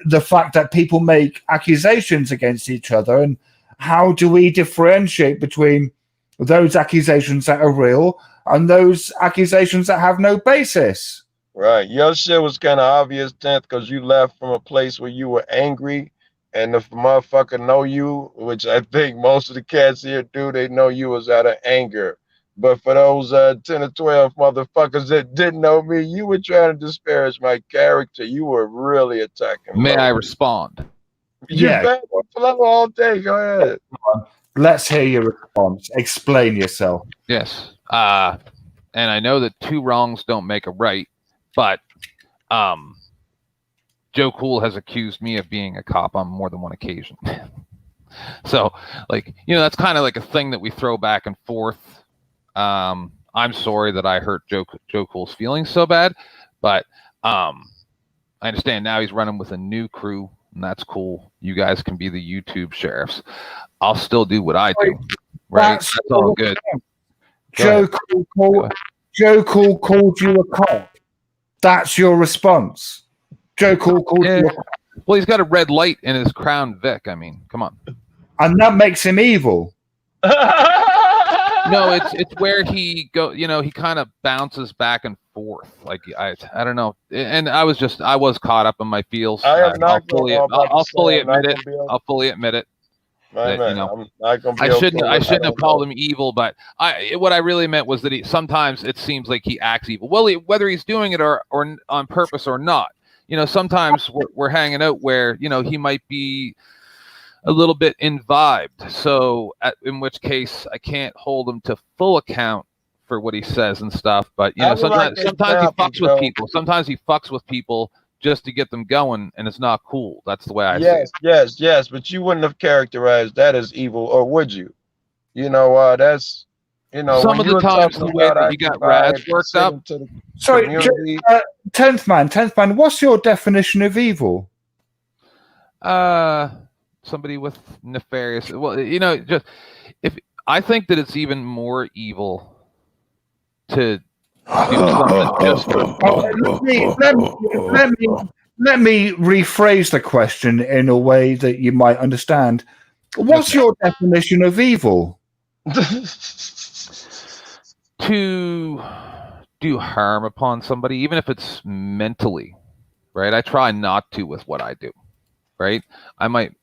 the fact that people make accusations against each other, and how do we differentiate between those accusations that are real and those accusations that have no basis? Right. Your shit was kind of obvious, 10th, because you left from a place where you were angry, and the motherfucker know you, which I think most of the cats here do, they know you was out of anger. But for those 10 or 12 motherfuckers that didn't know me, you were trying to disparage my character. You were really attacking. May I respond? You bet. Flow all day. Go ahead. Let's hear your response. Explain yourself. Yes. And I know that two wrongs don't make a right, but Joe Cool has accused me of being a cop on more than one occasion. So, like, that's kind of like a thing that we throw back and forth. I'm sorry that I hurt Joe Cool's feelings so bad, but I understand now he's running with a new crew, and that's cool. You guys can be the YouTube sheriffs. I'll still do what I do, right? That's all good. Joe Cool called you a cop. That's your response. Joe Cool called you a cop. Well, he's got a red light in his Crown Vic. I mean, come on. And that makes him evil. No, it's where he he kind of bounces back and forth. Like I don't know. And I was caught up in my feels. I'll fully admit it. I'll fully admit it. That, I'm not gonna be I shouldn't have called him evil, but what I really meant was that sometimes it seems like he acts evil. Well, whether he's doing it or on purpose or not. Sometimes we're hanging out where he might be a little bit imbibed. So in which case I can't hold him to full account for what he says and stuff. But sometimes he fucks with people. Sometimes he fucks with people just to get them going, and it's not cool. That's the way I see it. Yes. But you wouldn't have characterized that as evil, or would you? That's some of the times the way that you got Raz worked up. Sorry, 10th man, what's your definition of evil? Somebody with nefarious. Well, just if I think that it's even more evil to do something just let me rephrase the question in a way that you might understand. What's your definition of evil? To do harm upon somebody, even if it's mentally, right? I try not to with what I do, right? I might,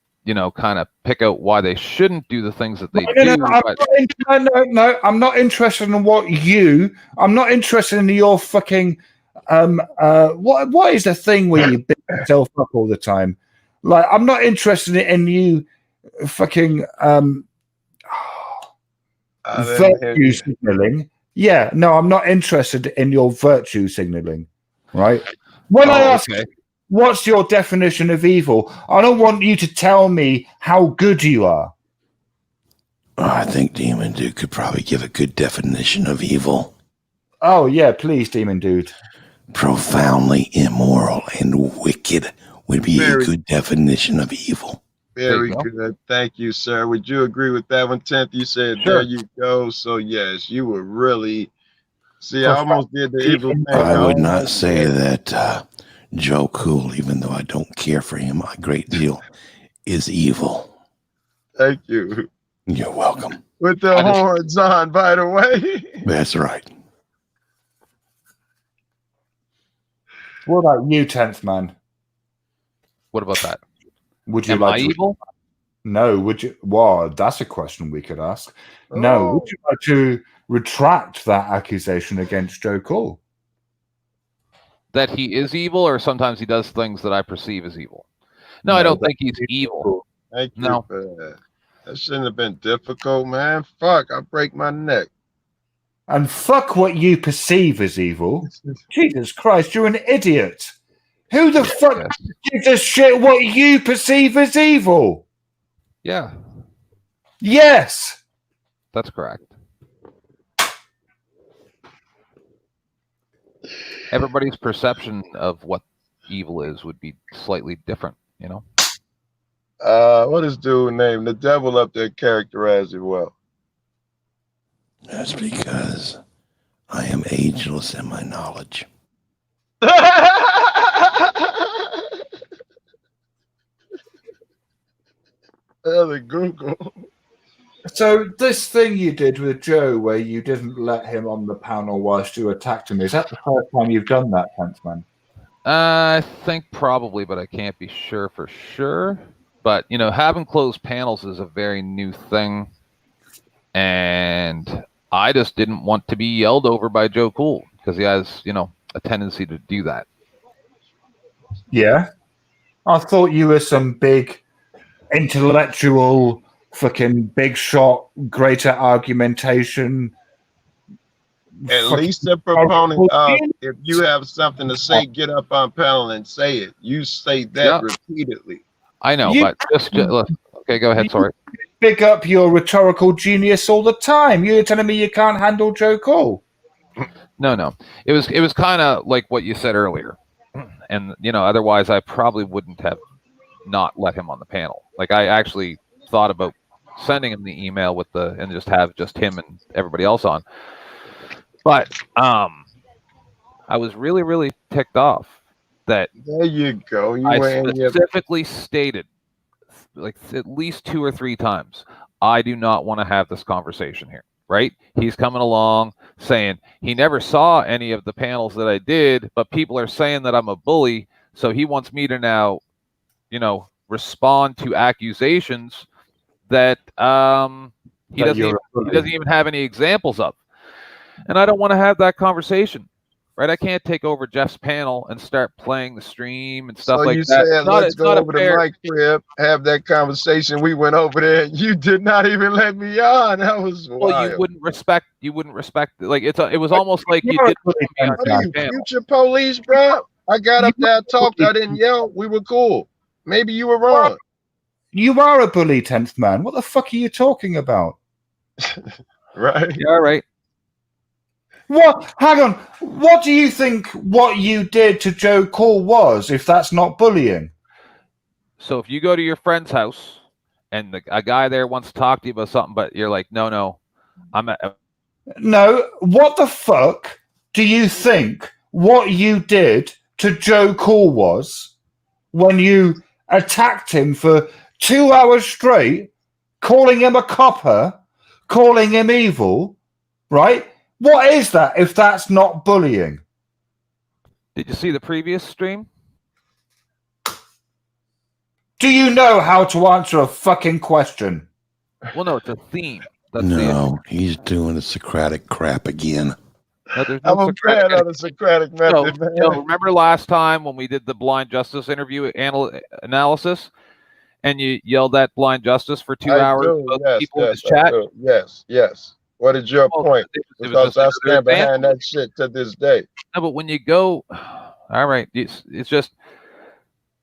kind of pick out why they shouldn't do the things that they do. No, I'm not interested in I'm not interested in your fucking what is the thing where you beat yourself up all the time? Like, I'm not interested in you fucking virtue signaling. Yeah, no, I'm not interested in your virtue signaling, right? When I ask, what's your definition of evil? I don't want you to tell me how good you are. I think Demon Dude could probably give a good definition of evil. Oh, yeah, please, Demon Dude. Profoundly immoral and wicked would be a good definition of evil. Very good. Thank you, sir. Would you agree with that one, 10th? You said, there you go. So, yes, you were really... See, I almost did the evil thing. I would not say that Joe Cool, even though I don't care for him a great deal, is evil. Thank you. You're welcome. With the horns on, by the way. That's right. What about you, 10th man? What about that? Would you Am like I evil? No, would you? Well, that's a question we could ask. No, would you like to retract that accusation against Joe Cool? That he is evil, or sometimes he does things that I perceive as evil? No, I don't think he's evil. Thank you for that. That shouldn't have been difficult, man. Fuck, I break my neck. And fuck what you perceive as evil. Jesus Christ, you're an idiot. Who the fuck gives a shit what you perceive as evil? Yeah. Yes. That's correct. Everybody's perception of what evil is would be slightly different, What is dude named? The devil up there characterized it well. That's because I am ageless in my knowledge. Google. So this thing you did with Joe, where you didn't let him on the panel whilst you attacked him, is that the first time you've done that, Pantman? I think probably, but I can't be sure for sure. But, having closed panels is a very new thing. And I just didn't want to be yelled over by Joe Cool because he has, a tendency to do that. Yeah. I thought you were some big intellectual fucking big shot, greater argumentation At least the proponent of, if you have something to say, get up on panel and say it. You say that repeatedly. I know, but just okay, go ahead. Sorry. Pick up your rhetorical genius all the time. You're telling me you can't handle Joe Cole. No. It was kind of like what you said earlier, and otherwise I probably wouldn't have not let him on the panel. Like I actually thought about sending him the email with and just have just him and everybody else on. But I was really, really ticked off that there you go. I specifically stated, like at least 2 or 3 times, I do not want to have this conversation here. Right? He's coming along saying he never saw any of the panels that I did, but people are saying that I'm a bully, so he wants me to now, respond to accusations that he doesn't even have any examples of. And I don't want to have that conversation, right? I can't take over Jeff's panel and start playing the stream and stuff like that. So you said, let's go over to my crib, have that conversation. We went over there. You did not even let me on. That was wild. Well, you wouldn't respect. Like it was almost like you did. Are you future police, bro? I got up there, talked. I didn't yell. We were cool. Maybe you were wrong. You are a bully, 10th man. What the fuck are you talking about? Right. Yeah, right. What? Hang on. What do you think what you did to Joe Cole was, if that's not bullying? So if you go to your friend's house and a guy there wants to talk to you about something, but you're like, no, No, what the fuck do you think what you did to Joe Cole was when you attacked him for 2 hours straight, calling him a copper, calling him evil, right? What is that if that's not bullying? Did you see the previous stream? Do you know how to answer a fucking question? Well, no, it's a theme. That's no, he's doing the Socratic crap again. No, I'm a fan of the Socratic method, man. Remember last time when we did the blind justice interview analysis, and you yelled at blind justice for 2 hours about people in his chat? Yes. What is your point? Because I stand behind that shit to this day. No, but when you go, all right, it's just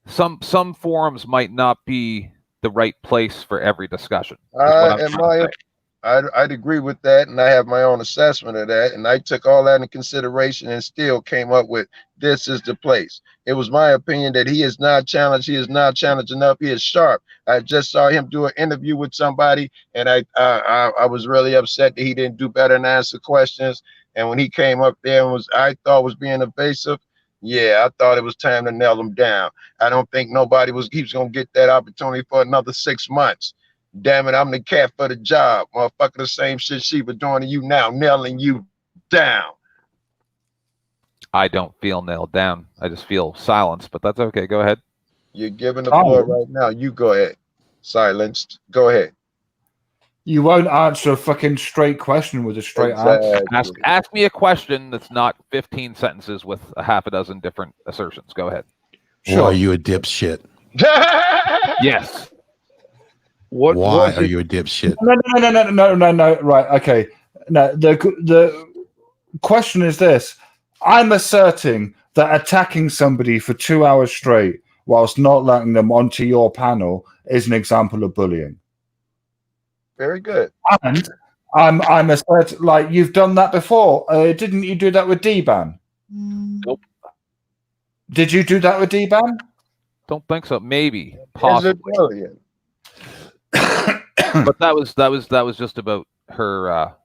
some forums might not be the right place for every discussion. I'd agree with that, and I have my own assessment of that, and I took all that into consideration and still came up with this is the place. It was my opinion that he is not challenged. He is not challenged enough. He is sharp. I just saw him do an interview with somebody, and I was really upset that he didn't do better than answer questions. And when he came up there and I thought was being evasive, yeah, I thought it was time to nail him down. I don't think he was going to get that opportunity for another 6 months. Damn it, I'm the cat for the job. Motherfucker, the same shit she was doing to you now, nailing you down. I don't feel nailed down. I just feel silenced, but that's okay. Go ahead. You're giving the floor right now. You go ahead. Silenced. Go ahead. You won't answer a fucking straight question with a straight answer. Ask me a question that's not 15 sentences with a half a dozen different assertions. Go ahead. Sure. Why are you a dipshit? Yes. Why are you a dipshit? No. Right, okay. No, the question is this. I'm asserting that attacking somebody for 2 hours straight whilst not letting them onto your panel is an example of bullying. Very good. And I'm asserting, like, you've done that before. Didn't you do that with D-Ban? Nope. Did you do that with D-Ban? Don't think so. Maybe. Possibly. But that was just about her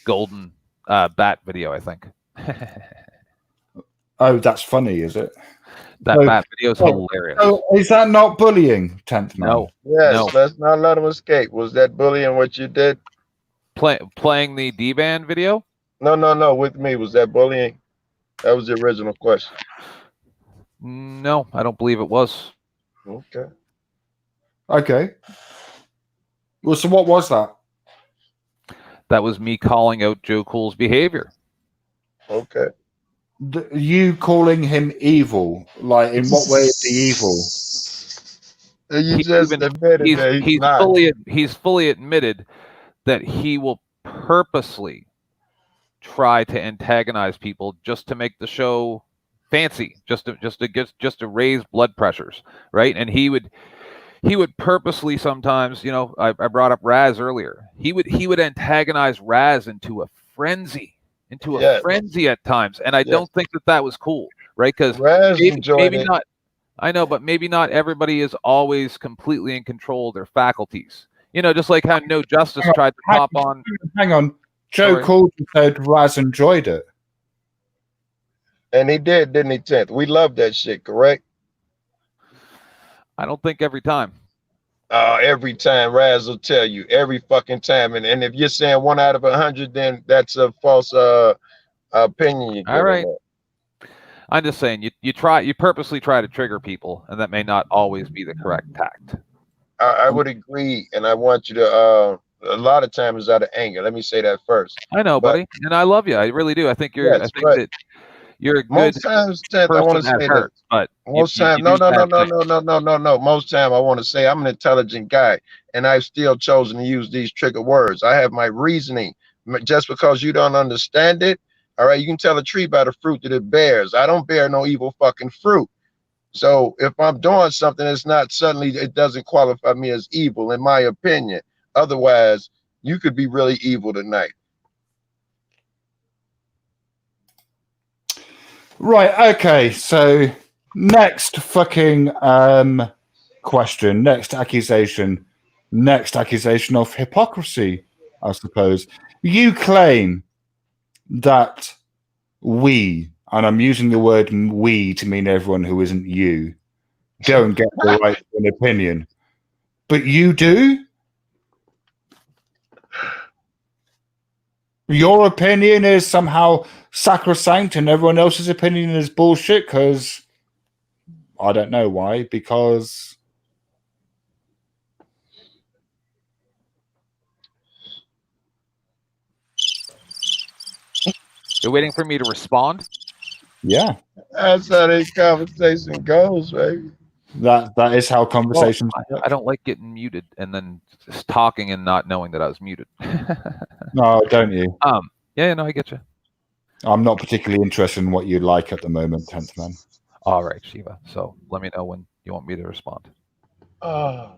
golden bat video, I think. Oh, that's funny, is it? That bat video is hilarious. So is that not bullying, 10th man? No. Yes, no. Let's not let him escape. Was that bullying what you did? Playing the D-Ban video? No, with me. Was that bullying? That was the original question. No, I don't believe it was. Okay. Well, so what was that? That was me calling out Joe Cool's behavior. Okay. You calling him evil? Like, in what way is he evil? He's fully admitted that he will purposely try to antagonize people just to make the show fancy, just to raise blood pressures, right? And he would purposely sometimes, you know, I brought up Raz earlier. He would antagonize Raz into a frenzy at times, and I don't think that was cool, right? Because maybe not. I know, but maybe not everybody is always completely in control of their faculties. You know, just like how No Justice tried to pop on. Hang on. Joe called and said Raz enjoyed it. And he did, didn't he, 10th? We love that shit, correct? I don't think every time. Every time, Raz will tell you, every fucking time. And if you're saying 1 out of 100, then that's a false opinion. All right. I'm just saying, you purposely try to trigger people, and that may not always be the correct tact. I would agree, and I want you to, a lot of times out of anger. Let me say that first. I know, buddy, and I love you. I really do. I think you're. Yes, I think that you're a good most times, I want to say hurt, this. But most time, no. Most time, I want to say I'm an intelligent guy, and I've still chosen to use these trigger words. I have my reasoning. Just because you don't understand it, all right, you can tell a tree by the fruit that it bears. I don't bear no evil fucking fruit. So if I'm doing something, it's not suddenly, it doesn't qualify me as evil, in my opinion. Otherwise, you could be really evil tonight. Right, okay, so next fucking question, next accusation of hypocrisy, I suppose. You claim that we, and I'm using the word we to mean everyone who isn't you, don't get the right to an opinion. But you do? Your opinion is somehow sacrosanct and everyone else's opinion is bullshit because I don't know why, because you're waiting for me to respond? Yeah. That's how this conversation goes, baby. That is how conversations I don't like getting muted and then just talking and not knowing that I was muted. No, don't you? Yeah, no, I get you. I'm not particularly interested in what you like at the moment, 10th man. All right, Shiva. So let me know when you want me to respond. Oh.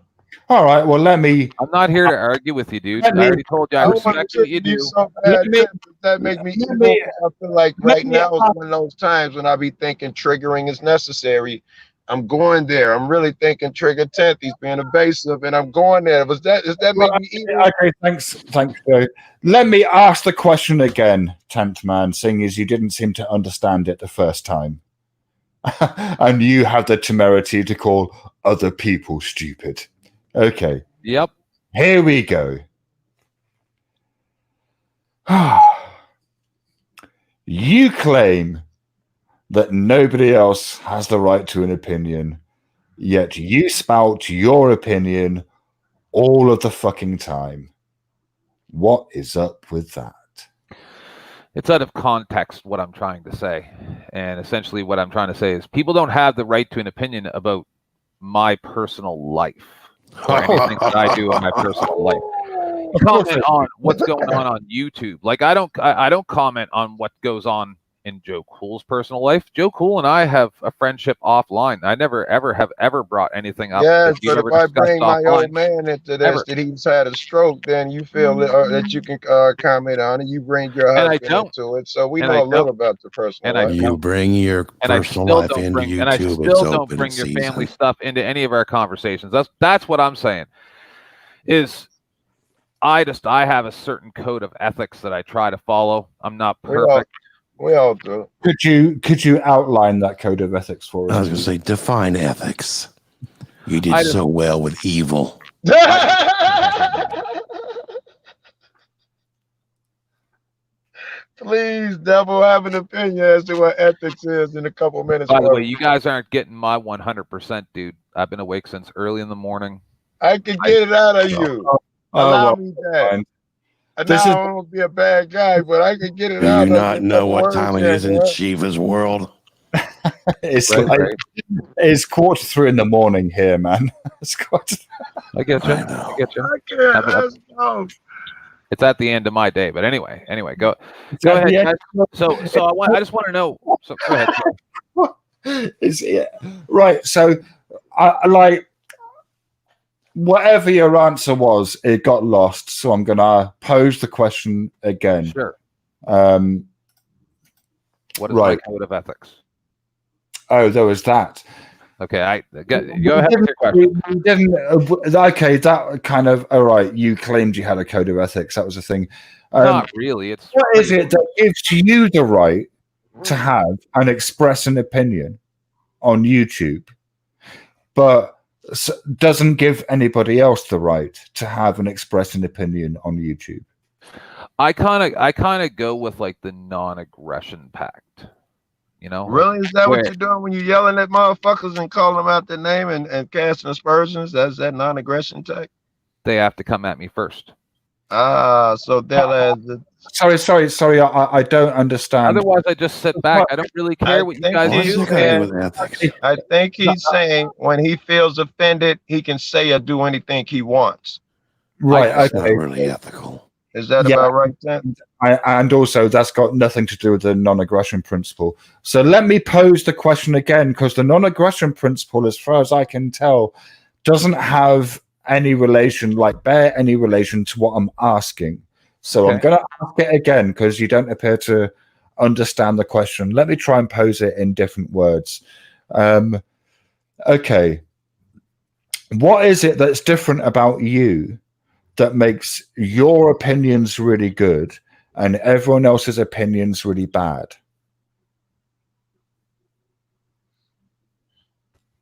All right, well, let me... I'm not here to argue with you, dude. I already told you I respect what you do. So bad, that make me evil. I feel like right now is one of those times when I be thinking triggering is necessary. I'm going there. I'm really thinking trigger 10th. He's being evasive, and I'm going there. Does that make me evil? Okay, thanks, Joe. Let me ask the question again, 10th man, seeing as you didn't seem to understand it the first time. And you have the temerity to call other people stupid. Okay. Yep. Here we go. You claim that nobody else has the right to an opinion, yet you spout your opinion all of the fucking time. What is up with that? It's out of context what I'm trying to say. And essentially what I'm trying to say is people don't have the right to an opinion about my personal life or anything that I do in my personal life. Comment on what's going on YouTube. Like I don't comment on what goes on in Joe Cool's personal life. Joe Cool and I have a friendship offline. I never ever brought anything up. Yes, but if I bring my old man into this, that he's had a stroke, then you feel that you can comment on it. You bring your husband into it, so we know a little about the personal life. You bring your personal life into YouTube. And I still don't bring your family stuff into any of our conversations. That's what I'm saying. Is I have a certain code of ethics that I try to follow. I'm not perfect. We all do. Could you outline that code of ethics for us? I was going to say, define ethics. You did so well with evil. Please, devil, have an opinion as to what ethics is in a couple minutes. By the way, you guys aren't getting my 100%, dude. I've been awake since early in the morning. I can get it out of you. Allow me that. I don't want to be a bad guy, but I can get it out. Do you not know what time it is in Shiva's world? It's it's 2:45 in the morning here, man. It's I get you. I get you. I can't. It's at the end of my day. But anyway, go ahead, guys. So I just want to know. So go ahead. Right. So I like whatever your answer was, it got lost. So I'm gonna pose the question again. Sure. What is my code of ethics? Oh, there was that. Okay, go ahead with your question. We didn't. Okay, that kind of all right. You claimed you had a code of ethics. That was the thing. Not really. It's what is it that gives you the right to have and express an opinion on YouTube, but doesn't give anybody else the right to have and express an opinion on YouTube? I kind of go with like the non-aggression pact. You know, really? Is that what you're doing when you're yelling at motherfuckers and calling them out their name and casting aspersions? That's that non-aggression tech? They have to come at me first. So they'll Sorry. I don't understand. Otherwise, I just sit back. I don't really care what you guys do. I think he's saying when he feels offended, he can say or do anything he wants. Right. That's Okay. not really ethical. Is that about right, Tim? And also, that's got nothing to do with the non-aggression principle. So let me pose the question again, because the non-aggression principle, as far as I can tell, doesn't have any relation, bear any relation to what I'm asking. So I'm going to ask it again because you don't appear to understand the question. Let me try and pose it in different words. Okay. What is it that's different about you that makes your opinions really good and everyone else's opinions really bad?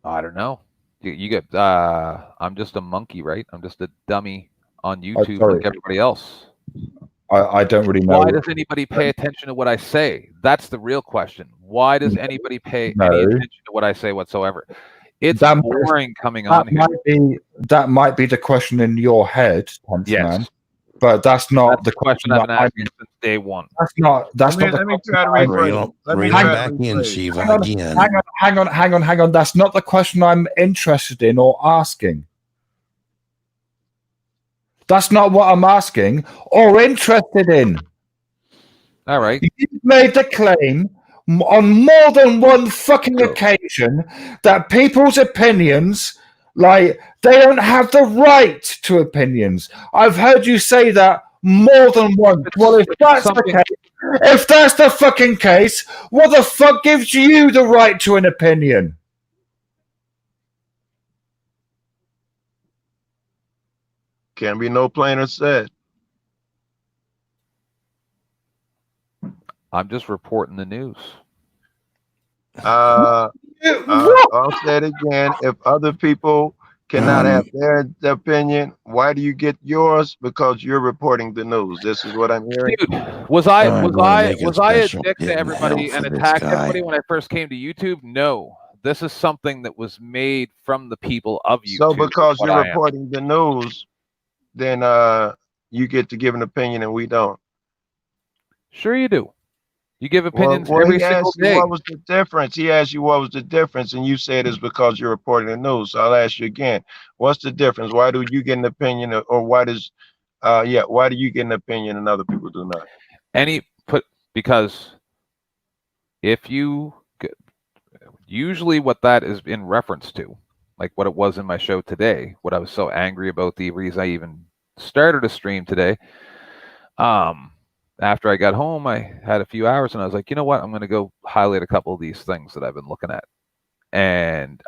I don't know. You get. I'm just a monkey, right? I'm just a dummy on YouTube like everybody else. I don't really know. Why does anybody pay attention to what I say? That's the real question. Why does anybody pay any attention to what I say whatsoever? It's boring coming on here. That might be the question in your head, man. But that's not the question I've been asking since day one. That's not. Let me try to rephrase. Reel back in, Shiva, again. Hang on. That's not the question I'm interested in or asking. That's not what I'm asking or interested in. All right. You've made the claim on more than one fucking occasion that people's opinions, they don't have the right to opinions. I've heard you say that more than once. Well, if that's the case, if that's the fucking case, what the fuck gives you the right to an opinion? Can't be no plainer said. I'm just reporting the news. I'll say it again. If other people cannot have their opinion, why do you get yours? Because you're reporting the news. This is what I'm hearing. Dude, was I a dick to everybody and attacked everybody when I first came to YouTube? No. This is something that was made from the people of YouTube. So because you're reporting the news, then you get to give an opinion and we don't. Sure you do. You give opinions every single day. What was the difference? He asked you what was the difference, and you said it's because you're reporting the news. So I'll ask you again. What's the difference? Why do you get an opinion, or why do you get an opinion and other people do not? Because if you usually what that is in reference to, like what it was in my show today, what I was so angry about, the reason I even started a stream today. After I got home, I had a few hours and I was like, you know what? I'm going to go highlight a couple of these things that I've been looking at. And,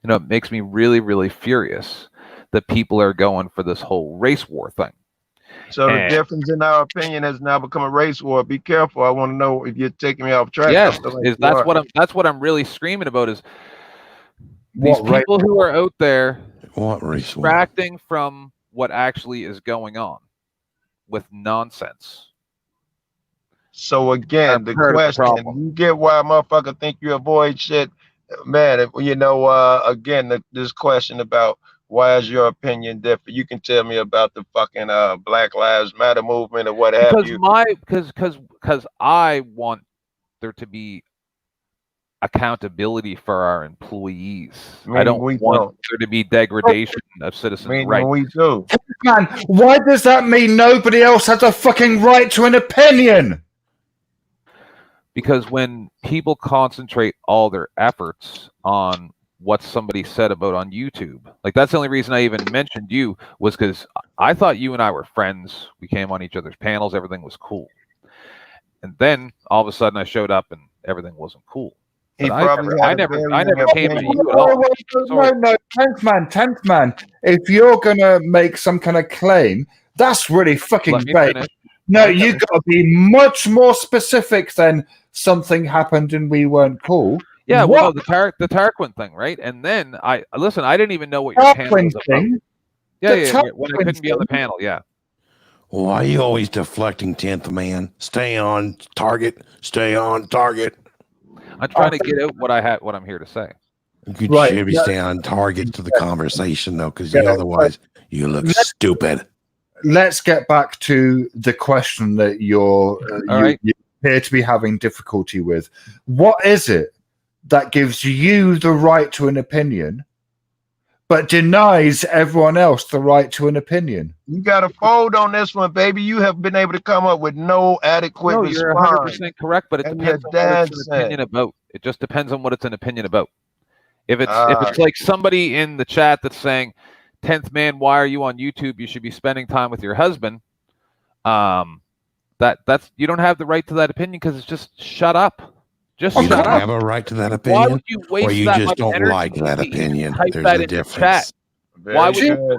it makes me really, really furious that people are going for this whole race war thing. So the difference in our opinion has now become a race war. Be careful. I want to know if you're taking me off track. Yes, that's what I'm really screaming about is these people who are out there distracting from what actually is going on with nonsense. So again, the question, you get why a motherfucker think you avoid shit, man. This question about why is your opinion different? You can tell me about the fucking Black Lives Matter movement or what have you. Because I want there to be accountability for our employees. Meaning I don't we want don't. there to be degradation of citizens' Meaning rights. we do. Man, why does that mean nobody else has a fucking right to an opinion? Because when people concentrate all their efforts on what somebody said about on YouTube, like that's the only reason I even mentioned you, was because I thought you and I were friends. We came on each other's panels. Everything was cool. And then all of a sudden I showed up and everything wasn't cool. He But probably I had a never varying came to opinion. you at all. No, 10th man. If you're gonna make some kind of claim, that's really fucking Let me vague. finish. No, Let me you finish. got to be much more specific than something happened and we weren't cool. Yeah, well, no, What the Tarquin thing, right? And then I didn't even know what your panel Tarquin was about. thing? Yeah, The yeah, when I Tarquin couldn't be on the thing? panel, yeah. Why are you always deflecting, 10th man? Stay on target. Stay on target. I'm trying to get out what I'm here to say. You Right, should be yeah. staying on target to the conversation, though, because Yeah, otherwise you look stupid. Let's get back to the question that you appear to be having difficulty with. What is it that gives you the right to an opinion, but denies everyone else the right to an opinion? You got to fold on this one, baby. You have been able to come up with no adequate No, you're response. 100% correct, but it And depends your on what dad it's an said. opinion about. It just depends on what it's an opinion about. If it's like somebody in the chat that's saying, 10th man, why are you on YouTube? You should be spending time with your husband. That's you don't have the right to that opinion because it's just shut up. Just You shut don't up. have a right to that Why opinion, would you waste or you that just much don't energy like that to even opinion. type There's that a in the difference. chat? Why would you?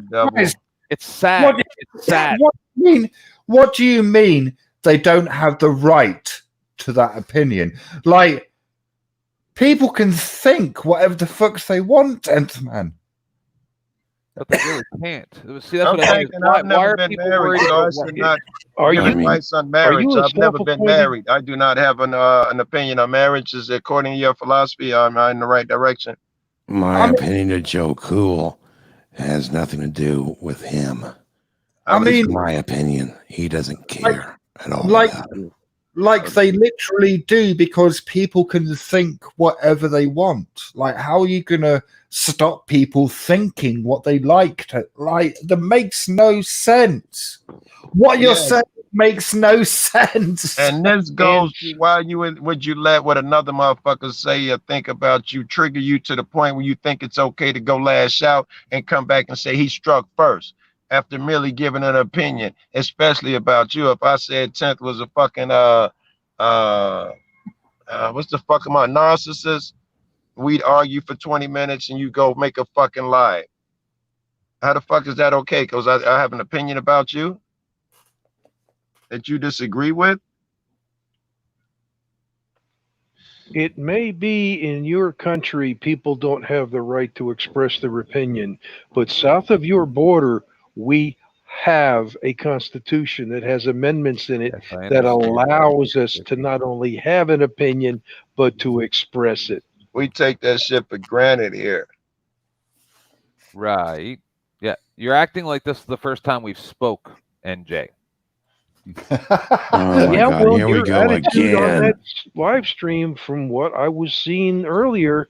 It's sad. It's sad. What do you mean they don't have the right to that opinion? Like, people can think whatever the fuck they want, 10th man. But they really can't. See, that's I'm what I mean. thinking Why I've never are been people married, worried so I about what should not Are give you- advice on are marriage. you a I've never been self-appointed- married. I do not have an opinion on marriage. Is according to your philosophy, am I in the right direction? My opinion of Joe Cool has nothing to do with him. I mean, my opinion. He doesn't care at all. Like, about it. like they literally do, because people can think whatever they want. Like, how are you gonna stop people thinking what they like to like? That makes no sense. What you're saying makes no sense. And this goes why would you let what another motherfucker say or think about you trigger you to the point where you think it's okay to go lash out and come back and say he struck first after merely giving an opinion, especially about you. If I said 10th was a fucking what's the fuck am I, narcissist? We'd argue for 20 minutes and you go make a fucking lie. How the fuck is that okay? Because I have an opinion about you that you disagree with? It may be in your country people don't have the right to express their opinion, but south of your border, we have a constitution that has amendments in it that allows us to not only have an opinion, but to express it. We take that shit for granted here. Right. Yeah. You're acting like this is the first time we've spoke, NJ. Oh my God, here we your go attitude on again. that live stream, from what I was seeing earlier,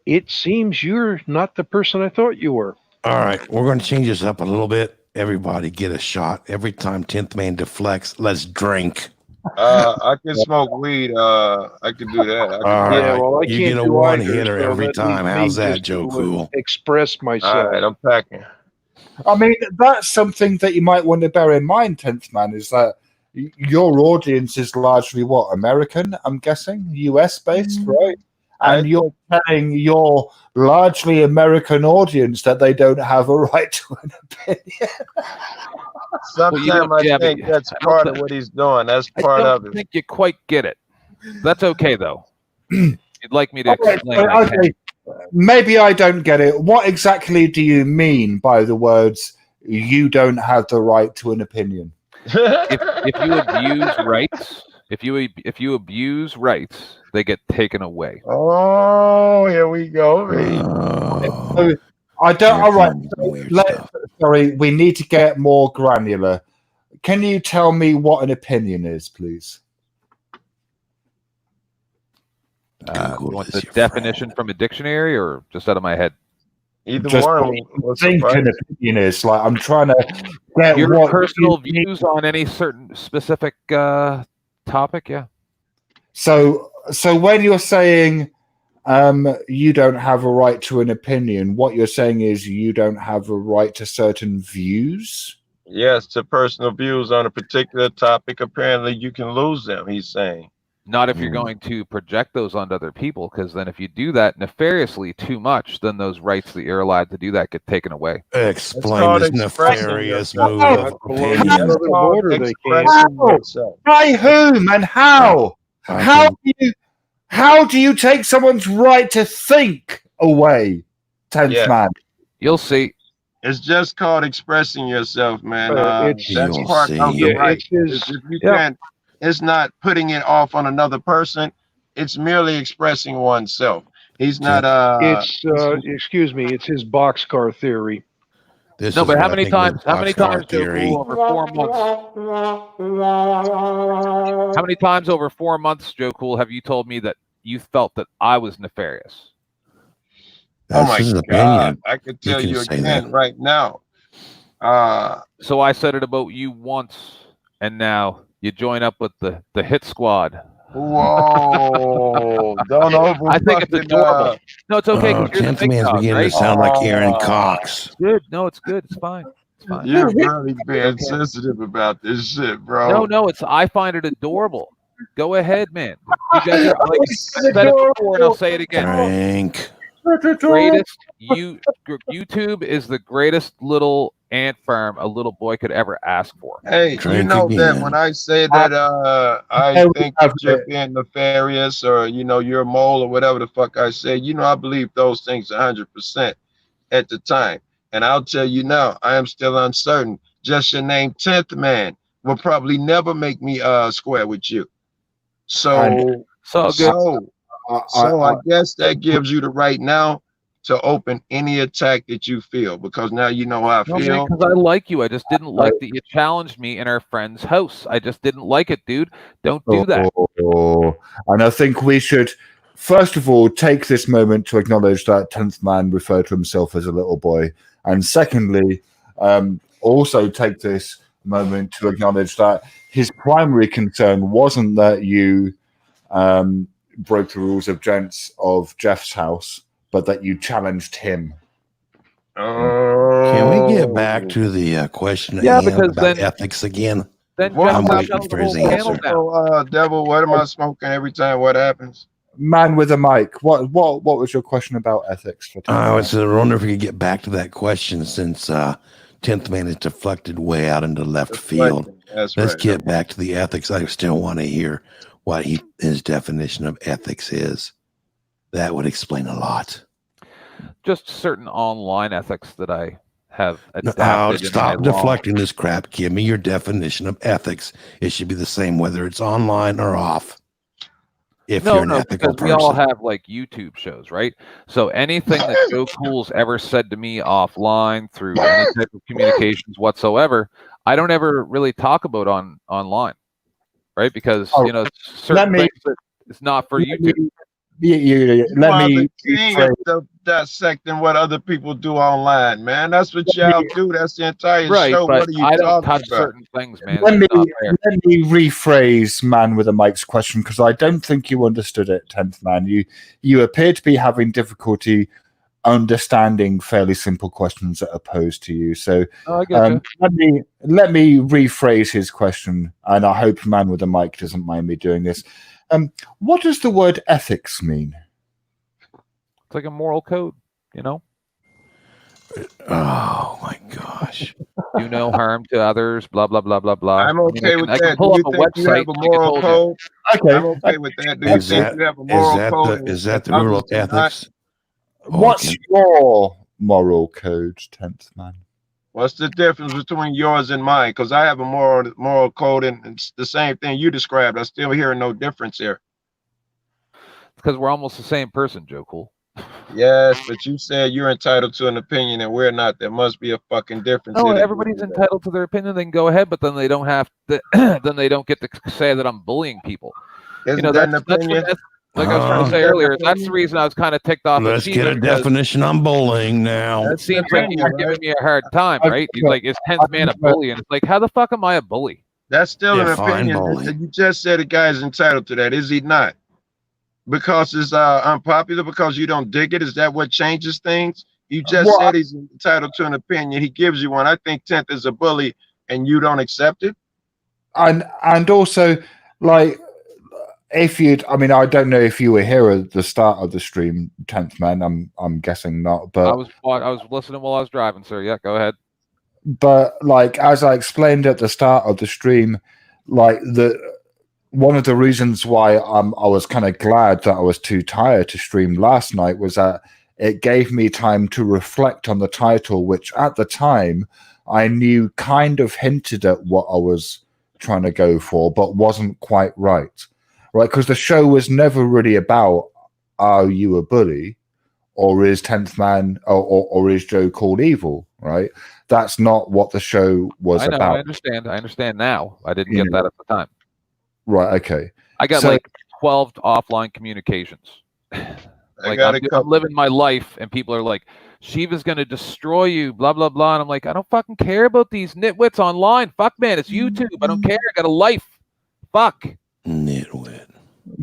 it seems you're not the person I thought you were. All right, we're going to change this up a little bit. Everybody get a shot. Every time 10th man deflects, let's drink. I can smoke weed. I can do that. I can All do right, that. Well, I you can't get a do one either, hitter so every that time. leaves me How's that, just Joe to, Cool? express myself. All right, I'm packing. I mean, that's something that you might want to bear in mind, 10th man, is that your audience is largely what, American, I'm guessing, US based, right? And you're telling your largely American audience that they don't have a right to an opinion. Sometimes I think that's part of what he's doing. That's part I of don't it. think you quite get it. That's okay, though. You'd like me to All right, explain? I can. okay. Maybe I don't get it. What exactly do you mean by the words, you don't have the right to an opinion? If you abuse rights, if you abuse rights, they get taken away. Oh, here we go. So, I don't. All right. Sorry, we need to get more granular. Can you tell me what an opinion is, please? You want the definition from a dictionary or just out of my head? Either Just one. what you think an opinion is. Like, I'm trying to get Your what personal you think. views on any certain specific topic, yeah. So when you're saying you don't have a right to an opinion, what you're saying is you don't have a right to certain views? Yes, to personal views on a particular topic. Apparently, you can lose them, he's saying. Not if you're going to project those onto other people, because then if you do that nefariously too much, then those rights that you're allowed to do that get taken away. Explain this nefarious move of opinion. By whom and how? How do you take someone's right to think away, 10th man? You'll see. It's just called expressing yourself, man. It's- That's You'll part of the see. right. It's If you can't, it's not putting it off on another person. It's merely expressing oneself. He's not. Excuse me. It's his boxcar theory. No, but how many times? How many times over 4 months? How many times over 4 months, Joe Cool, have you told me that you felt that I was nefarious? Oh my God! I could tell you again right now. So I said it about you once, and now you join up with the hit squad. Whoa! Don't over. I think it's adorable. No, it's okay. Oh, 10th man's beginning to sound like Aaron Cox. It's good. No, it's good. It's fine. It's fine. You're really being sensitive about this shit, bro. No, I find it adorable. Go ahead, man. You guys are, I said it before, and I'll say it again. Frank. Greatest YouTube is the greatest little ant farm a little boy could ever ask for. Hey, you know that when I say that I think that you're being nefarious, or you're a mole, or whatever the fuck I say, I believe those things 100% at the time. And I'll tell you now, I am still uncertain. Just your name 10th man will probably never make me square with you. So I guess that gives you the right now to open any attack that you feel, because now you know how I feel. Because I like you. I just didn't like that you challenged me in our friend's house. I just didn't like it, dude. Don't do that. And I think we should, first of all, take this moment to acknowledge that 10th man referred to himself as a little boy. And secondly, also take this moment to acknowledge that his primary concern wasn't that you broke the rules of gents of Jeff's house, but that you challenged him. Can we get back to the question about ethics again? Then I'm waiting for his answer. Devil, what am I smoking every time? What happens? Man with a mic. What was your question about ethics? I was wondering if we could get back to that question, since 10th man is deflected way out into left field. Let's get back to the ethics. I still want to hear what his definition of ethics is. That would explain a lot. Just certain online ethics that I have adapted. Now, stop deflecting this crap. Give me your definition of ethics. It should be the same whether it's online or off. If you're an ethical because we all have like YouTube shows, right? So anything that Joe Cool's ever said to me offline through any type of communications whatsoever, I don't ever really talk about online, right? Because certain things that it's not for YouTube. Let me dissecting what other people do online, man. That's what y'all do. That's the entire show. But What are you I don't talking touch about? certain things, man. Let me rephrase man with a mic's question, because I don't think you understood it, 10th man. You appear to be having difficulty understanding fairly simple questions that are posed to you. So let me rephrase his question, and I hope man with a mic doesn't mind me doing this. What does the word ethics mean? It's like a moral code, Oh my gosh. Do no harm to others, blah blah blah blah blah. I'm okay with I that. can pull Do up you a think you have website. a moral code? Okay. I'm okay with that. Do you think you have a moral code? Is that the rule of ethics? What's your moral code, 10th man? What's the difference between yours and mine? Because I have a moral code, and it's the same thing you described. I still hear no difference here. Because we're almost the same person, Joe Cool. Yes, but you said you're entitled to an opinion and we're not. There must be a fucking difference. No, in it. everybody's entitled to their opinion. They can go ahead, but then they don't have to. Then they don't get to say that I'm bullying people. Isn't that an opinion? Like I was trying to say earlier, that's the reason I was kind of ticked off. Let's get a definition on bullying now. It seems like you're giving me a hard time, right? He's like, is 10th man a bully? And it's like, how the fuck am I a bully? That's still an Define opinion. bullying. You just said a guy is entitled to that. Is he not? Because it's unpopular, because you don't dig it? Is that what changes things? You just said he's entitled to an opinion. He gives you one. I think 10th is a bully and you don't accept it. And also, like, if you'd, I mean, I don't know if you were here at the start of the stream, 10th man. I'm guessing not, but I was listening while I was driving, sir. Yeah, go ahead. But like, as I explained at the start of the stream, like one of the reasons why I was kind of glad that I was too tired to stream last night was that it gave me time to reflect on the title, which at the time I knew kind of hinted at what I was trying to go for, but wasn't quite right. Right, because the show was never really about, are you a bully, or is 10th man, or is Joe called evil, right? That's not what the show was I know, about. I understand now. I didn't get that at the time. Right, okay. I got like 12 offline communications. Like I'm living my life, and people are like, Shiva's gonna destroy you, blah blah blah, and I'm like, I don't fucking care about these nitwits online. Fuck, man, it's YouTube. I don't care. I got a life. Fuck. Nitwit.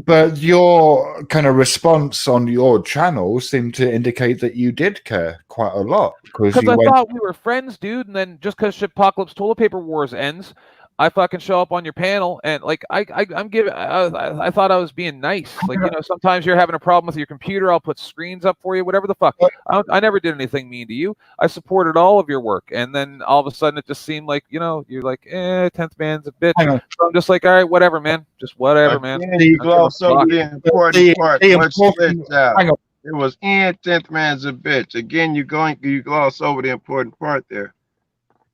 But your kind of response on your channel seemed to indicate that you did care quite a lot. Because I thought we were friends, dude, and then just because Shitpocalypse Toilet Paper Wars ends, I fucking show up on your panel, and like I'm giving. I thought I was being nice. Like, you know, sometimes you're having a problem with your computer, I'll put screens up for you, whatever the fuck. I never did anything mean to you. I supported all of your work, and then all of a sudden it just seemed like, you know, you're like, 10th man's a bitch. So I'm just like, all right, whatever, man. Just whatever, man. You gloss over the important part. It was 10th man's a bitch. Again, you gloss over the important part there.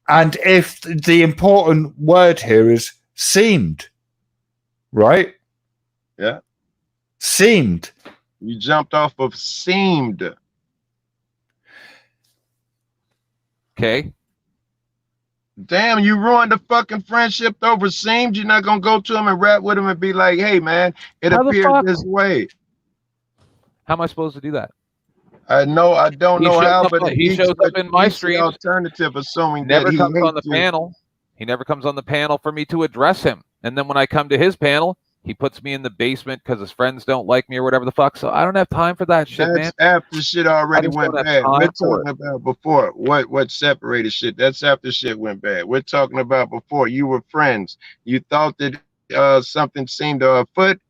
And if the important word here is seemed, right? Yeah. Seemed. You jumped off of seemed. Okay. Damn, you ruined the fucking friendship over seemed. You're not gonna go to him and rap with him and be like, hey man, it appeared this way. How am I supposed to do that? I don't know how, but he shows up in my stream. Alternative, assuming Never that he comes on the hates you. panel. He never comes on the panel for me to address him. And then when I come to his panel, he puts me in the basement because his friends don't like me or whatever the fuck. So I don't have time for that shit, man. That's after shit already went bad. We're talking about before what separated shit. That's after shit went bad. We're talking about before you were friends. You thought that something seemed afoot,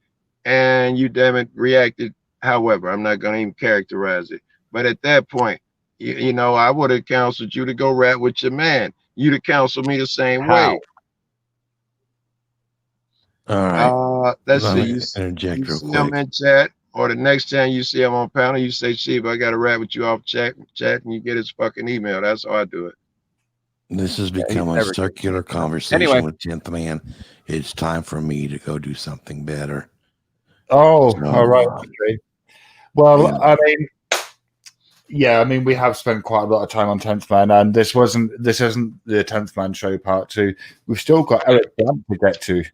and you damn it reacted. However, I'm not gonna even characterize it. But at that point, you know, I would have counseled you to go rap with your man. You'd have counseled me the same way. All right. Let's Let see. me You interject real see him quick. in chat, or the next time you see him on panel, you say, Shiva, I got to rap with you off chat, and you get his fucking email. That's how I do it. This has become a circular conversation with 10th man. It's time for me to go do something better. Oh, So, all right. Okay. Well, I mean, yeah, I mean, we have spent quite a lot of time on 10th man, and this isn't the 10th man show part 2. We've still got Eric Blunt to get to.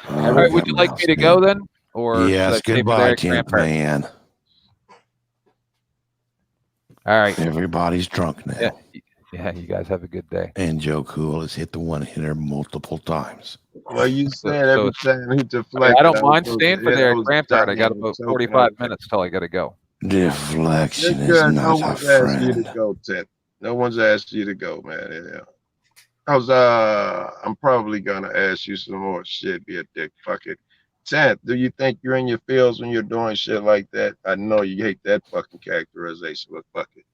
All right, would you like me to go then? Or yes, goodbye, 10th man. All right. Everybody's drunk now. Yeah, you guys have a good day. And Joe Cool has hit the one-hitter multiple times. Well, you said every time he deflected. I don't mind staying for the Rampart. I got about 45 minutes till I got to go. Deflection is not no a one's asked you friend. to go, Ted. No one's asked you to go, man. Yeah. I'm probably gonna ask you some more shit. Be a dick. Fuck it. Ted, do you think you're in your feels when you're doing shit like that? I know you hate that fucking characterization, but fuck it.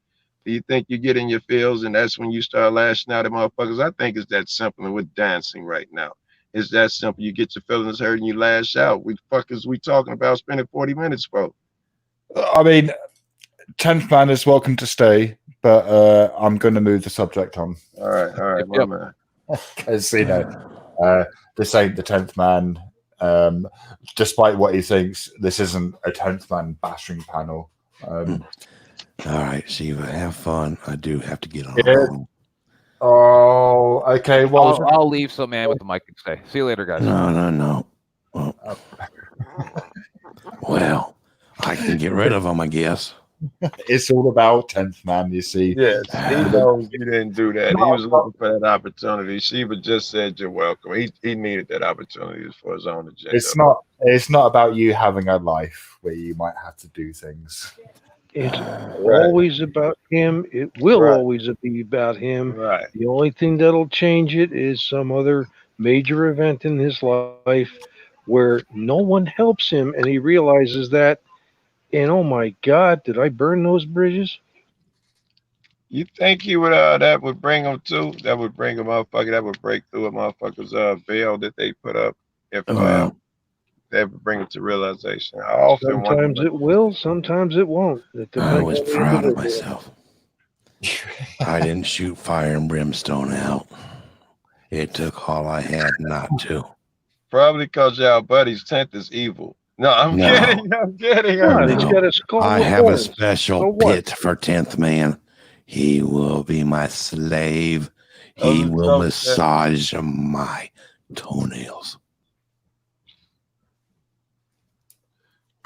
Do you think you get in your feels and that's when you start lashing out at motherfuckers? I think it's that simple. And with dancing right now, it's that simple. You get your feelings hurt and you lash out. We fuckers, we talking about spending 40 minutes for. I mean, 10th man is welcome to stay, but I'm going to move the subject on. All right, my man. Because, you know, this ain't the 10th man. Despite what he thinks, this isn't a 10th man bashing panel. All right, Shiva, have fun. I do have to get on. Yeah. Oh, okay. Well, I'll leave so man with the mic can stay. See you later, guys. No. Well, Well, I can get rid of them, I guess. It's all about 10th man, you see. Yes, he knows you didn't do that. He was looking for that opportunity. Sheba just said you're welcome. He needed that opportunity for his own agenda. It's not about you having a life where you might have to do things. It's always about him. It will always be about him. Right. The only thing that'll change it is some other major event in his life where no one helps him and he realizes that. And oh my God, did I burn those bridges? You think he would that would bring him to? That would bring a motherfucker. That would break through a motherfucker's veil that they put up. If they would bring him to realization. I often Sometimes wonder. it will, sometimes it won't. It I depends was on the proud of individual. myself. I didn't shoot fire and brimstone out. It took all I had not to. Probably because y'all buddy's 10th is evil. No, I'm No. kidding. I'm kidding. Come on, I'm he's kidding. got a skull I with have a horns. special So what? pit for 10th man. He will be my slave. He Oh, will okay. massage my toenails.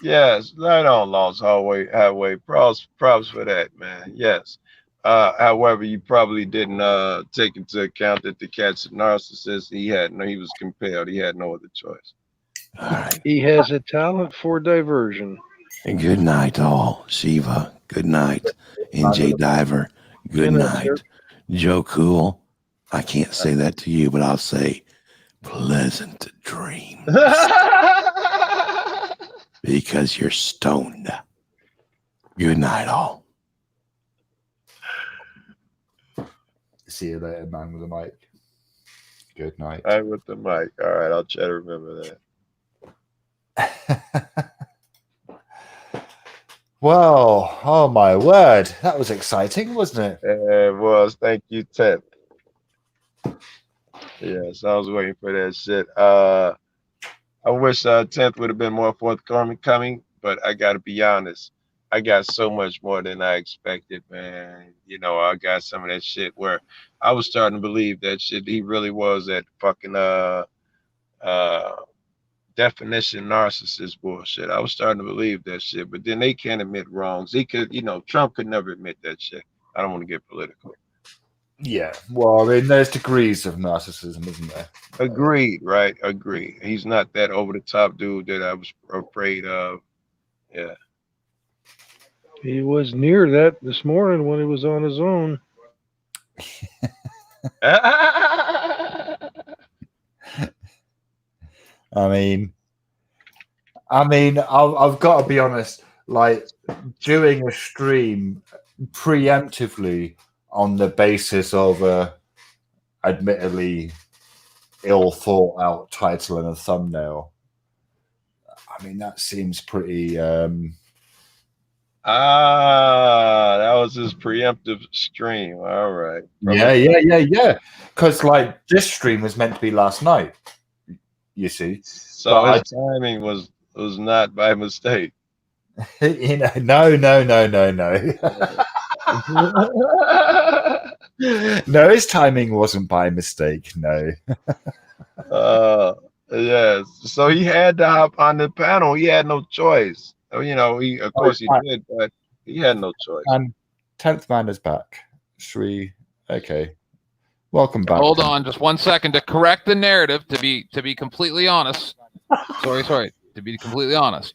Yes, right on, Lost Highway. Props for that, man. Yes. However, you probably didn't take into account that the cat's a narcissist. He was compelled. He had no other choice. All right. He has a talent for diversion. And good night, all. Shiva, good night. NJ Diver, good Good night, night. Joe Cool, I can't say that to you, but I'll say pleasant dreams. Because you're stoned. Good night, all. See you later, man with the mic. Good night. I with the mic. All right, I'll try to remember that. Well, oh my word. That was exciting, wasn't it? It was. Thank you, Ted. Yes, I was waiting for that shit. I wish 10th would have been more forthcoming, but I got to be honest. I got so much more than I expected, man. You know, I got some of that shit where I was starting to believe that shit. He really was that fucking definition narcissist bullshit. I was starting to believe that shit, but then they can't admit wrongs. He could, Trump could never admit that shit. I don't want to get political. Yeah. Well, I mean, there's degrees of narcissism, isn't there? Agreed, right? Agreed. He's not that over the top dude that I was afraid of. Yeah. He was near that this morning when he was on his own. I mean, I've got to be honest. Like doing a stream preemptively on the basis of a admittedly ill thought out title and a thumbnail. I mean, that seems pretty. That was his preemptive stream. All right. Yeah. Because like this stream was meant to be last night. You see, So his timing was not by mistake. No. No, his timing wasn't by mistake. No. Yes. So he had to hop on the panel. He had no choice. He of course he did, but he had no choice. And 10th man is back. Shri. Okay. Welcome back. Hold on, just 1 second to correct the narrative. To be completely honest, sorry. To be completely honest,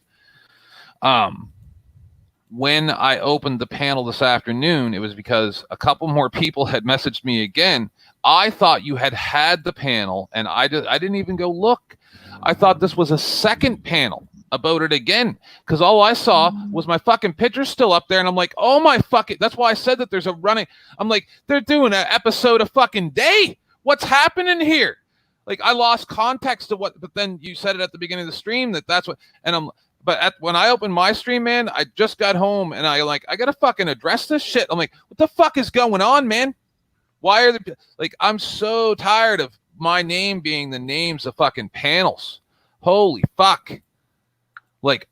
when I opened the panel this afternoon, it was because a couple more people had messaged me again. I thought you had the panel, and I didn't even go look. I thought this was a second panel about it again, because all I saw was my fucking picture still up there, and I'm like, oh my fucking, that's why I said that there's a running, I'm like, they're doing an episode a fucking day. What's happening here? Like, I lost context to what, but then you said it at the beginning of the stream that's what, and when I opened my stream, man, I just got home, and I gotta fucking address this shit. I'm like, what the fuck is going on, man? Why are I'm so tired of my name being the names of fucking panels. Holy fuck.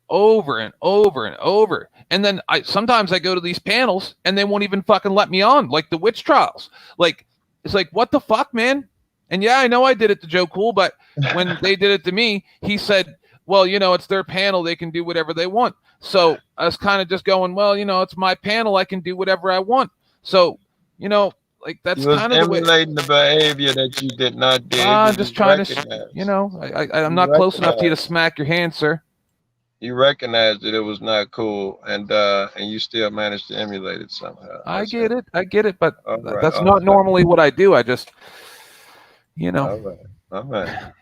Over and over and over. And then sometimes I go to these panels and they won't even fucking let me on, like the witch trials. It's like, what the fuck, man? And yeah, I know I did it to Joe Cool, but when they did it to me, he said, well, it's their panel. They can do whatever they want. So I was kind of just going, well, it's my panel. I can do whatever I want. So, like that's You was kind of the way. emulating the behavior that you did not do. I'm And just you trying to, recognize. I'm You not close enough to you to recognize. smack your hand, sir. You recognized that it was not cool, and you still managed to emulate it somehow. I get it, but All right, that's all not right, normally what I do. I just, all right.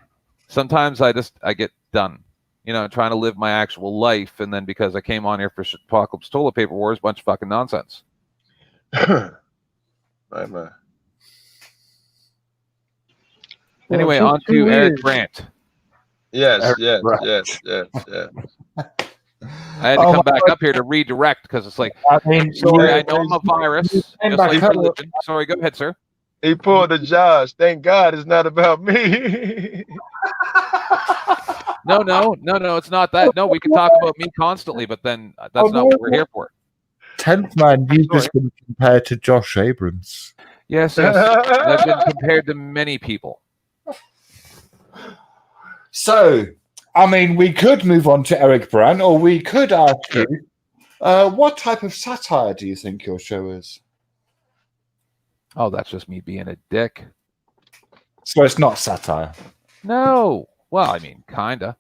sometimes I get done, trying to live my actual life, and then because I came on here for Apocalypse Toilet Paper Wars, bunch of fucking nonsense. Bye. Anyway, Well, on to Eric Brandt. Yes. I had to come back up here to redirect because it's like, sorry, I know I'm a virus, just like religion. Sorry, go ahead, sir. He pulled the Josh. Thank God it's not about me. No, it's not that. No, we can talk about me constantly, but then that's not what we're here for. 10th Man, you've just been compared to Josh Abrams. Yes. I've been compared to many people. So, I mean, we could move on to Eric Brandt, or we could ask you, what type of satire do you think your show is? Oh, that's just me being a dick. So it's not satire? No. Well, I mean, kinda.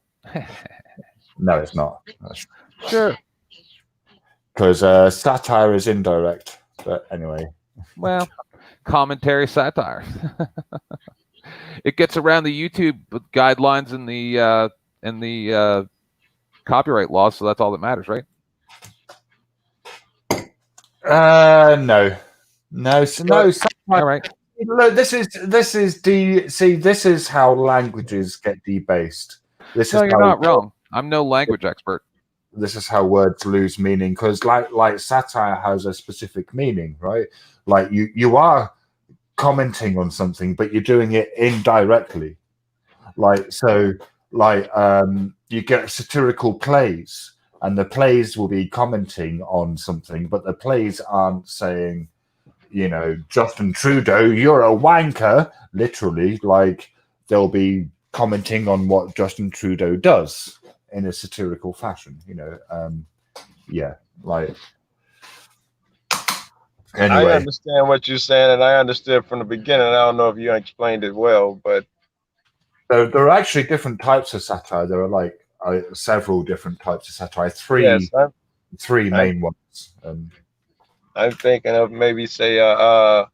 No, it's not. Sure. Because satire is indirect. But anyway. Well, commentary satire. It gets around the YouTube guidelines and the copyright laws, so that's all that matters, right? No. All right. Look, this is how languages get debased. You're not wrong. I'm no language expert. This is how words lose meaning, because like satire has a specific meaning, right? Like you are commenting on something, but you're doing it indirectly. You get satirical plays, and the plays will be commenting on something, but the plays aren't saying, Justin Trudeau, you're a wanker, literally. Like, they'll be commenting on what Justin Trudeau does in a satirical fashion, Anyway. I understand what you're saying, and I understood from the beginning. I don't know if you explained it well, but there are actually different types of satire. There are several different types of satire. Three main ones. I'm thinking of maybe say a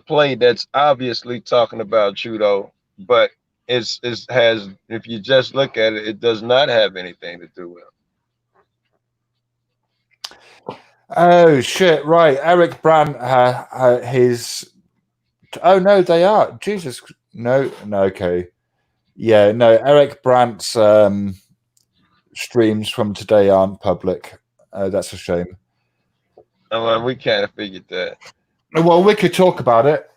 play that's obviously talking about Trudeau, but has if you just look at it, it does not have anything to do with him. Oh shit! Right, Eric Brandt. Oh no, they are. Jesus, no. Okay, yeah, no. Eric Brandt's streams from today aren't public. That's a shame. Well, we kind of figured that. Well, we could talk about it,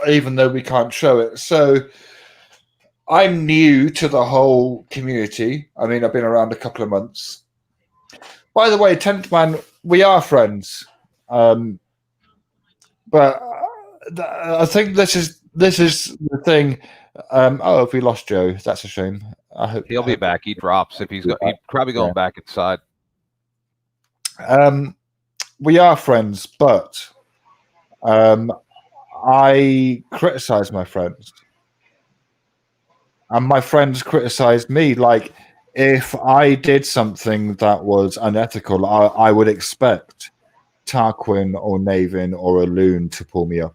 even though we can't show it. So, I'm new to the whole community. I mean, I've been around a couple of months. By the way, 10th Man, we are friends, but I think this is the thing. Have we lost Joe? That's a shame. I hope he'll be back. He drops if he's probably going back inside. We are friends, but I criticize my friends, and my friends criticize me. Like, if I did something that was unethical, I would expect Tarquin or Navin or a loon to pull me up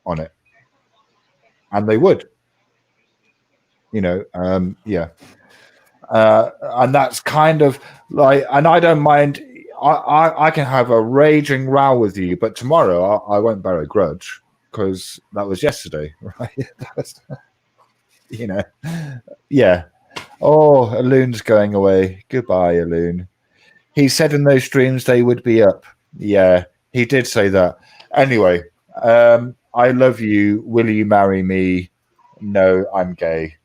on it, and they would. Yeah. And that's kind of like, and I don't mind. I can have a raging row with you, but tomorrow I won't bear a grudge because that was yesterday, right? Yeah. Oh, Aloon's going away. Goodbye, Aloon. He said in those streams they would be up. Yeah, he did say that. Anyway, I love you. Will you marry me? No, I'm gay.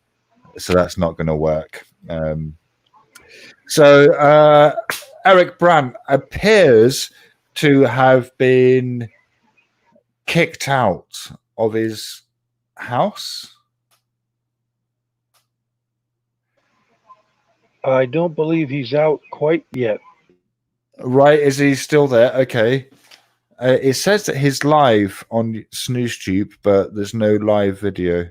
So that's not going to work. So Eric Brandt appears to have been kicked out of his house. I don't believe he's out quite yet. Right, is he still there? Okay. It says that he's live on SnoozeTube, but there's no live video.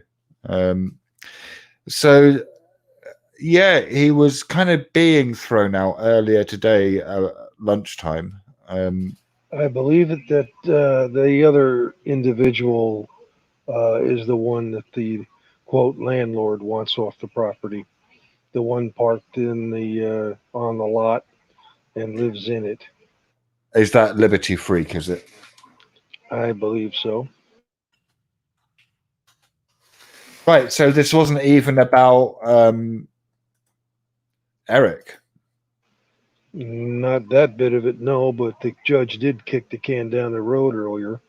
So, yeah, he was kind of being thrown out earlier today at lunchtime. I believe that the other individual is the one that the quote landlord wants off the property. The one parked in the on the lot and lives in it. Is that Liberty Freak, is it? I believe so. Right, so this wasn't even about Eric. Not that bit of it, no, but the judge did kick the can down the road earlier.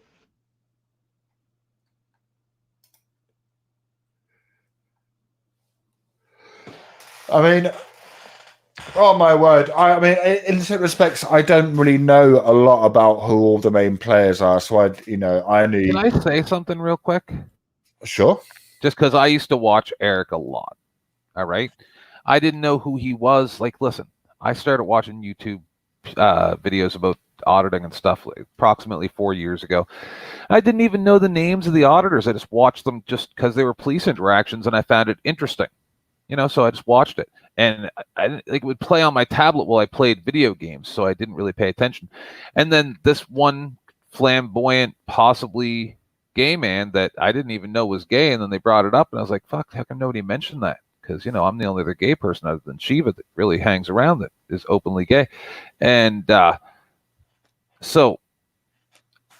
I mean, oh my word. I mean, in certain respects, I don't really know a lot about who all the main players are. So I only. Can I say something real quick? Sure. Just because I used to watch Eric a lot. All right. I didn't know who he was. Like, listen, I started watching YouTube videos about auditing and stuff like approximately 4 years ago. I didn't even know the names of the auditors. I just watched them just because they were police interactions and I found it interesting. So I just watched it. And I it would play on my tablet while I played video games, so I didn't really pay attention. And then this one flamboyant, possibly gay man that I didn't even know was gay, and then they brought it up, and I was like, fuck, how come nobody mentioned that? Because, I'm the only other gay person other than Shiva that really hangs around that is openly gay. And so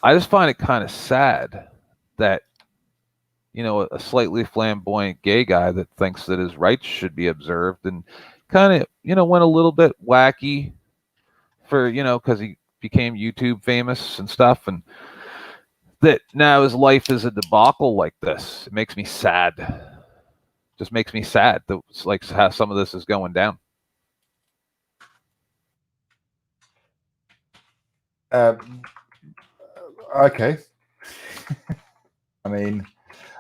I just find it kind of sad that a slightly flamboyant gay guy that thinks that his rights should be observed and kind of, went a little bit wacky for, because he became YouTube famous and stuff. And that now his life is a debacle like this. It makes me sad. Just makes me sad that it's like how some of this is going down. Okay. I mean,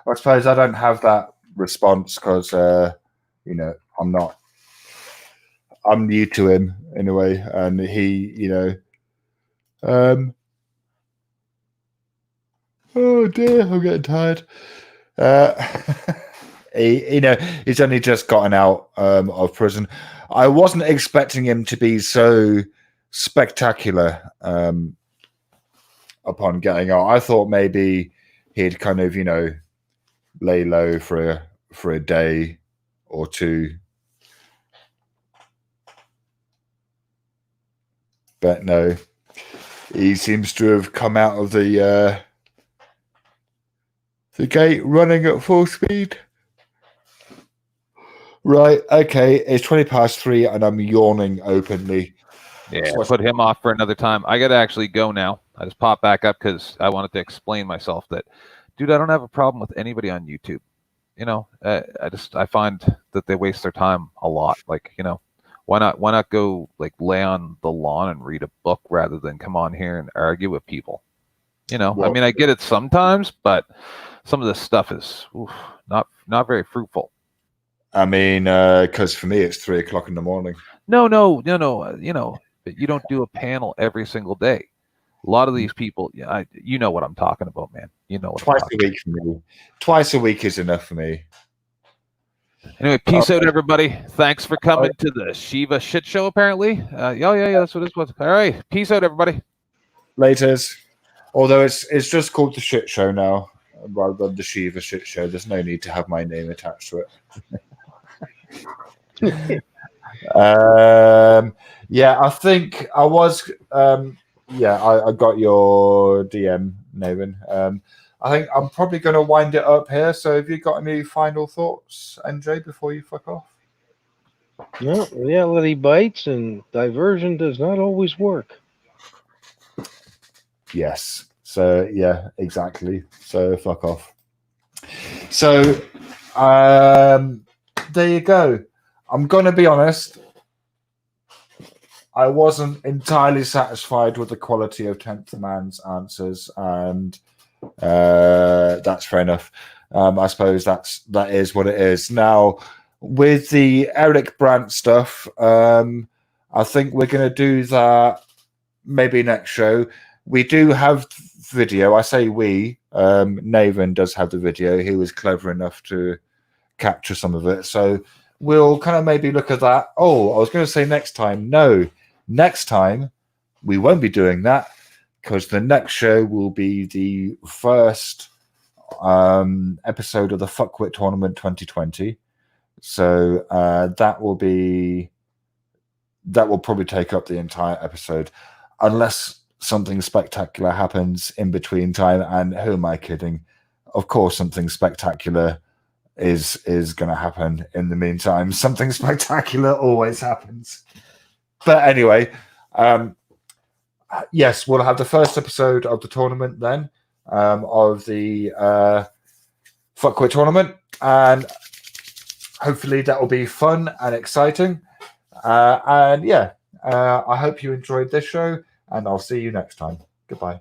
I suppose I don't have that response because, I'm new to him in a way. And he, oh dear, I'm getting tired. He's only just gotten out of prison. I wasn't expecting him to be so spectacular upon getting out. I thought maybe he'd kind of, lay low for a day or two. But no, he seems to have come out of the gate running at full speed. Right, okay, it's 3:20 and I'm yawning openly. Yeah, put him off for another time. I got to actually go now. I just popped back up because I wanted to explain myself that, dude, I don't have a problem with anybody on YouTube. I find that they waste their time a lot. Like, why not go like lay on the lawn and read a book rather than come on here and argue with people? Well, I mean, I get it sometimes, but some of this stuff is not very fruitful. I mean, because for me, it's 3:00 in the morning. No. But you don't do a panel every single day. A lot of these people, you know what I'm talking about, man. You know what Twice a week for me. Twice a week is enough for me. Anyway, peace out, everybody. Thanks for coming to the Shiva shit show, apparently. Yeah, that's what this was. All right, peace out, everybody. Laters. Although it's just called the shit show now, rather than the Shiva shit show. There's no need to have my name attached to it. Yeah, I think I was. I got your DM, Nathan. I think I'm probably going to wind it up here. So, have you got any final thoughts, NJ, before you fuck off? No, reality bites, and diversion does not always work. Yes. So, yeah, exactly. So, fuck off. So, there you go. I'm going to be honest. I wasn't entirely satisfied with the quality of 10th Man's answers, and that's fair enough. I suppose that is what it is. Now, with the Eric Brandt stuff, I think we're going to do that maybe next show. We do have video. I say we. Nathan does have the video. He was clever enough to capture some of it. So we'll kind of maybe look at that. Oh, I was going to say next time. No, next time we won't be doing that because the next show will be the first episode of the Fuckwit Tournament 2020. So that will probably take up the entire episode, unless something spectacular happens in between time. And who am I kidding? Of course, something spectacular is going to happen in the meantime. Something spectacular always happens. But anyway, yes, we'll have the first episode of the tournament then, of the Fuckwit Tournament, and hopefully that will be fun and exciting. And yeah, I hope you enjoyed this show, and I'll see you next time. Goodbye.